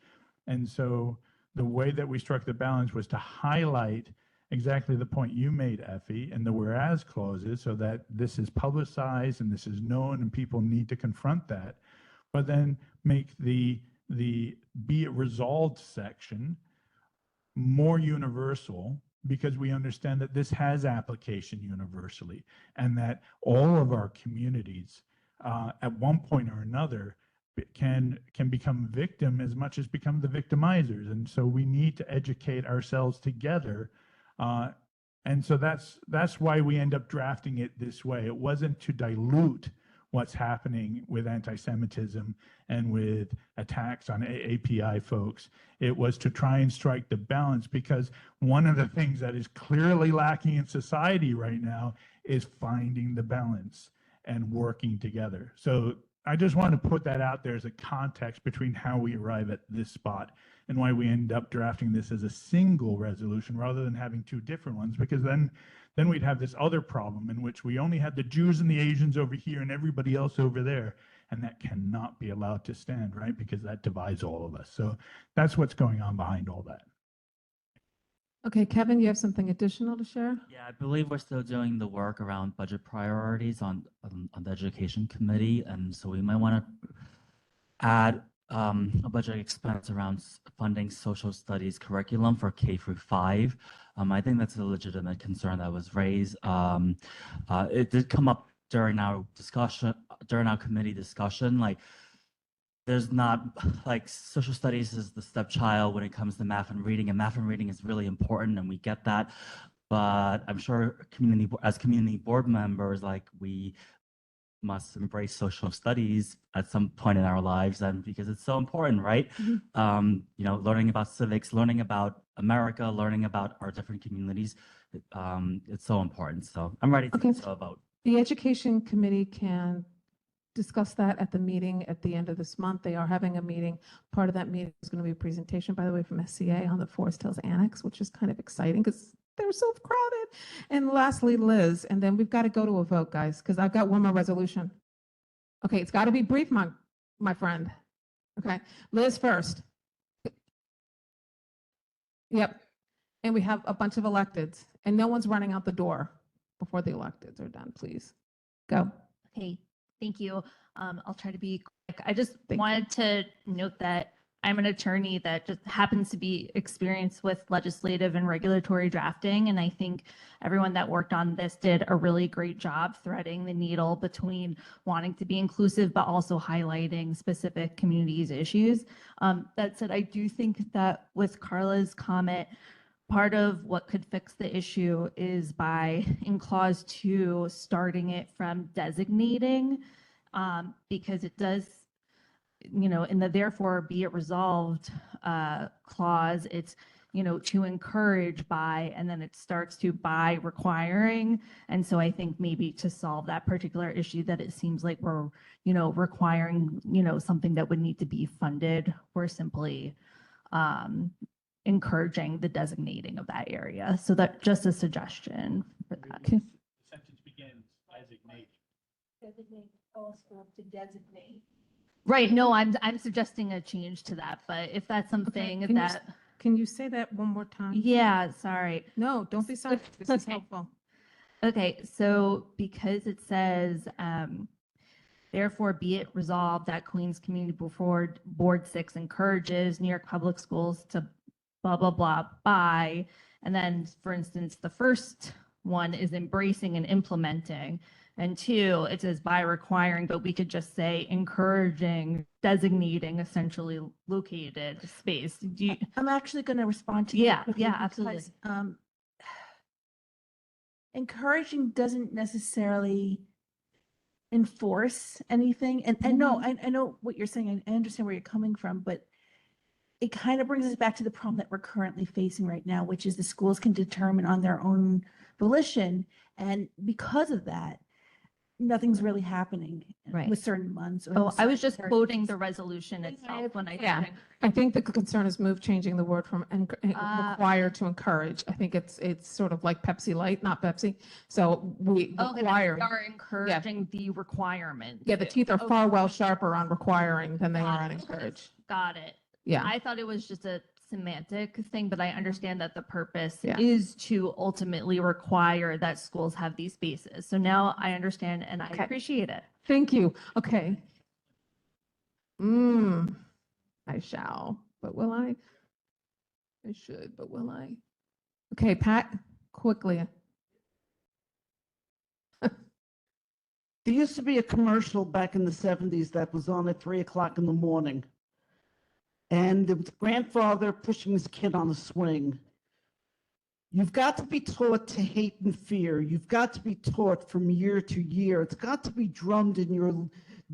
And so the way that we struck the balance was to highlight exactly the point you made, Effie, and the whereas clauses, so that this is publicized and this is known and people need to confront that, but then make the be it resolved section more universal, because we understand that this has application universally, and that all of our communities at one point or another can become victim as much as become the victimizers. And so we need to educate ourselves together. And so that's why we end up drafting it this way. It wasn't to dilute what's happening with anti-Semitism and with attacks on API folks. It was to try and strike the balance, because one of the things that is clearly lacking in society right now is finding the balance and working together. So I just want to put that out there as a context between how we arrive at this spot. and why we end up drafting this as a single resolution rather than having two different ones, because then we'd have this other problem in which we only had the Jews and the Asians over here and everybody else over there. And that cannot be allowed to stand, right? Because that divides all of us. So that's what's going on behind all that. Okay, Kevin, you have something additional to share? Yeah, I believe we're still doing the work around budget priorities on the education committee, and so we might want to add a budget expense around funding social studies curriculum for K through 5. I think that's a legitimate concern that was raised. It did come up during our discussion, during our committee discussion, like there's not, like, social studies is the stepchild when it comes to math and reading is really important, and we get that. But I'm sure as community board members, like, we must embrace social studies at some point in our lives, and because it's so important, right? You know, learning about civics, learning about America, learning about our different communities, it's so important. So I'm ready to vote. The Education Committee can discuss that at the meeting at the end of this month. They are having a meeting. Part of that meeting is going to be a presentation, by the way, from SCA on the Forest Hills Annex, which is kind of exciting because they're so crowded. And lastly, Liz, and then we've got to go to a vote, guys, because I've got one more resolution. Okay, it's got to be brief, my friend. Okay, Liz first. Yep. And we have a bunch of electeds, and no one's running out the door before the electeds are done, please. Go. Okay, thank you. I'll try to be quick. I just wanted to note that I'm an attorney that just happens to be experienced with legislative and regulatory drafting. And I think everyone that worked on this did a really great job threading the needle between wanting to be inclusive, but also highlighting specific communities' issues. That said, I do think that with Carla's comment, part of what could fix the issue is by, in clause 2, starting it from designating, because it does, you know, in the therefore be it resolved clause, it's, you know, to encourage by, and then it starts to by requiring. And so I think maybe to solve that particular issue that it seems like we're, you know, requiring, you know, something that would need to be funded, we're simply encouraging the designating of that area. So that just a suggestion for that. The sentence begins, designate. Designate all schools to designate. Right, no, I'm suggesting a change to that, but if that's something Can you say that one more time? Yeah, sorry. No, don't be sorry. This is Okay. helpful. Okay, so because it says, therefore be it resolved that Queens Community Board 6 encourages New York Public Schools to blah, blah, blah, by, and then, for instance, the first one is embracing and implementing, and 2, it says by requiring, but we could just say encouraging, designating essentially located space. Do you? I'm actually going to respond to Yeah, that quickly yeah, absolutely. because, encouraging doesn't necessarily enforce anything. And no, I know what you're saying. I understand where you're coming from, but it kind of brings us back to the problem that we're currently facing right now, which is the schools can determine on their own volition. And because of that, nothing's really happening Right. with certain months. or Oh, I was certain just quoting the resolution itself when I Yeah, said I think the concern is changing the word from require to encourage. I think it's sort of like Pepsi Light, not Pepsi. So we okay, require. we are encouraging the requirement. Yeah, the teeth are Okay. far well sharper on requiring than they are on Okay. encourage. Got it. Yeah. I thought it was just a semantic thing, but I understand that the purpose Yeah. is to ultimately require that schools have these spaces. So now I understand and I appreciate it. Thank you. Okay. I shall, but will I? I should, but will I? Okay, Pat, quickly. There used to be a commercial back in the 70s that was on at 3 o'clock in the morning. And it was grandfather pushing his kid on a swing. You've got to be taught to hate and fear. You've got to be taught from year to year. It's got to be drummed in your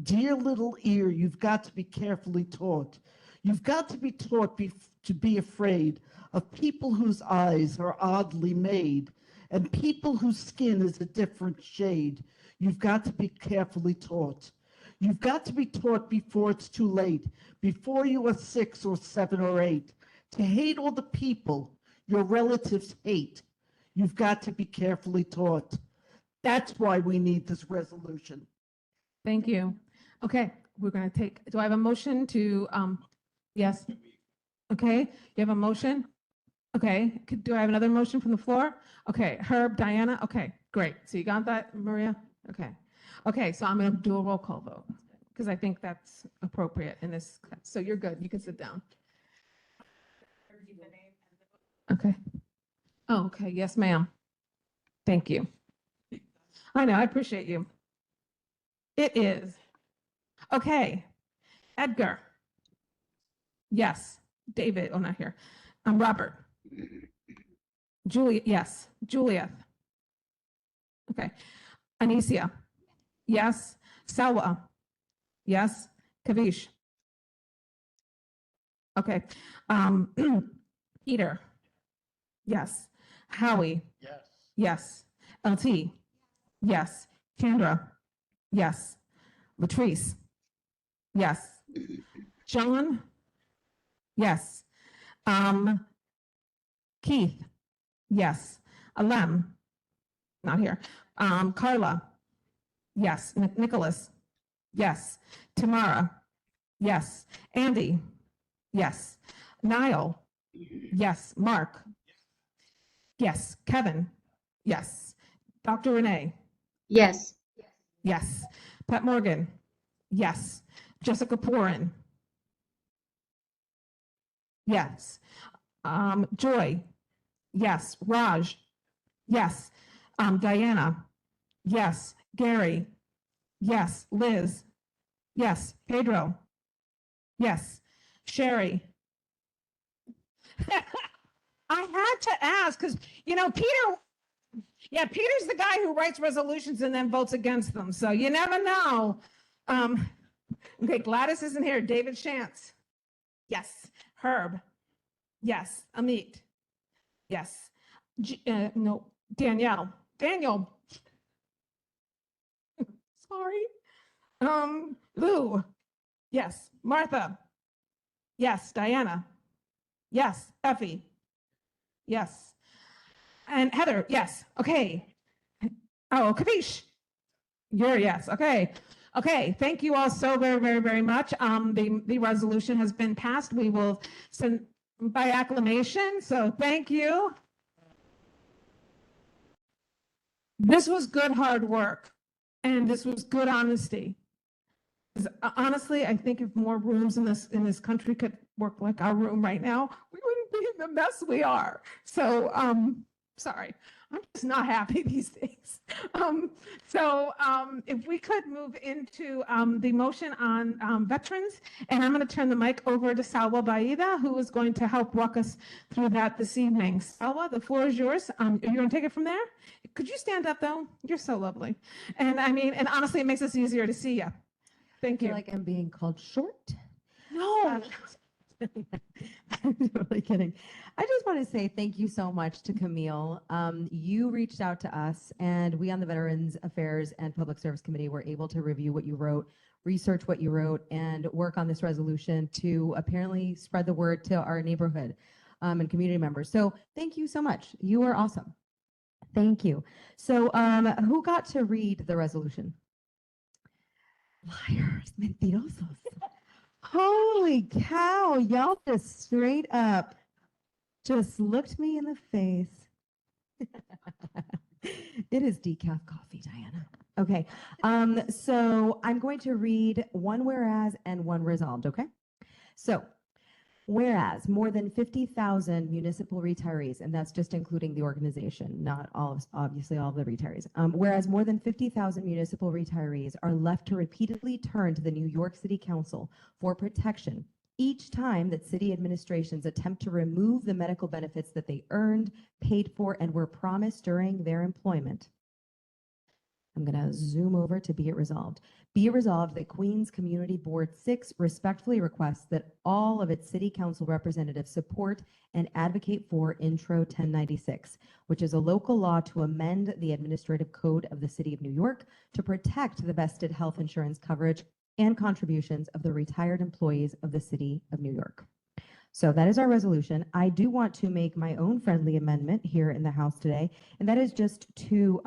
dear little ear. You've got to be carefully taught. You've got to be taught to be afraid of people whose eyes are oddly made and people whose skin is a different shade. You've got to be carefully taught. You've got to be taught before it's too late, before you are 6 or 7 or 8. to hate all the people your relatives hate, you've got to be carefully taught. That's why we need this resolution. Thank you. Okay, we're going to take, do I have a motion to, yes? Okay, you have a motion? Okay, do I have another motion from the floor? Okay, Herb, Diana, okay, great. So you got that, Maria? Okay. Okay, so I'm going to do a roll call vote because I think that's appropriate in this. So you're good. You can sit down. Okay. Oh, okay. Yes, ma'am. Thank you. I know, I appreciate you. It is. Okay. Edgar. Yes. David, oh, not here. Robert. Julia, yes. Juliet. Okay. Anicia. Yes. Salwa. Yes. Kavish. Okay. Peter. Yes. Howie. Yes. Yes. LT. Yes. Kendra. Yes. Latrice. Yes. John. Yes. Keith. Yes. Alem. Not here. Carla. Yes. Nicholas. Yes. Tamara. Yes. Andy. Yes. Niall. Yes. Mark. Yes. Kevin. Yes. Dr. Renee. Yes. Yes. Pat Morgan. Yes. Jessica Porin. Yes. Joy. Yes. Raj. Yes. Diana. Yes. Gary. Yes. Liz. Yes. Pedro. Yes. Sherry. I had to ask because, Peter's the guy who writes resolutions and then votes against them. So you never know. Okay, Gladys isn't here. David Shantz. Yes. Herb. Yes. Amit. Yes. No. Danielle. Daniel. Sorry. Lou. Yes. Martha. Yes. Diana. Yes. Effie. Yes. And Heather. Yes. Okay. Oh, Kavish. You're yes. Okay. Okay. Thank you all so very, very, very much. The resolution has been passed. We will send by acclamation. So thank you. This was good hard work, and this was good honesty. 'Cause, honestly, I think if more rooms in this country could work like our room right now, we wouldn't be in the mess we are. So sorry, I'm just not happy these days. If we could move into the motion on veterans, and I'm going to turn the mic over to Salwa Baida, who is going to help walk us through that this evening. Salwa, the floor is yours. Are you going to take it from there? Could you stand up though? You're so lovely. And honestly, it makes us easier to see you. Thank you. I feel like I'm being called short. No. I'm totally kidding. I just want to say thank you so much to Camille. You reached out to us, and we on the Veterans Affairs and Public Service Committee were able to review what you wrote, research what you wrote, and work on this resolution to apparently spread the word to our neighborhood and community members. So thank you so much. You are awesome. Thank you. So who got to read the resolution? Liars, mentirosos. Holy cow, y'all just straight up just looked me in the face. It is decaf coffee, Diana. Okay, so I'm going to read one whereas and one resolved, okay? So, whereas more than 50,000 municipal retirees, and that's just including the organization, not all, obviously all of the retirees. Whereas more than 50,000 municipal retirees are left to repeatedly turn to the New York City Council for protection each time that city administrations attempt to remove the medical benefits that they earned, paid for, and were promised during their employment. I'm going to zoom over to be it resolved. Be it resolved that Queens Community Board 6 respectfully requests that all of its city council representatives support and advocate for Intro 1096, which is a local law to amend the administrative code of the city of New York to protect the vested health insurance coverage and contributions of the retired employees of the city of New York. So that is our resolution. I do want to make my own friendly amendment here in the House today, and that is just to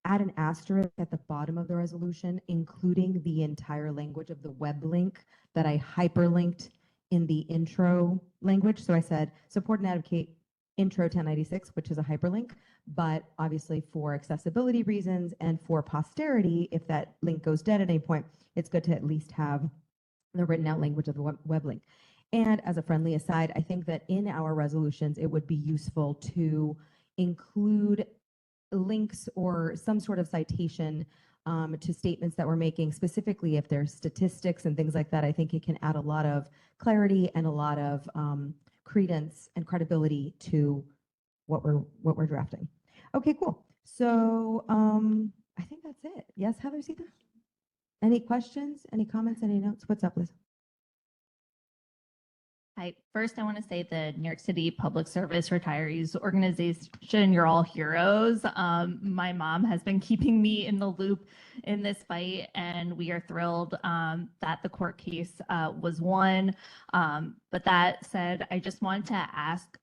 add an asterisk at the bottom of the resolution, including the entire language of the web link that I hyperlinked in the intro language. So I said, support and advocate intro 1096, which is a hyperlink, but obviously for accessibility reasons and for posterity, if that link goes dead at any point, it's good to at least have the written out language of the web link. And as a friendly aside, I think that in our resolutions, it would be useful to include links or some sort of citation to statements that we're making, specifically if there's statistics and things like that. I think it can add a lot of clarity and a lot of credence and credibility to what we're drafting. Okay, cool. So I think that's it. Yes, Heather, see that? Any questions, any comments, any notes? What's up, Liz? Hi, first I want to say the New York City Public Service Retirees Organization, you're all heroes. My mom has been keeping me in the loop in this fight, and we are thrilled that the court case was won. But that said, I just wanted to ask,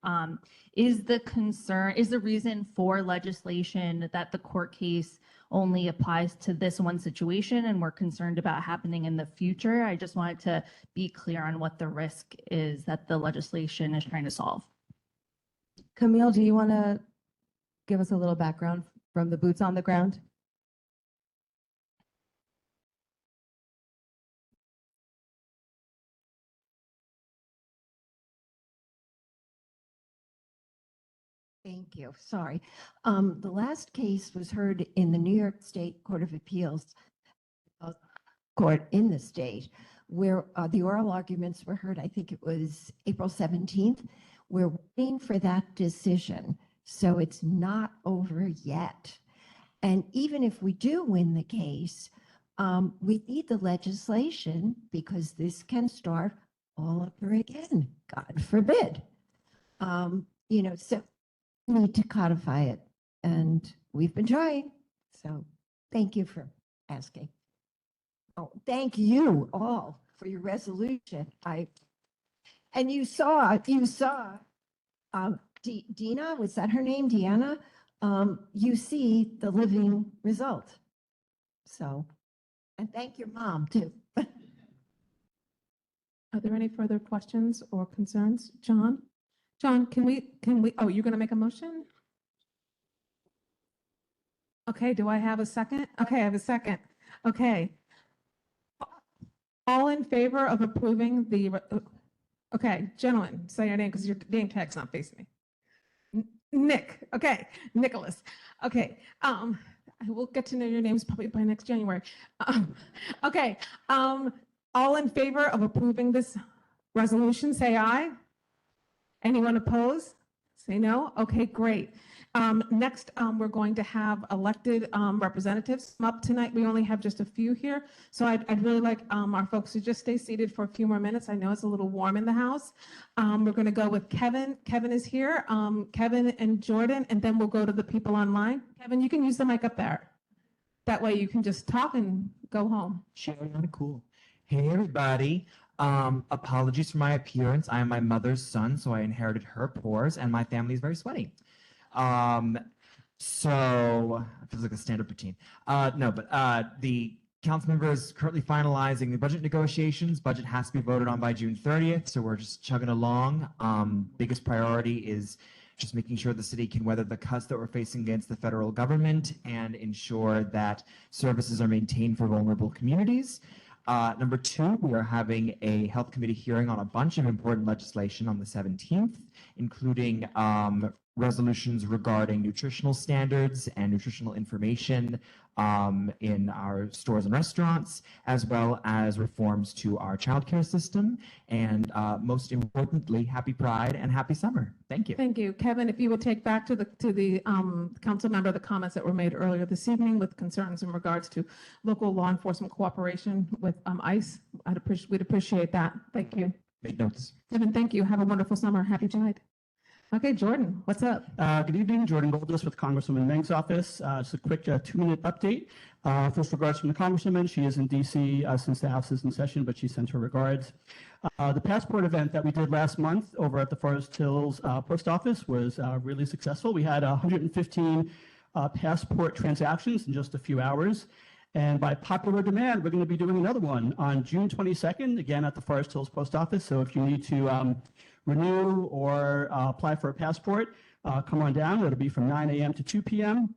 is the reason for legislation that the court case only applies to this one situation and we're concerned about happening in the future? I just wanted to be clear on what the risk is that the legislation is trying to solve. Camille, do you want to give us a little background from the boots on the ground? Thank you. Sorry. The last case was heard in the New York State Court of Appeals court in the state, where the oral arguments were heard. I think it was April 17th. We're waiting for that decision, so it's not over yet. And even if we do win the case, we need the legislation because this can start all over again, God forbid. So need to codify it, and we've been trying. So thank you for asking. Oh, thank you all for your resolution. And you saw Dina, was that her name, Deanna? You see the living result. So, and thank your mom too. Are there any further questions or concerns? John? John, can we, oh, you're going to make a motion? Okay, do I have a second? Okay, I have a second. Okay. All in favor of approving the, okay, gentlemen, say your name because your name tag's not facing me. Nick, okay, Nicholas. Okay, I will get to know your names probably by next January. Okay, all in favor of approving this resolution, say aye. Anyone opposed? Say no? Okay, great. Next, we're going to have elected representatives up tonight. We only have just a few here. So I'd really like our folks to just stay seated for a few more minutes. I know it's a little warm in the house. We're going to go with Kevin. Kevin is here. Kevin and Jordan, and then we'll go to the people online. Kevin, you can use the mic up there. That way you can just talk and go home. Sure, cool. Hey, everybody. Apologies for my appearance. I am my mother's son, so I inherited her pores, and my family is very sweaty. So it feels like a stand-up routine. The council member is currently finalizing the budget negotiations. Budget has to be voted on by June 30th, so we're just chugging along. Biggest priority is just making sure the city can weather the cuts that we're facing against the federal government and ensure that services are maintained for vulnerable communities. Number two, we are having a health committee hearing on a bunch of important legislation on the 17th, including resolutions regarding nutritional standards and nutritional information in our stores and restaurants, as well as reforms to our childcare system. And most importantly, happy Pride and happy summer. Thank you. Thank you. Kevin, if you would take back to the council member the comments that were made earlier this evening with concerns in regards to local law enforcement cooperation with ICE. We'd appreciate that. Thank you. Make notes. Kevin, thank you. Have a wonderful summer. Happy Pride. Okay, Jordan, what's up? Good evening, Jordan Goldust with Congresswoman Meng's office. Just a quick 2-minute update. First regards from the Congresswoman. She is in DC since the House is in session, but she sent her regards. The passport event that we did last month over at the Forest Hills Post Office was really successful. We had 115 passport transactions in just a few hours. And by popular demand, we're going to be doing another one on June 22nd, again at the Forest Hills Post Office. So if you need to renew or apply for a passport, come on down. It'll be from 9 a.m. to 2 p.m.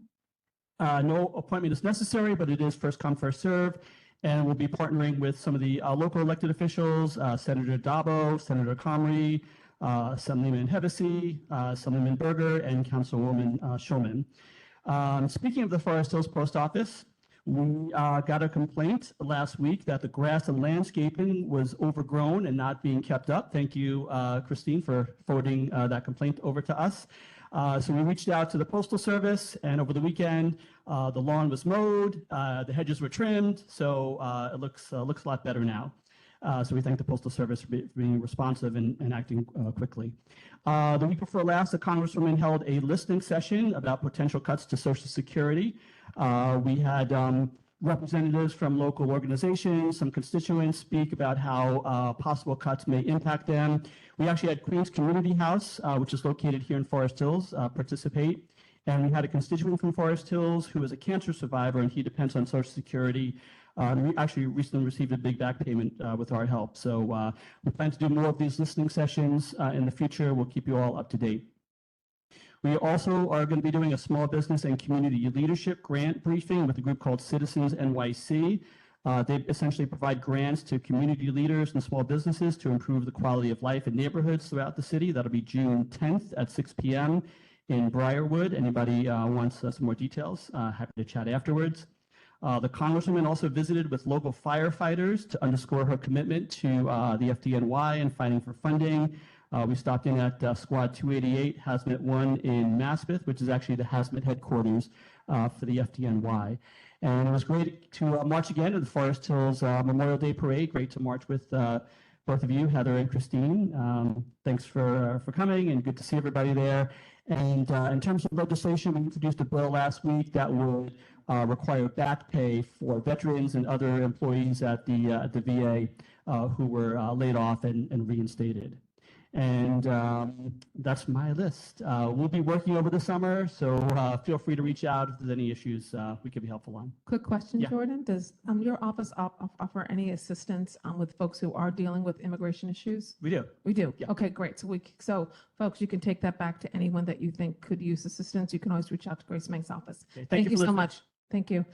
No appointment is necessary, but it is first come, first serve. And we'll be partnering with some of the local elected officials, Senator Dabo, Senator Comrie, Assemblyman Hevesi, Assemblyman Berger, and Councilwoman Schulman. Speaking of the Forest Hills Post Office, we got a complaint last week that the grass and landscaping was overgrown and not being kept up. Thank you, Christine, for forwarding that complaint over to us. So we reached out to the Postal Service, and over the weekend, the lawn was mowed, the hedges were trimmed, so it looks a lot better now. So we thank the Postal Service for being responsive and acting quickly. The week before last, the Congresswoman held a listening session about potential cuts to Social Security. We had representatives from local organizations, some constituents speak about how possible cuts may impact them. We actually had Queens Community House, which is located here in Forest Hills, participate. And we had a constituent from Forest Hills who is a cancer survivor, and he depends on Social Security. We actually recently received a big back payment with our help. So we plan to do more of these listening sessions in the future. We'll keep you all up to date. We also are going to be doing a small business and community leadership grant briefing with a group called Citizens NYC. They essentially provide grants to community leaders and small businesses to improve the quality of life in neighborhoods throughout the city. That'll be June 10th at 6 p.m. in Briarwood. Anybody wants some more details, happy to chat afterwards. The Congresswoman also visited with local firefighters to underscore her commitment to the FDNY and fighting for funding. We stopped in at Squad 288, Hazmat 1 in Maspeth, which is actually the Hazmat headquarters for the FDNY. And it was great to march again to the Forest Hills Memorial Day Parade. Great to march with both of you, Heather and Christine. Thanks for coming, and good to see everybody there. And in terms of legislation, we introduced a bill last week that would require back pay for veterans and other employees at the VA who were laid off and reinstated. And that's my list. We'll be working over the summer, so feel free to reach out if there's any issues we could be helpful on. Quick question, Yeah. Jordan. Does your office offer any assistance with folks who are dealing with immigration issues? We do. We do. Yeah. Okay, great. So folks, you can take that back to anyone that you think could use assistance. You can always reach out to Grace Meng's office. Okay, Thank for you so listening. much. Thank you.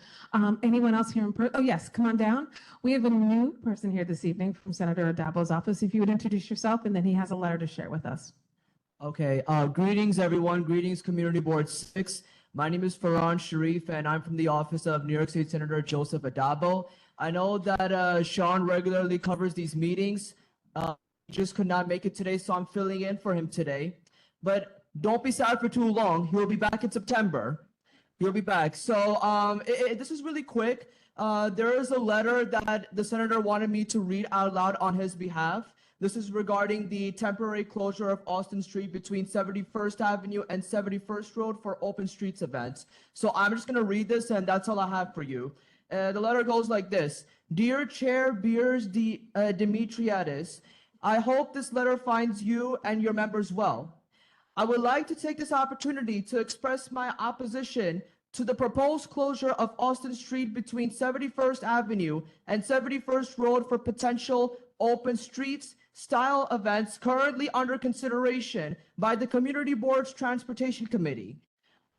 Anyone else here in person? Oh, yes, come on down. We have a new person here this evening from Senator Dabo's office. If you would introduce yourself, and then he has a letter to share with us. Okay, greetings everyone, greetings Community Board 6. My name is Farhan Sharif and I'm from the office of New York State Senator Joseph Adabo. I know that Sean regularly covers these meetings. He just could not make it today, so I'm filling in for him today. But don't be sad for too long. He'll be back in September. He'll be back. So this is really quick. There is a letter that the senator wanted me to read out loud on his behalf. This is regarding the temporary closure of Austin Street between 71st Avenue and 71st Road for open streets events. So I'm just going to read this, and that's all I have for you. The letter goes like this. Dear Chair Beers Dimitriadis, I hope this letter finds you and your members well. I would like to take this opportunity to express my opposition to the proposed closure of Austin Street between 71st Avenue and 71st Road for potential open streets style events currently under consideration by the Community Board's Transportation Committee.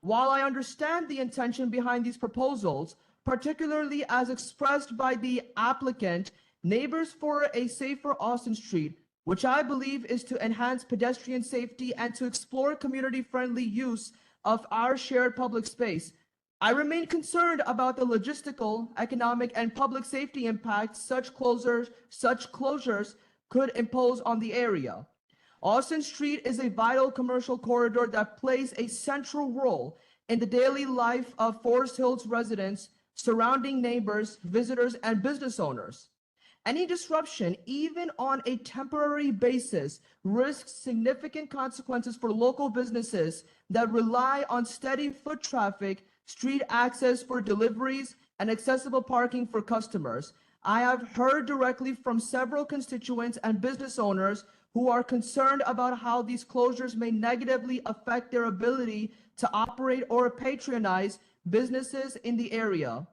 While I understand the intention behind these proposals, particularly as expressed by the applicant, Neighbors for a Safer Austin Street, which I believe is to enhance pedestrian safety and to explore community-friendly use of our shared public space, I remain concerned about the logistical, economic, and public safety impacts such closures could impose on the area. Austin Street is a vital commercial corridor that plays a central role in the daily life of Forest Hills residents, surrounding neighbors, visitors, and business owners. Any disruption, even on a temporary basis, risks significant consequences for local businesses that rely on steady foot traffic, street access for deliveries, and accessible parking for customers. I have heard directly from several constituents and business owners who are concerned about how these closures may negatively affect their ability to operate or patronize businesses in the area.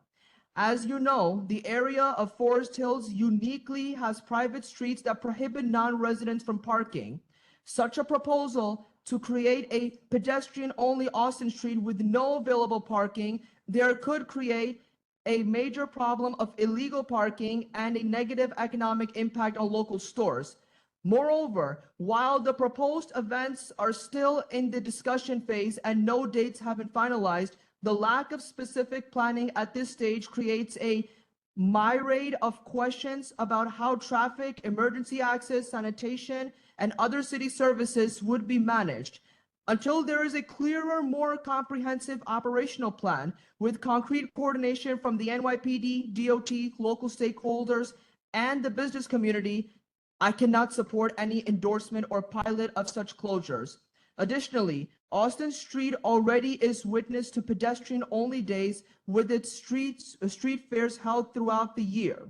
As you know, the area of Forest Hills uniquely has private streets that prohibit non-residents from parking. Such a proposal to create a pedestrian-only Austin Street with no available parking, there could create a major problem of illegal parking and a negative economic impact on local stores. Moreover, while the proposed events are still in the discussion phase and no dates have been finalized, the lack of specific planning at this stage creates a myriad of questions about how traffic, emergency access, sanitation, and other city services would be managed. Until there is a clearer, more comprehensive operational plan with concrete coordination from the NYPD, DOT, local stakeholders, and the business community, I cannot support any endorsement or pilot of such closures. Additionally, Austin Street already is witness to pedestrian-only days with its street fairs held throughout the year.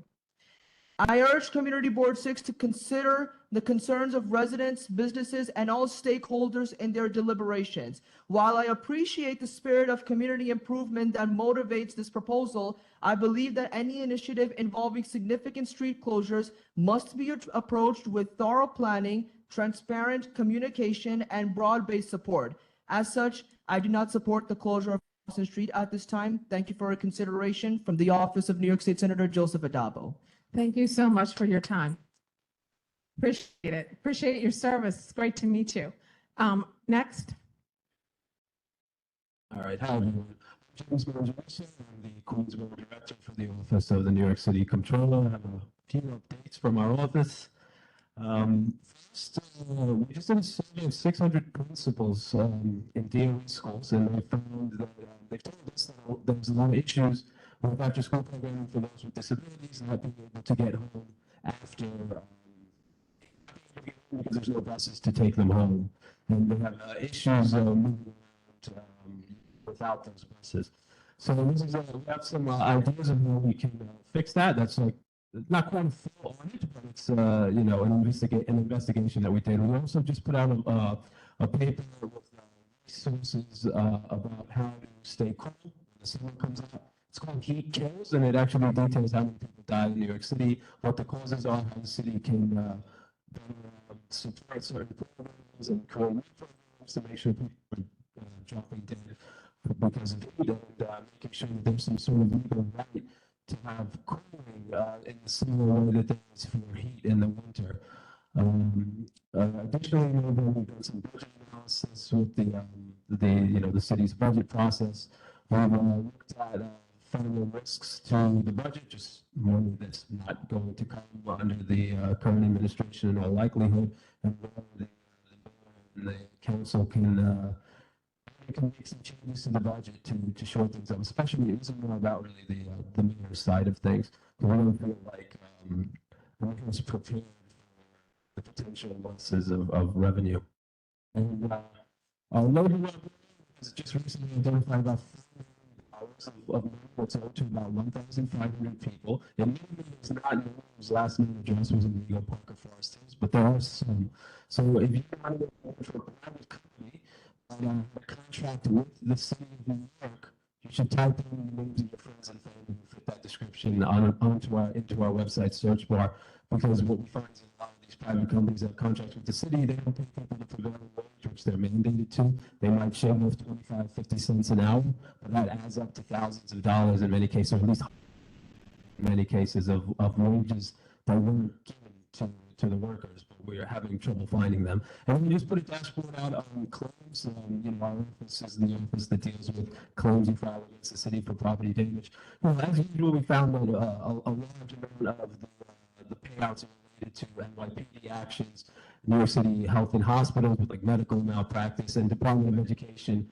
I urge Community Board 6 to consider the concerns of residents, businesses, and all stakeholders in their deliberations. While I appreciate the spirit of community improvement that motivates this proposal, I believe that any initiative involving significant street closures must be approached with thorough planning, transparent communication, and broad-based support. As such, I do not support the closure of Austin Street at this time. Thank you for your consideration. From the office of New York State Senator Joseph Adabo. Thank you so much for your time. Appreciate it. Appreciate your service. It's great to meet you. Next. All right. Hi, everyone. James Mangiarosa. I'm the Queensboro Director for the Office of the New York City Comptroller. I have a few updates from our office. First, we just did a survey of 600 principals in DOE schools, and they found that they've told us that there's a lot of issues with after-school programming for those with disabilities not being able to get home after because there's no buses to take them home, and they have issues moving around without those buses. So this is we have some ideas of how we can fix that. That's like not quite a full audit, but it's you know, an investigation that we did. We also just put out a paper with resources about how to stay cool when the summer comes out. It's called Heat Kills, and it actually details how many people die in New York City, what the causes are, how the city can support certain programs and create programs to make sure people are dropping dead because of heat, and making sure that there's some sort of legal right to have cooling in the similar way that there is for heat in the winter. Additionally, we've done some budget analysis with the city's budget process. We've looked at federal risks to the budget, just money that's not going to come under the current administration in all likelihood, and the council can make some changes to the budget to shore things up, especially it isn't more about really the mayor's side of things. We don't feel like the mayor's prepared for the potential losses of revenue. And our local revenue has just recently identified about $4 million of money that's owed to about 1,500 people. And maybe it's not known whose last name address was in Legal Park or Forest Hills, but there are some. So if you want to work for a private company, a contract with the city of New York, you should type in the names of your friends and family who fit that description into our website search bar, because what we find is a lot of these private companies that have contracts with the city, they don't pay people the prevailing wage, which they're mandated to. They might shave off 25, 50 cents an hour, but that adds up to thousands of dollars in many cases, or at least in many cases of wages that weren't given to the workers, but we're having trouble finding them. And we just put a dashboard out on claims. Our office is the office that deals with claims you file against the city for property damage. Well, as usual, we found that a large amount of the payouts are related to NYPD actions, New York City Health and Hospitals with like medical malpractice, and Department of Education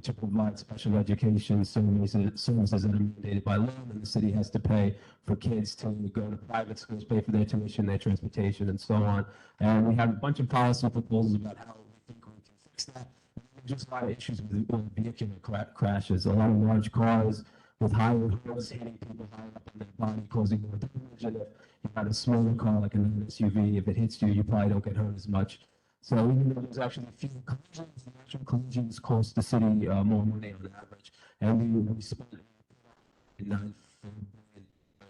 to provide special education services that are mandated by law, and the city has to pay for kids to go to private schools, pay for their tuition, their transportation, and so on. And we have a bunch of policy proposals about how we think we can fix that. Just a lot of issues with vehicular crashes. A lot of large cars with higher wheels hitting people high up in their body, causing more damage. And if you had a smaller car like an SUV, if it hits you, you probably don't get hurt as much. So even though there's actually fewer collisions, the actual collisions cost the city more money on average. And we spent $9 billion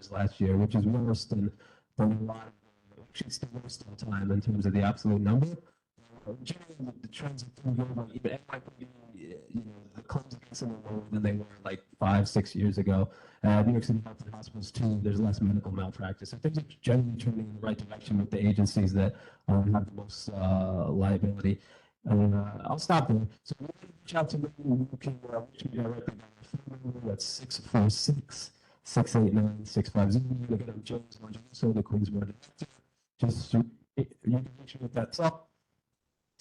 last year, which is worse than a lot of, actually it's the worst all time in terms of the absolute number. Generally, the trends have been going on. Even NYPD, the claims against them are lower than they were like 5-6 years ago. New York City Health and Hospitals too. There's less medical malpractice. So things are generally trending in the right direction with the agencies that have the most liability. I'll stop there. So we can reach out to me. You can reach me directly by my phone number. That's 646-689-650. Again, I'm James Mongeloso, the Queensboro Director. Just you can reach me at that cell.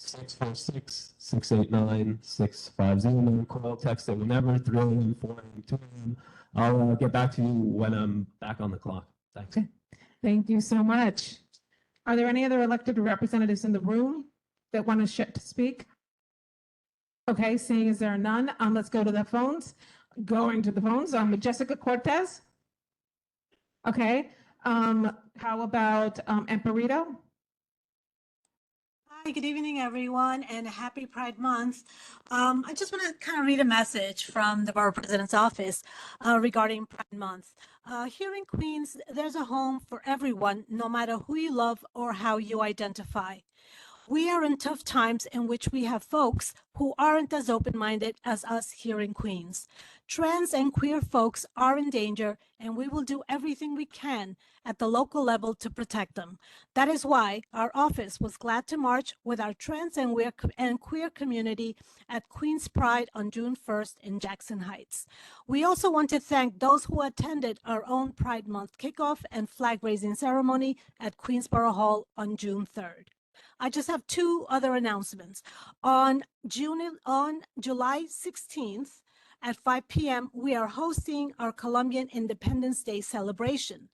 646-689-650. Call, text it whenever, 3 a.m., 4 a.m., 2 a.m. I'll get back to you when I'm back on the clock. Thanks. Okay. Thank you so much. Are there any other elected representatives in the room that want to speak? Okay, seeing as there are none, let's go to the phones. Going to the phones, Jessica Cortez. Okay, how about Amparito? Hi, good evening, everyone, and happy Pride Month. I just want to kind of read a message from the Borough President's office regarding Pride Month. Here in Queens, there's a home for everyone, no matter who you love or how you identify. We are in tough times in which we have folks who aren't as open-minded as us here in Queens. Trans and queer folks are in danger, and we will do everything we can at the local level to protect them. That is why our office was glad to march with our trans and queer community at Queens Pride on June 1st in Jackson Heights. We also want to thank those who attended our own Pride Month kickoff and flag-raising ceremony at Queensboro Hall on June 3rd. I just have two other announcements. On July 16th at 5 p.m., we are hosting our Colombian Independence Day celebration.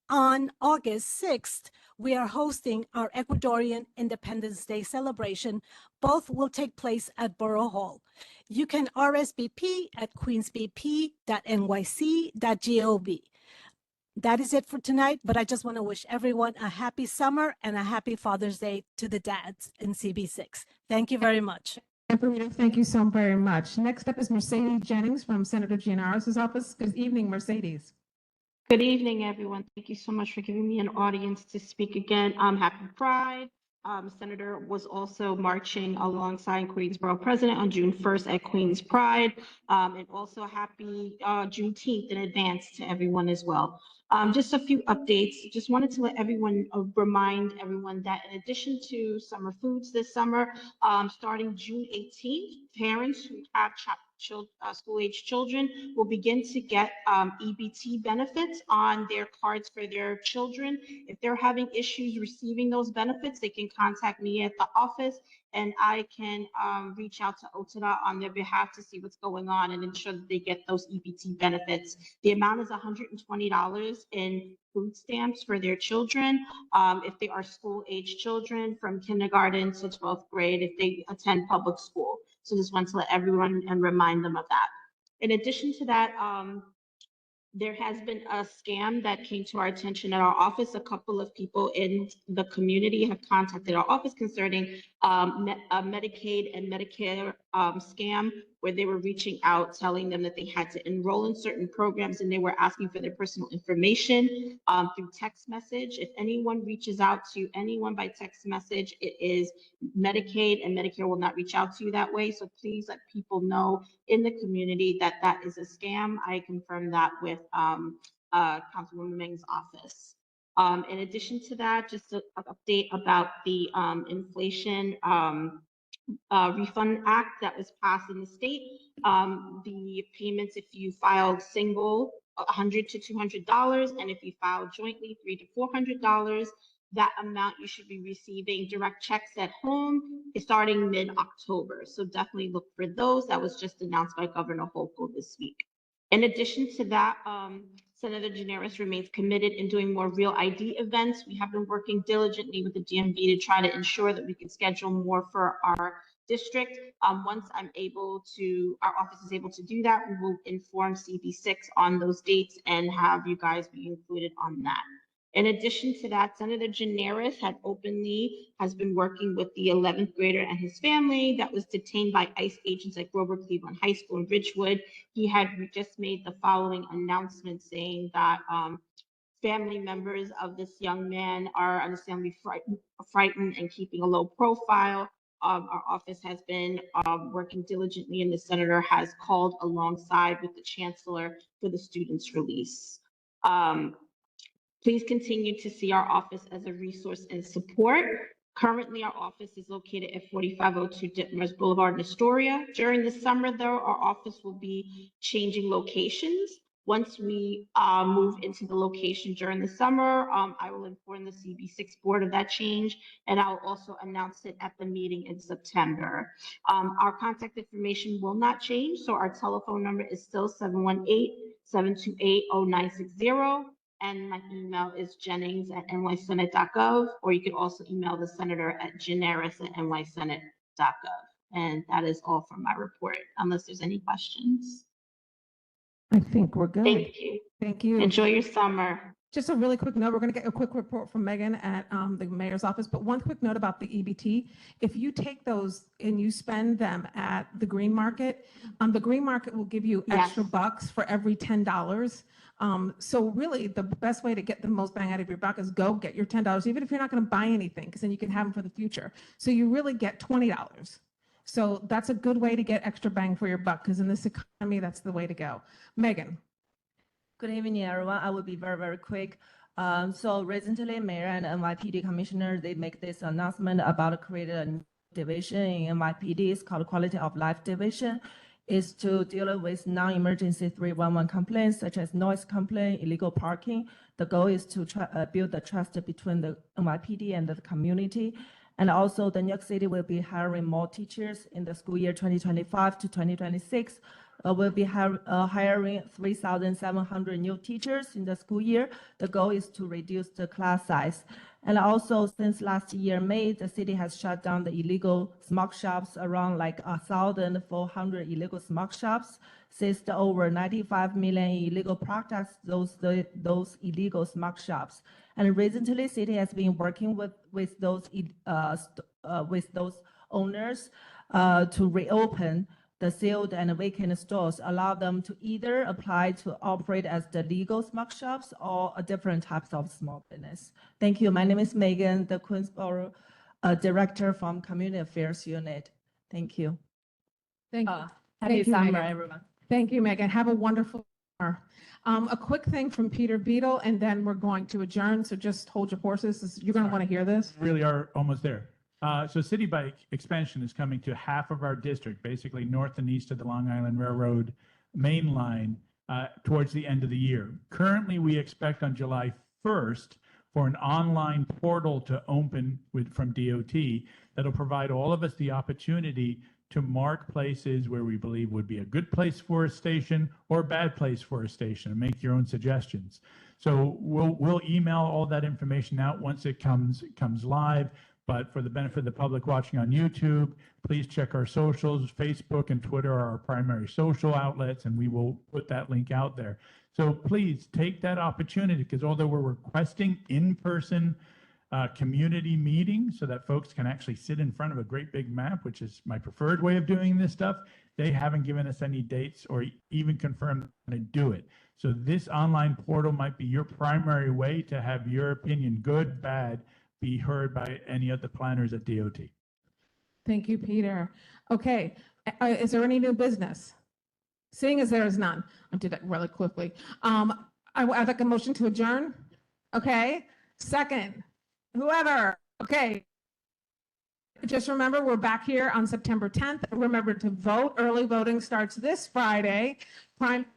On August 6th, we are hosting our Ecuadorian Independence Day celebration. Both will take place at Borough Hall. You can RSVP at queensbp.nyc.gov. That is it for tonight, but I just want to wish everyone a happy summer and a happy Father's Day to the dads in CB6. Thank you very much. Amparito, thank you so very much. Next up is Mercedes Jennings from Senator Gianaris' office. Good evening, Mercedes. Good evening, everyone. Thank you so much for giving me an audience to speak again. Happy Pride. Senator was also marching alongside Queensboro President on June 1st at Queens Pride. And also happy Juneteenth in advance to everyone as well. Just a few updates. Just wanted to let everyone remind everyone that in addition to summer foods this summer, starting June 18th, parents who have school-age children will begin to get EBT benefits on their cards for their children. If they're having issues receiving those benefits, they can contact me at the office, and I can reach out to OTDA on their behalf to see what's going on and ensure that they get those EBT benefits. The amount is $120 in food stamps for their children if they are school-age children from kindergarten to 12th grade if they attend public school. So just want to let everyone and remind them of that. In addition to that, there has been a scam that came to our attention at our office. A couple of people in the community have contacted our office concerning a Medicaid and Medicare scam, where they were reaching out, telling them that they had to enroll in certain programs and they were asking for their personal information through text message. If anyone reaches out to anyone by text message, it is Medicaid and Medicare will not reach out to you that way. So please let people know in the community that that is a scam. I confirmed that with Councilwoman Meng's office. In addition to that, just an update about the Inflation Refund Act that was passed in the state. The payments, if you filed single, $100 to $200, and if you filed jointly, $300 to $400. that amount you should be receiving direct checks at home is starting mid-October. So definitely look for those. That was just announced by Governor Hochul this week. In addition to that, Senator Gineris remains committed in doing more real ID events. We have been working diligently with the DMV to try to ensure that we can schedule more for our district. Once our office is able to do that, we will inform CB6 on those dates and have you guys be included on that. In addition to that, Senator Gineris has been working with the 11th grader and his family that was detained by ICE agents at Grover Cleveland High School in Ridgewood. He had just made the following announcement saying that family members of this young man are understandably frightened and keeping a low profile. Our office has been working diligently, and the senator has called alongside with the chancellor for the student's release. Please continue to see our office as a resource and support. Currently, our office is located at 4502 Ditmars Boulevard in Astoria. During the summer, though, our office will be changing locations. Once we move into the location during the summer, I will inform the CB6 board of that change, and I will also announce it at the meeting in September. Our contact information will not change, so our telephone number is still 718-728-0960. And my email is jennings@nysenate.gov, or you could also email the senator at gineris@nysenate.gov. And that is all from my report, unless there's any questions. I think we're good. Thank you. Thank you. Enjoy your summer. Just a really quick note, we're going to get a quick report from Megan at the mayor's office, but one quick note about the EBT. If you take those and you spend them at the Green Market, the Green Market will give you extra bucks for every $10. So really the best way to get the most bang out of your buck is go get your $10, even if you're not going to buy anything, because then you can have them for the future. So you really get $20. So that's a good way to get extra bang for your buck, because in this economy, that's the way to go. Megan. Good evening, everyone. I will be very, very quick. So recently, Mayor and NYPD Commissioner, they make this announcement about creating a new division in NYPD. It's called Quality of Life Division. Is to deal with non-emergency 311 complaints, such as noise complaint, illegal parking. The goal is to build the trust between the NYPD and the community. And also, the New York City will be hiring more teachers in the school year 2025 to 2026. We'll be hiring 3,700 new teachers in the school year. The goal is to reduce the class size. And also, since last year, May, the city has shut down the illegal smoke shops, around like 1,400 illegal smoke shops, seized over 95 million illegal products, those illegal smoke shops. And recently, city has been working with those owners to reopen the sealed and vacant stores, allow them to either apply to operate as the legal smoke shops or a different types of small business. Thank you. My name is Megan, the Queensboro Director from Community Affairs Unit. Thank you. Thank you. Happy Thank you, summer, Megan. everyone. Thank you, Megan. Have a wonderful summer. A quick thing from Peter Beadle, and then we're going to adjourn. So just hold your horses. You're going to want to hear this. Really are almost there. So City Bike expansion is coming to half of our district, basically north and east of the Long Island Railroad main line towards the end of the year. Currently, we expect on July 1st for an online portal to open from DOT that'll provide all of us the opportunity to mark places where we believe would be a good place for a station or a bad place for a station, and make your own suggestions. So we'll email all that information out once it comes live. But for the benefit of the public watching on YouTube, please check our socials. Facebook and Twitter are our primary social outlets, and we will put that link out there. So please take that opportunity, because although we're requesting in-person community meetings so that folks can actually sit in front of a great big map, which is my preferred way of doing this stuff, they haven't given us any dates or even confirmed to do it. So this online portal might be your primary way to have your opinion, good, bad, be heard by any of the planners at DOT. Thank you, Peter. Okay, is there any new business? Seeing as there is none, I'll do that really quickly. I'd like a motion to adjourn. Okay, second, whoever. Okay, just remember, we're back here on September 10th. Remember to vote. Early voting starts this Friday. Prime